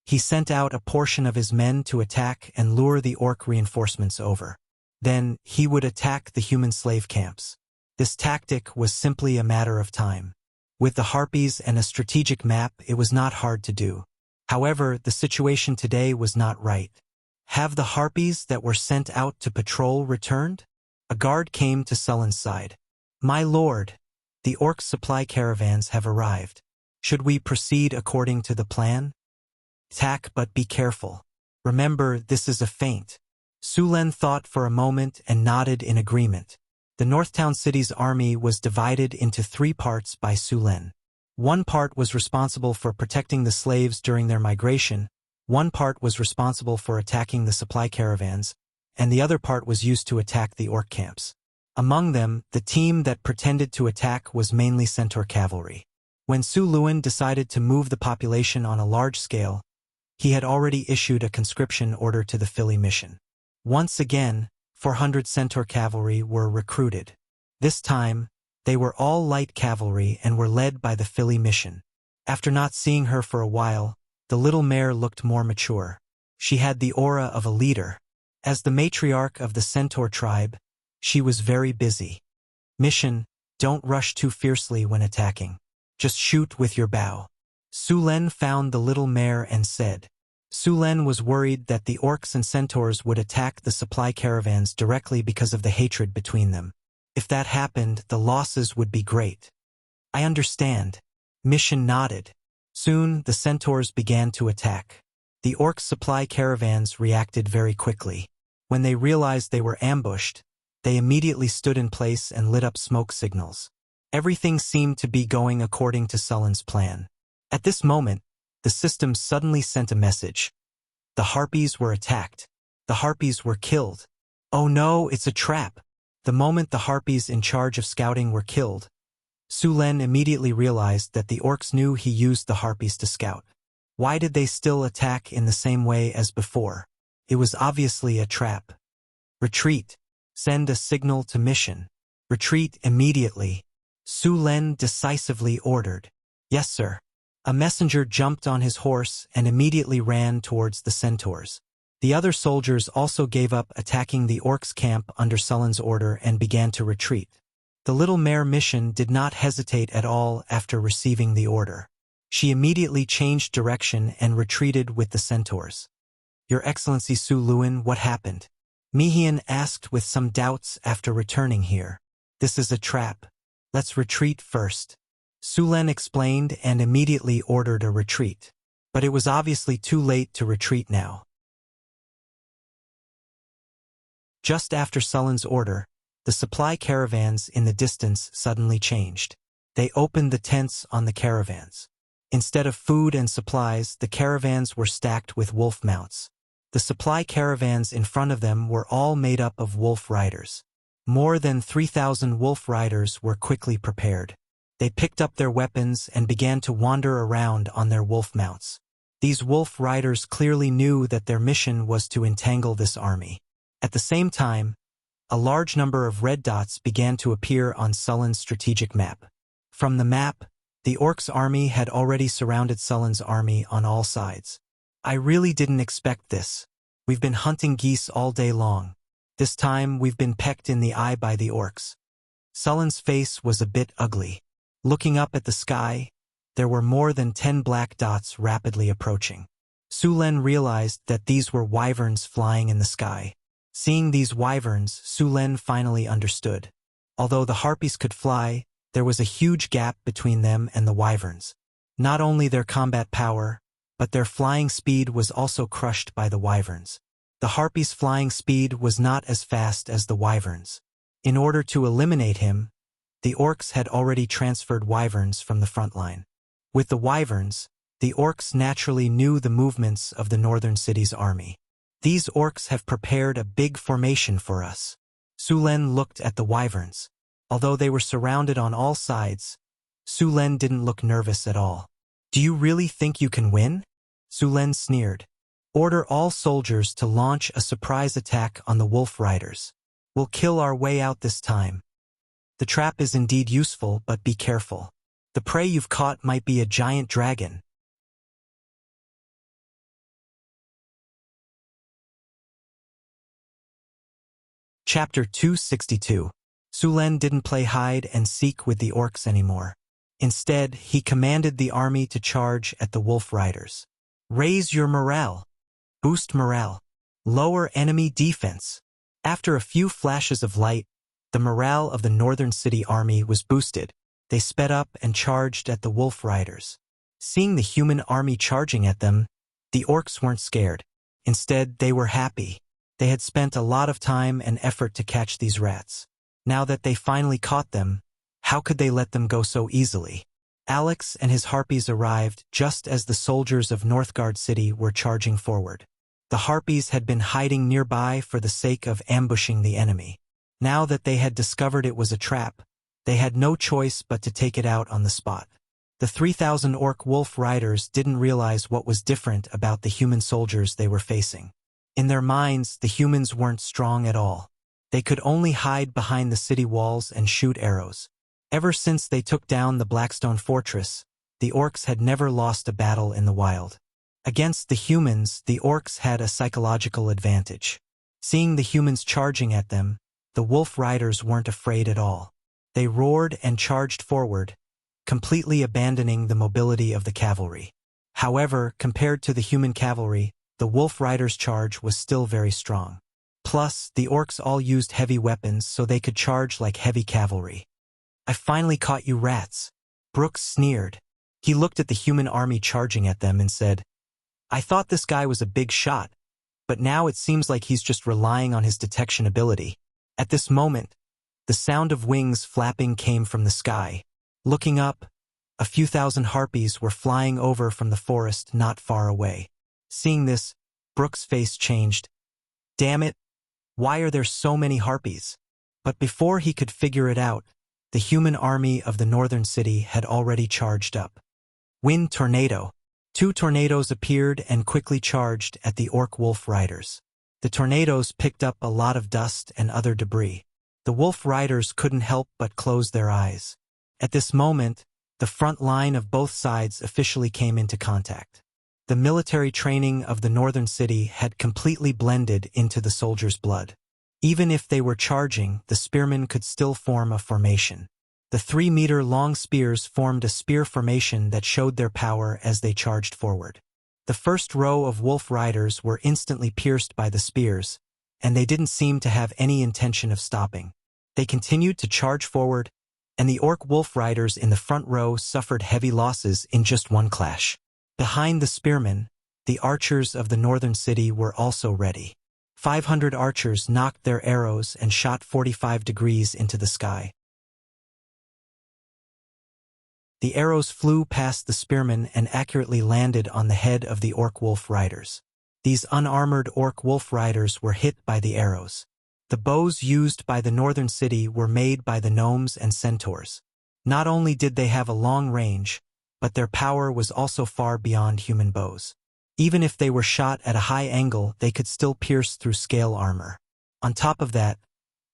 He sent out a portion of his men to attack and lure the orc reinforcements over. Then, he would attack the human slave camps. This tactic was simply a matter of time. With the harpies and a strategic map, it was not hard to do. However, the situation today was not right. Have the harpies that were sent out to patrol returned? A guard came to Sulen's side. "My lord, the orc supply caravans have arrived. Should we proceed according to the plan?" "Attack, but be careful. Remember, this is a feint." Sulen thought for a moment and nodded in agreement. The Northtown City's army was divided into 3 parts by Sulen. One part was responsible for protecting the slaves during their migration, one part was responsible for attacking the supply caravans, and the other part was used to attack the orc camps. Among them, the team that pretended to attack was mainly Centaur cavalry. When Sulen decided to move the population on a large scale, he had already issued a conscription order to the Philly mission. Once again, 400 Centaur cavalry were recruited. This time, they were all light cavalry and were led by the Philly mission. After not seeing her for a while, the little mare looked more mature. She had the aura of a leader. As the matriarch of the Centaur tribe, she was very busy. Mission: don't rush too fiercely when attacking. Just shoot with your bow. Sulen found the little mare and said. Sulen was worried that the orcs and centaurs would attack the supply caravans directly because of the hatred between them. If that happened, the losses would be great. "I understand." Mission nodded. Soon, the centaurs began to attack. The orcs' supply caravans reacted very quickly. When they realized they were ambushed, they immediately stood in place and lit up smoke signals. Everything seemed to be going according to Sulen's plan. At this moment, the system suddenly sent a message. The harpies were attacked. The harpies were killed. "Oh no, it's a trap." The moment the harpies in charge of scouting were killed, Sulen immediately realized that the orcs knew he used the harpies to scout. Why did they still attack in the same way as before? It was obviously a trap. "Retreat. Send a signal to mission. Retreat immediately." Sulen decisively ordered. "Yes, sir." A messenger jumped on his horse and immediately ran towards the centaurs. The other soldiers also gave up attacking the orcs' camp under Sulen's order and began to retreat. The little mare mission did not hesitate at all after receiving the order. She immediately changed direction and retreated with the centaurs. "Your Excellency Sulen, what happened?" Mihian asked with some doubts after returning here. "This is a trap. Let's retreat first." Sulen explained and immediately ordered a retreat. But it was obviously too late to retreat now. Just after Sulen's order, the supply caravans in the distance suddenly changed. They opened the tents on the caravans. Instead of food and supplies, the caravans were stacked with wolf mounts. The supply caravans in front of them were all made up of wolf riders. More than 3,000 wolf riders were quickly prepared. They picked up their weapons and began to wander around on their wolf mounts. These wolf riders clearly knew that their mission was to entangle this army. At the same time, a large number of red dots began to appear on Sulen's strategic map. From the map, the orcs' army had already surrounded Sulen's army on all sides. "I really didn't expect this. We've been hunting geese all day long. This time we've been pecked in the eye by the orcs." Sulen's face was a bit ugly. Looking up at the sky, there were more than 10 black dots rapidly approaching. Su Len realized that these were wyverns flying in the sky. Seeing these wyverns, Su Len finally understood. Although the harpies could fly, there was a huge gap between them and the wyverns. Not only their combat power, but their flying speed was also crushed by the wyverns. The harpies' flying speed was not as fast as the wyverns. In order to eliminate him, the orcs had already transferred wyverns from the front line. With the wyverns, the orcs naturally knew the movements of the northern city's army. These orcs have prepared a big formation for us. Su Len looked at the wyverns. Although they were surrounded on all sides, Su Len didn't look nervous at all. Do you really think you can win? Su Len sneered. Order all soldiers to launch a surprise attack on the wolf riders. We'll kill our way out this time. The trap is indeed useful, but be careful. The prey you've caught might be a giant dragon. Chapter 262. Su Len didn't play hide and seek with the orcs anymore. Instead, he commanded the army to charge at the wolf riders. Raise your morale. Boost morale. Lower enemy defense. After a few flashes of light, the morale of the northern city army was boosted. They sped up and charged at the wolf riders. Seeing the human army charging at them, the orcs weren't scared. Instead, they were happy. They had spent a lot of time and effort to catch these rats. Now that they finally caught them, how could they let them go so easily? Alex and his harpies arrived just as the soldiers of Northgard City were charging forward. The harpies had been hiding nearby for the sake of ambushing the enemy. Now that they had discovered it was a trap, they had no choice but to take it out on the spot. The 3,000 orc wolf riders didn't realize what was different about the human soldiers they were facing. In their minds, the humans weren't strong at all. They could only hide behind the city walls and shoot arrows. Ever since they took down the Blackstone Fortress, the orcs had never lost a battle in the wild. Against the humans, the orcs had a psychological advantage. Seeing the humans charging at them, the wolf riders weren't afraid at all. They roared and charged forward, completely abandoning the mobility of the cavalry. However, compared to the human cavalry, the wolf riders' charge was still very strong. Plus, the orcs all used heavy weapons so they could charge like heavy cavalry. I finally caught you rats. Brooks sneered. He looked at the human army charging at them and said, I thought this guy was a big shot, but now it seems like he's just relying on his detection ability. At this moment, the sound of wings flapping came from the sky. Looking up, a few thousand harpies were flying over from the forest not far away. Seeing this, Brooks' face changed. Damn it, why are there so many harpies? But before he could figure it out, the human army of the northern city had already charged up. Wind tornado. 2 tornadoes appeared and quickly charged at the orc wolf riders. The tornadoes picked up a lot of dust and other debris. The wolf riders couldn't help but close their eyes. At this moment, the front line of both sides officially came into contact. The military training of the northern city had completely blended into the soldiers' blood. Even if they were charging, the spearmen could still form a formation. The 3-meter-long spears formed a spear formation that showed their power as they charged forward. The first row of wolf riders were instantly pierced by the spears, and they didn't seem to have any intention of stopping. They continued to charge forward, and the orc wolf riders in the front row suffered heavy losses in just one clash. Behind the spearmen, the archers of the northern city were also ready. 500 archers knocked their arrows and shot 45 degrees into the sky. The arrows flew past the spearmen and accurately landed on the head of the orc wolf riders. These unarmored orc wolf riders were hit by the arrows. The bows used by the northern city were made by the gnomes and centaurs. Not only did they have a long range, but their power was also far beyond human bows. Even if they were shot at a high angle, they could still pierce through scale armor. On top of that,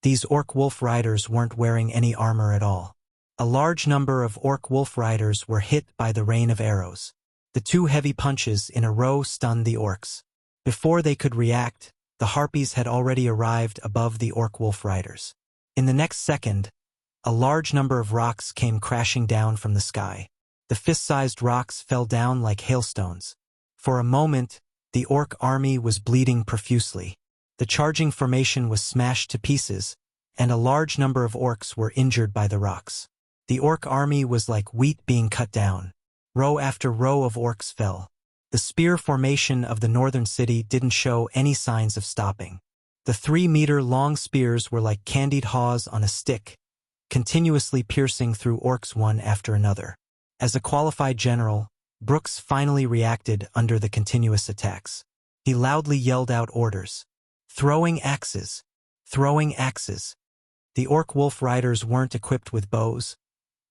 these orc wolf riders weren't wearing any armor at all. A large number of orc wolf riders were hit by the rain of arrows. The 2 heavy punches in a row stunned the orcs. Before they could react, the harpies had already arrived above the orc wolf riders. In the next second, a large number of rocks came crashing down from the sky. The fist-sized rocks fell down like hailstones. For a moment, the orc army was bleeding profusely. The charging formation was smashed to pieces, and a large number of orcs were injured by the rocks. The orc army was like wheat being cut down. Row after row of orcs fell. The spear formation of the northern city didn't show any signs of stopping. The 3-meter-long spears were like candied haws on a stick, continuously piercing through orcs one after another. As a qualified general, Brooks finally reacted under the continuous attacks. He loudly yelled out orders. Throwing axes! Throwing axes! The orc wolf riders weren't equipped with bows,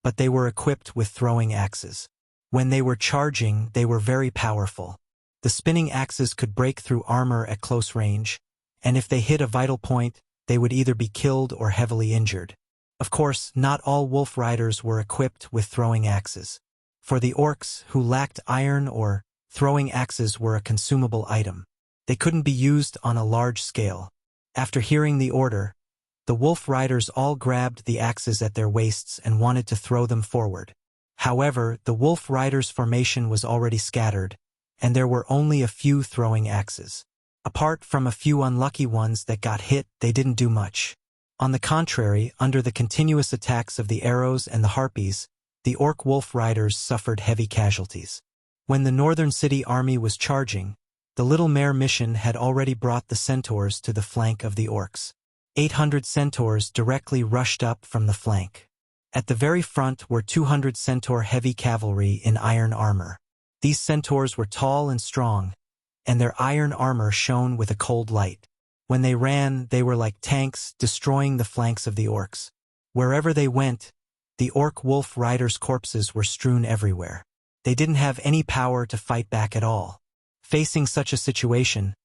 but they were equipped with throwing axes. When they were charging, they were very powerful. The spinning axes could break through armor at close range, and if they hit a vital point, they would either be killed or heavily injured. Of course, not all wolf riders were equipped with throwing axes. For the orcs who lacked iron or throwing axes were a consumable item. They couldn't be used on a large scale. After hearing the order, the wolf riders all grabbed the axes at their waists and wanted to throw them forward. However, the wolf riders' formation was already scattered, and there were only a few throwing axes. Apart from a few unlucky ones that got hit, they didn't do much. On the contrary, under the continuous attacks of the arrows and the harpies, the orc wolf riders suffered heavy casualties. When the northern city army was charging, the Little Mare mission had already brought the centaurs to the flank of the orcs. 800 centaurs directly rushed up from the flank. At the very front were 200 centaur heavy cavalry in iron armor. These centaurs were tall and strong, and their iron armor shone with a cold light. When they ran, they were like tanks, destroying the flanks of the orcs. Wherever they went, the orc wolf riders' corpses were strewn everywhere. They didn't have any power to fight back at all. Facing such a situation,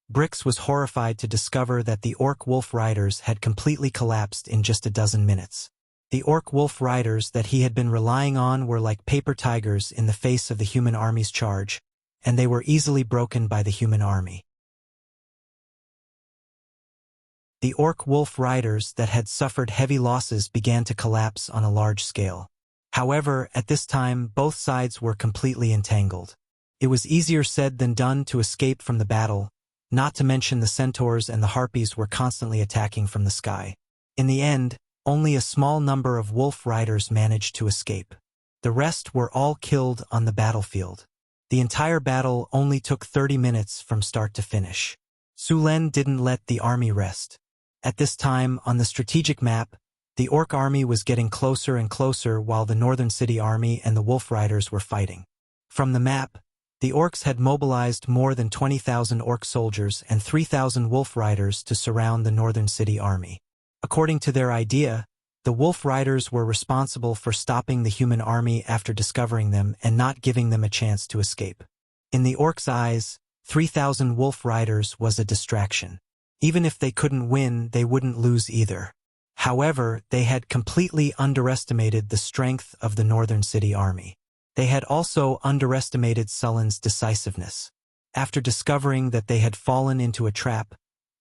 Brix was horrified to discover that the orc wolf riders had completely collapsed in just a dozen minutes. The orc wolf riders that he had been relying on were like paper tigers in the face of the human army's charge, and they were easily broken by the human army. The orc wolf riders that had suffered heavy losses began to collapse on a large scale. However, at this time, both sides were completely entangled. It was easier said than done to escape from the battle, not to mention the centaurs and the harpies were constantly attacking from the sky. In the end, only a small number of wolf riders managed to escape. The rest were all killed on the battlefield. The entire battle only took 30 minutes from start to finish. Sulen didn't let the army rest. At this time, on the strategic map, the orc army was getting closer and closer while the northern city army and the wolf riders were fighting. From the map, the orcs had mobilized more than 20,000 orc soldiers and 3,000 wolf riders to surround the northern city army. According to their idea, the wolf riders were responsible for stopping the human army after discovering them and not giving them a chance to escape. In the orcs' eyes, 3,000 wolf riders was a distraction. Even if they couldn't win, they wouldn't lose either. However, they had completely underestimated the strength of the northern city army. They had also underestimated Sullen's decisiveness. After discovering that they had fallen into a trap,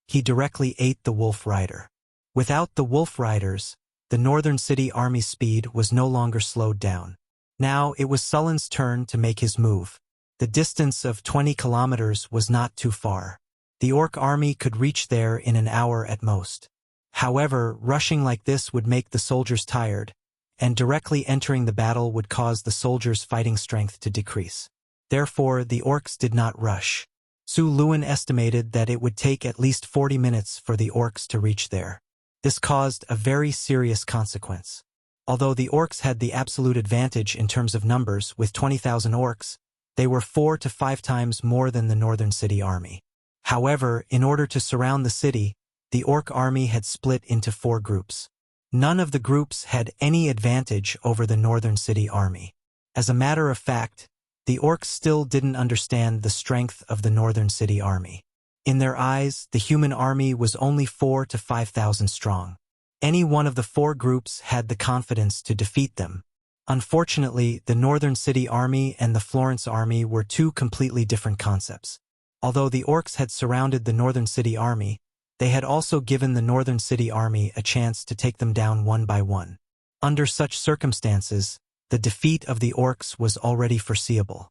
he directly ate the wolf rider. Without the wolf riders, the northern city army's speed was no longer slowed down. Now it was Sullen's turn to make his move. The distance of 20 kilometers was not too far. The orc army could reach there in an hour at most. However, rushing like this would make the soldiers tired, and directly entering the battle would cause the soldiers' fighting strength to decrease. Therefore, the orcs did not rush. Su Luan estimated that it would take at least 40 minutes for the orcs to reach there. This caused a very serious consequence. Although the orcs had the absolute advantage in terms of numbers with 20,000 orcs, they were 4 to 5 times more than the northern city army. However, in order to surround the city, the orc army had split into 4 groups. None of the groups had any advantage over the northern city army. As a matter of fact, the orcs still didn't understand the strength of the northern city army. In their eyes, the human army was only 4 to 5,000 strong. Any one of the 4 groups had the confidence to defeat them. Unfortunately, the northern city army and the Florence army were 2 completely different concepts. Although the orcs had surrounded the northern city army, they had also given the northern city army a chance to take them down one by one. Under such circumstances, The defeat of the orcs was already foreseeable.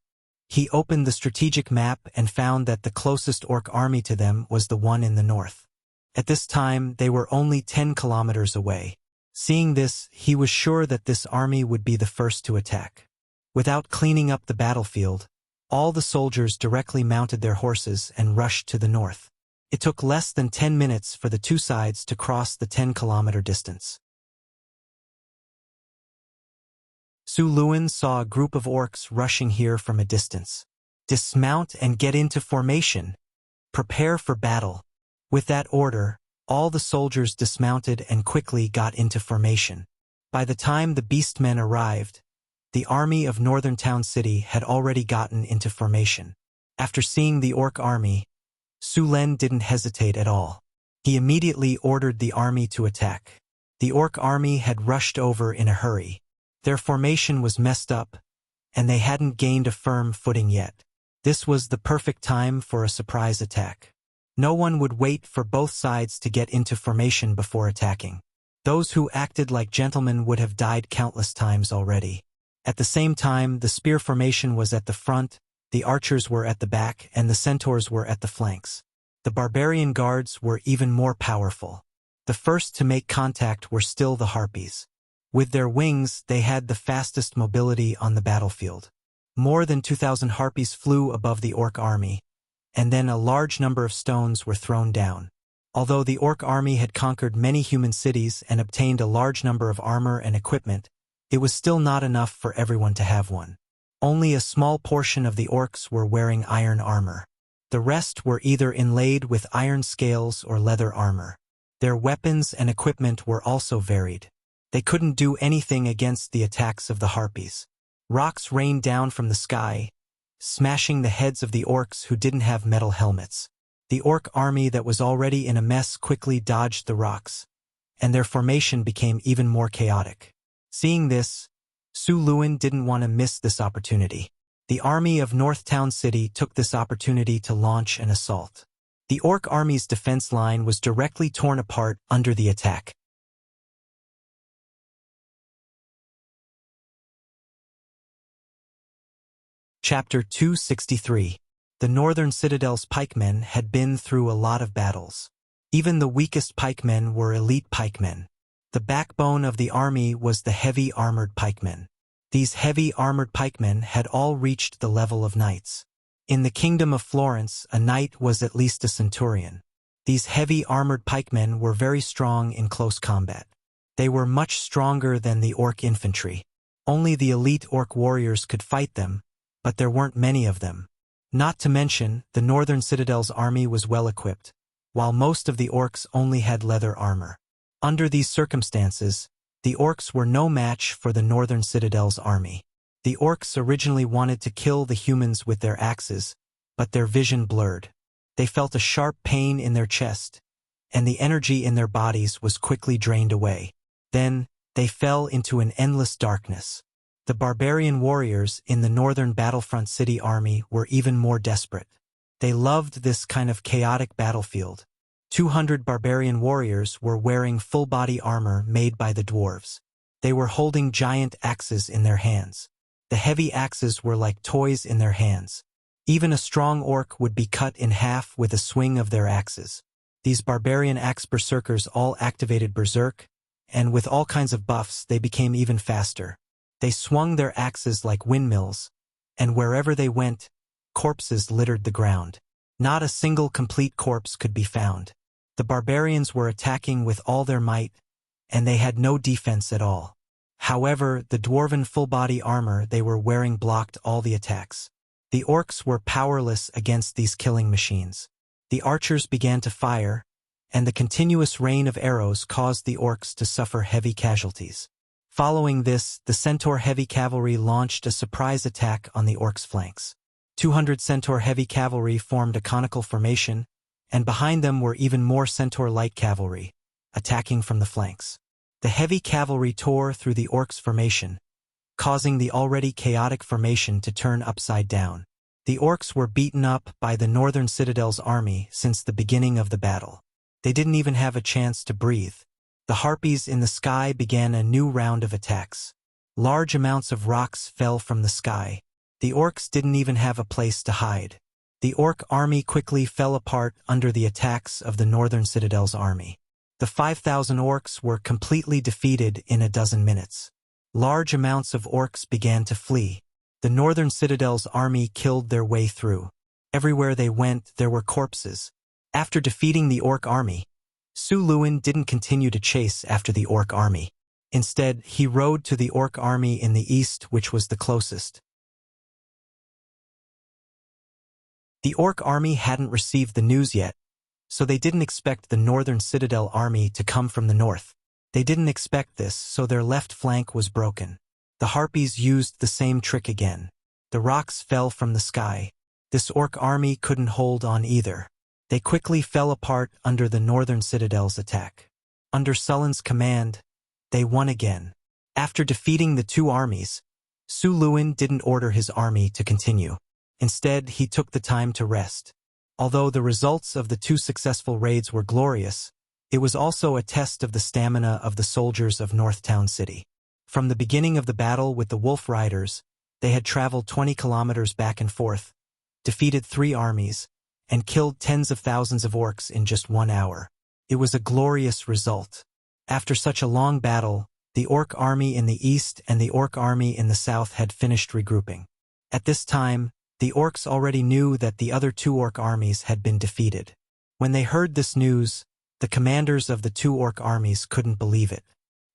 He opened the strategic map and found that the closest orc army to them was the one in the north. At this time, they were only 10 kilometers away. Seeing this, he was sure that this army would be the first to attack. Without cleaning up the battlefield, all the soldiers directly mounted their horses and rushed to the north. It took less than 10 minutes for the two sides to cross the 10-kilometer distance. Su Luan saw a group of orcs rushing here from a distance. Dismount and get into formation. Prepare for battle. With that order, all the soldiers dismounted and quickly got into formation. By the time the beastmen arrived, the army of Northern Town City had already gotten into formation. After seeing the orc army, Su Len didn't hesitate at all. He immediately ordered the army to attack. The orc army had rushed over in a hurry. Their formation was messed up, and they hadn't gained a firm footing yet. This was the perfect time for a surprise attack. No one would wait for both sides to get into formation before attacking. Those who acted like gentlemen would have died countless times already. At the same time, the spear formation was at the front, the archers were at the back, and the centaurs were at the flanks. The barbarian guards were even more powerful. The first to make contact were still the harpies. With their wings, they had the fastest mobility on the battlefield. More than 2,000 harpies flew above the orc army, and then a large number of stones were thrown down. Although the orc army had conquered many human cities and obtained a large number of armor and equipment, it was still not enough for everyone to have one. Only a small portion of the orcs were wearing iron armor. The rest were either inlaid with iron scales or leather armor. Their weapons and equipment were also varied. They couldn't do anything against the attacks of the harpies. Rocks rained down from the sky, smashing the heads of the orcs who didn't have metal helmets. The orc army that was already in a mess quickly dodged the rocks, and their formation became even more chaotic. Seeing this, Su Luan didn't want to miss this opportunity. The army of North Town City took this opportunity to launch an assault. The orc army's defense line was directly torn apart under the attack. Chapter 263. The Northern Citadel's pikemen had been through a lot of battles. Even the weakest pikemen were elite pikemen. The backbone of the army was the heavy armored pikemen. These heavy armored pikemen had all reached the level of knights. In the kingdom of Florence, a knight was at least a centurion. These heavy armored pikemen were very strong in close combat. They were much stronger than the orc infantry. Only the elite orc warriors could fight them, but there weren't many of them. Not to mention, the Northern Citadel's army was well equipped, while most of the orcs only had leather armor. Under these circumstances, the orcs were no match for the Northern Citadel's army. The orcs originally wanted to kill the humans with their axes, but their vision blurred. They felt a sharp pain in their chest, and the energy in their bodies was quickly drained away. Then, they fell into an endless darkness. The barbarian warriors in the Northern Battlefront City army were even more desperate. They loved this kind of chaotic battlefield. 200 barbarian warriors were wearing full-body armor made by the dwarves. They were holding giant axes in their hands. The heavy axes were like toys in their hands. Even a strong orc would be cut in half with a swing of their axes. These barbarian axe berserkers all activated berserk, and with all kinds of buffs they became even faster. They swung their axes like windmills, and wherever they went, corpses littered the ground. Not a single complete corpse could be found. The barbarians were attacking with all their might, and they had no defense at all. However, the dwarven full-body armor they were wearing blocked all the attacks. The orcs were powerless against these killing machines. The archers began to fire, and the continuous rain of arrows caused the orcs to suffer heavy casualties. Following this, the Centaur Heavy Cavalry launched a surprise attack on the orcs' flanks. 200 Centaur Heavy Cavalry formed a conical formation, and behind them were even more Centaur Light Cavalry, attacking from the flanks. The heavy cavalry tore through the orcs' formation, causing the already chaotic formation to turn upside down. The orcs were beaten up by the Northern Citadel's army since the beginning of the battle. They didn't even have a chance to breathe. The harpies in the sky began a new round of attacks. Large amounts of rocks fell from the sky. The orcs didn't even have a place to hide. The orc army quickly fell apart under the attacks of the northern citadel's army. The 5,000 orcs were completely defeated in a dozen minutes. Large amounts of orcs began to flee. The northern citadel's army killed their way through. Everywhere they went, there were corpses. After defeating the orc army, Su Luin didn't continue to chase after the orc army. Instead, he rode to the orc army in the east, which was the closest. The orc army hadn't received the news yet, so they didn't expect the northern citadel army to come from the north. They didn't expect this, so their left flank was broken. The harpies used the same trick again. The rocks fell from the sky. This orc army couldn't hold on either. They quickly fell apart under the northern citadel's attack. Under Sullen's command, they won again. After defeating the two armies, Su Luin didn't order his army to continue. Instead, he took the time to rest. Although the results of the two successful raids were glorious, it was also a test of the stamina of the soldiers of Northtown City. From the beginning of the battle with the Wolf Riders, they had traveled 20 kilometers back and forth, defeated 3 armies, and killed tens of thousands of orcs in just 1 hour. It was a glorious result. After such a long battle, the orc army in the east and the orc army in the south had finished regrouping. At this time, the orcs already knew that the other 2 orc armies had been defeated. When they heard this news, the commanders of the 2 orc armies couldn't believe it.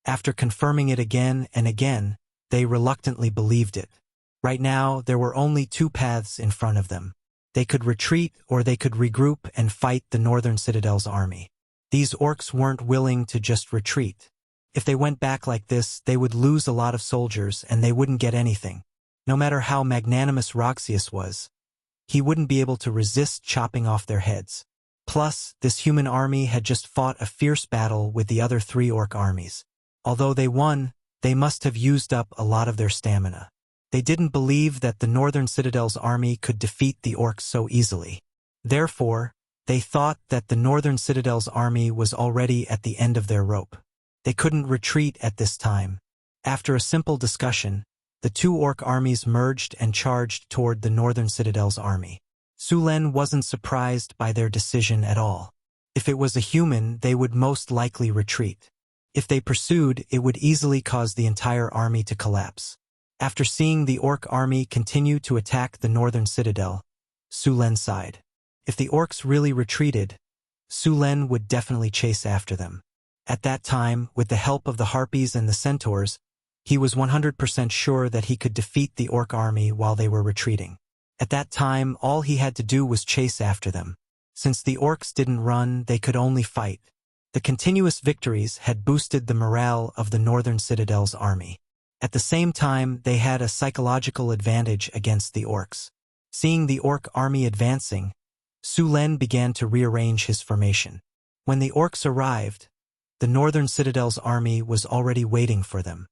After confirming it again and again, they reluctantly believed it. Right now, there were only 2 paths in front of them. They could retreat or they could regroup and fight the northern citadel's army. These orcs weren't willing to just retreat. If they went back like this, they would lose a lot of soldiers and they wouldn't get anything. No matter how magnanimous Wuxia was, he wouldn't be able to resist chopping off their heads. Plus, this human army had just fought a fierce battle with the other 3 orc armies. Although they won, they must have used up a lot of their stamina. They didn't believe that the northern citadel's army could defeat the orcs so easily. Therefore, they thought that the northern citadel's army was already at the end of their rope. They couldn't retreat at this time. After a simple discussion, the 2 orc armies merged and charged toward the northern citadel's army. Su Len wasn't surprised by their decision at all. If it was a human, they would most likely retreat. If they pursued, it would easily cause the entire army to collapse. After seeing the orc army continue to attack the northern citadel, Su Len sighed. If the orcs really retreated, Su Len would definitely chase after them. At that time, with the help of the harpies and the centaurs, he was 100% sure that he could defeat the orc army while they were retreating. At that time, all he had to do was chase after them. Since the orcs didn't run, they could only fight. The continuous victories had boosted the morale of the northern citadel's army. At the same time, they had a psychological advantage against the orcs. Seeing the orc army advancing, Su Len began to rearrange his formation. When the orcs arrived, the northern citadel's army was already waiting for them.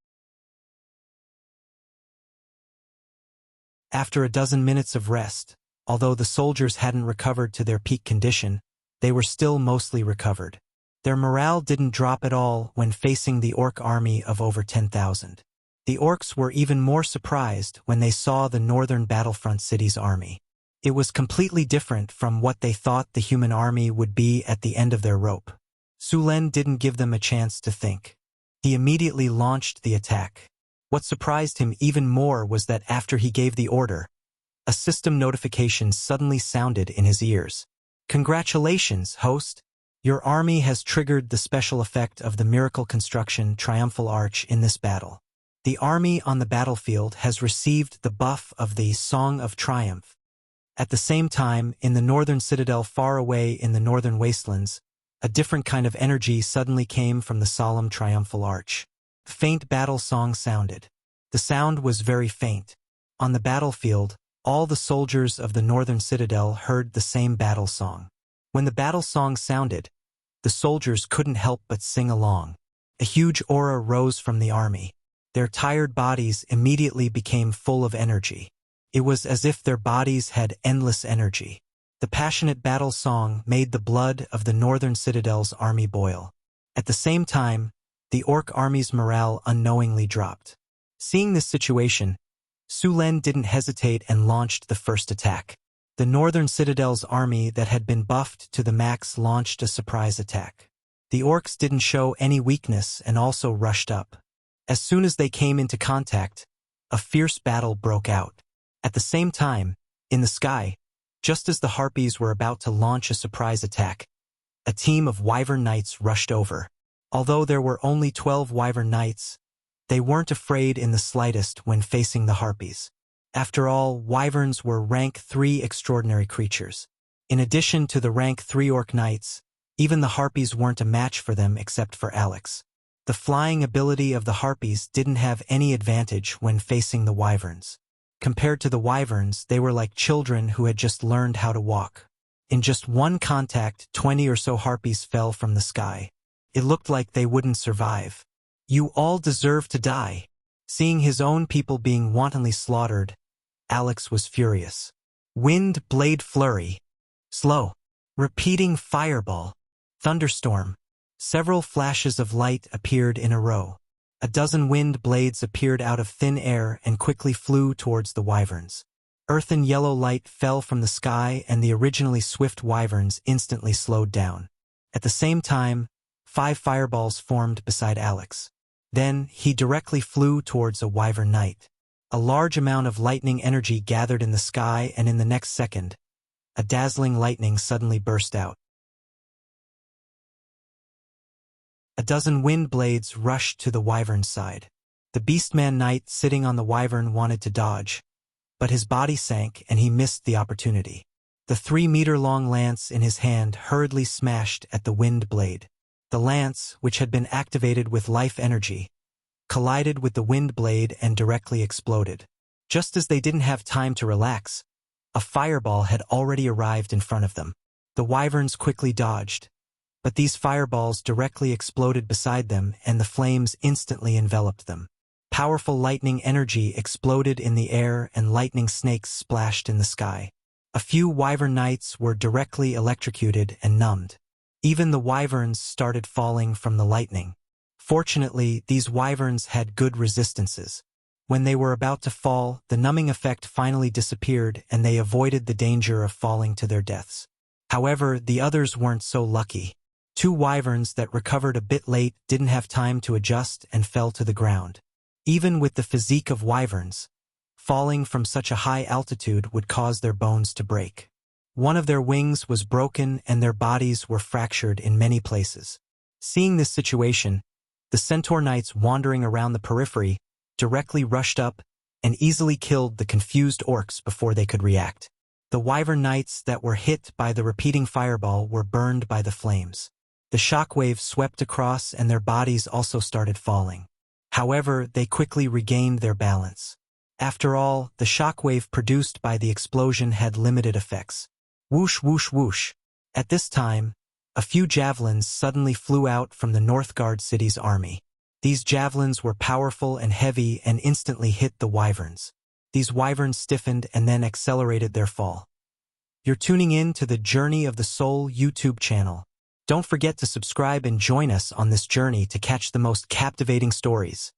After a dozen minutes of rest, although the soldiers hadn't recovered to their peak condition, they were still mostly recovered. Their morale didn't drop at all when facing the orc army of over 10,000. The orcs were even more surprised when they saw the northern battlefront city's army. It was completely different from what they thought the human army would be at the end of their rope. Su Len didn't give them a chance to think. He immediately launched the attack. What surprised him even more was that after he gave the order, a system notification suddenly sounded in his ears. "Congratulations, host! Your army has triggered the special effect of the Miracle Construction Triumphal Arch in this battle. The army on the battlefield has received the buff of the Song of Triumph." At the same time, in the northern citadel far away in the northern wastelands, a different kind of energy suddenly came from the solemn triumphal arch. A faint battle song sounded. The sound was very faint. On the battlefield, all the soldiers of the northern citadel heard the same battle song. When the battle song sounded, the soldiers couldn't help but sing along. A huge aura rose from the army. Their tired bodies immediately became full of energy. It was as if their bodies had endless energy. The passionate battle song made the blood of the northern citadel's army boil. At the same time, the orc army's morale unknowingly dropped. Seeing this situation, Su Len didn't hesitate and launched the first attack. The northern citadel's army that had been buffed to the max launched a surprise attack. The orcs didn't show any weakness and also rushed up. As soon as they came into contact, a fierce battle broke out. At the same time, in the sky, just as the harpies were about to launch a surprise attack, a team of wyvern knights rushed over. Although there were only 12 wyvern knights, they weren't afraid in the slightest when facing the harpies. After all, wyverns were rank 3 extraordinary creatures. In addition to the rank 3 orc knights, even the harpies weren't a match for them except for Alex. The flying ability of the harpies didn't have any advantage when facing the wyverns. Compared to the wyverns, they were like children who had just learned how to walk. In just one contact, 20 or so harpies fell from the sky. It looked like they wouldn't survive. "You all deserve to die." Seeing his own people being wantonly slaughtered, Alex was furious. Wind blade flurry. Slow. Repeating fireball. Thunderstorm. Several flashes of light appeared in a row. A dozen wind blades appeared out of thin air and quickly flew towards the wyverns. Earthen yellow light fell from the sky and the originally swift wyverns instantly slowed down. At the same time, 5 fireballs formed beside Alex. Then, he directly flew towards a wyvern knight. A large amount of lightning energy gathered in the sky, and in the next second, a dazzling lightning suddenly burst out. A dozen wind blades rushed to the wyvern's side. The beastman knight sitting on the wyvern wanted to dodge, but his body sank and he missed the opportunity. The 3-meter-long lance in his hand hurriedly smashed at the wind blade. The lance, which had been activated with life energy, collided with the wind blade and directly exploded. Just as they didn't have time to relax, a fireball had already arrived in front of them. The wyverns quickly dodged, but these fireballs directly exploded beside them and the flames instantly enveloped them. Powerful lightning energy exploded in the air and lightning snakes splashed in the sky. A few wyvern knights were directly electrocuted and numbed. Even the wyverns started falling from the lightning. Fortunately, these wyverns had good resistances. When they were about to fall, the numbing effect finally disappeared and they avoided the danger of falling to their deaths. However, the others weren't so lucky. 2 wyverns that recovered a bit late didn't have time to adjust and fell to the ground. Even with the physique of wyverns, falling from such a high altitude would cause their bones to break. One of their wings was broken and their bodies were fractured in many places. Seeing this situation, the centaur knights wandering around the periphery directly rushed up and easily killed the confused orcs before they could react. The wyvern knights that were hit by the repeating fireball were burned by the flames. The shockwave swept across and their bodies also started falling. However, they quickly regained their balance. After all, the shockwave produced by the explosion had limited effects. Whoosh, whoosh, whoosh. At this time, a few javelins suddenly flew out from the Northgard city's army. These javelins were powerful and heavy and instantly hit the wyverns. These wyverns stiffened and then accelerated their fall. You're tuning in to the Journey of the Soul YouTube channel. Don't forget to subscribe and join us on this journey to catch the most captivating stories.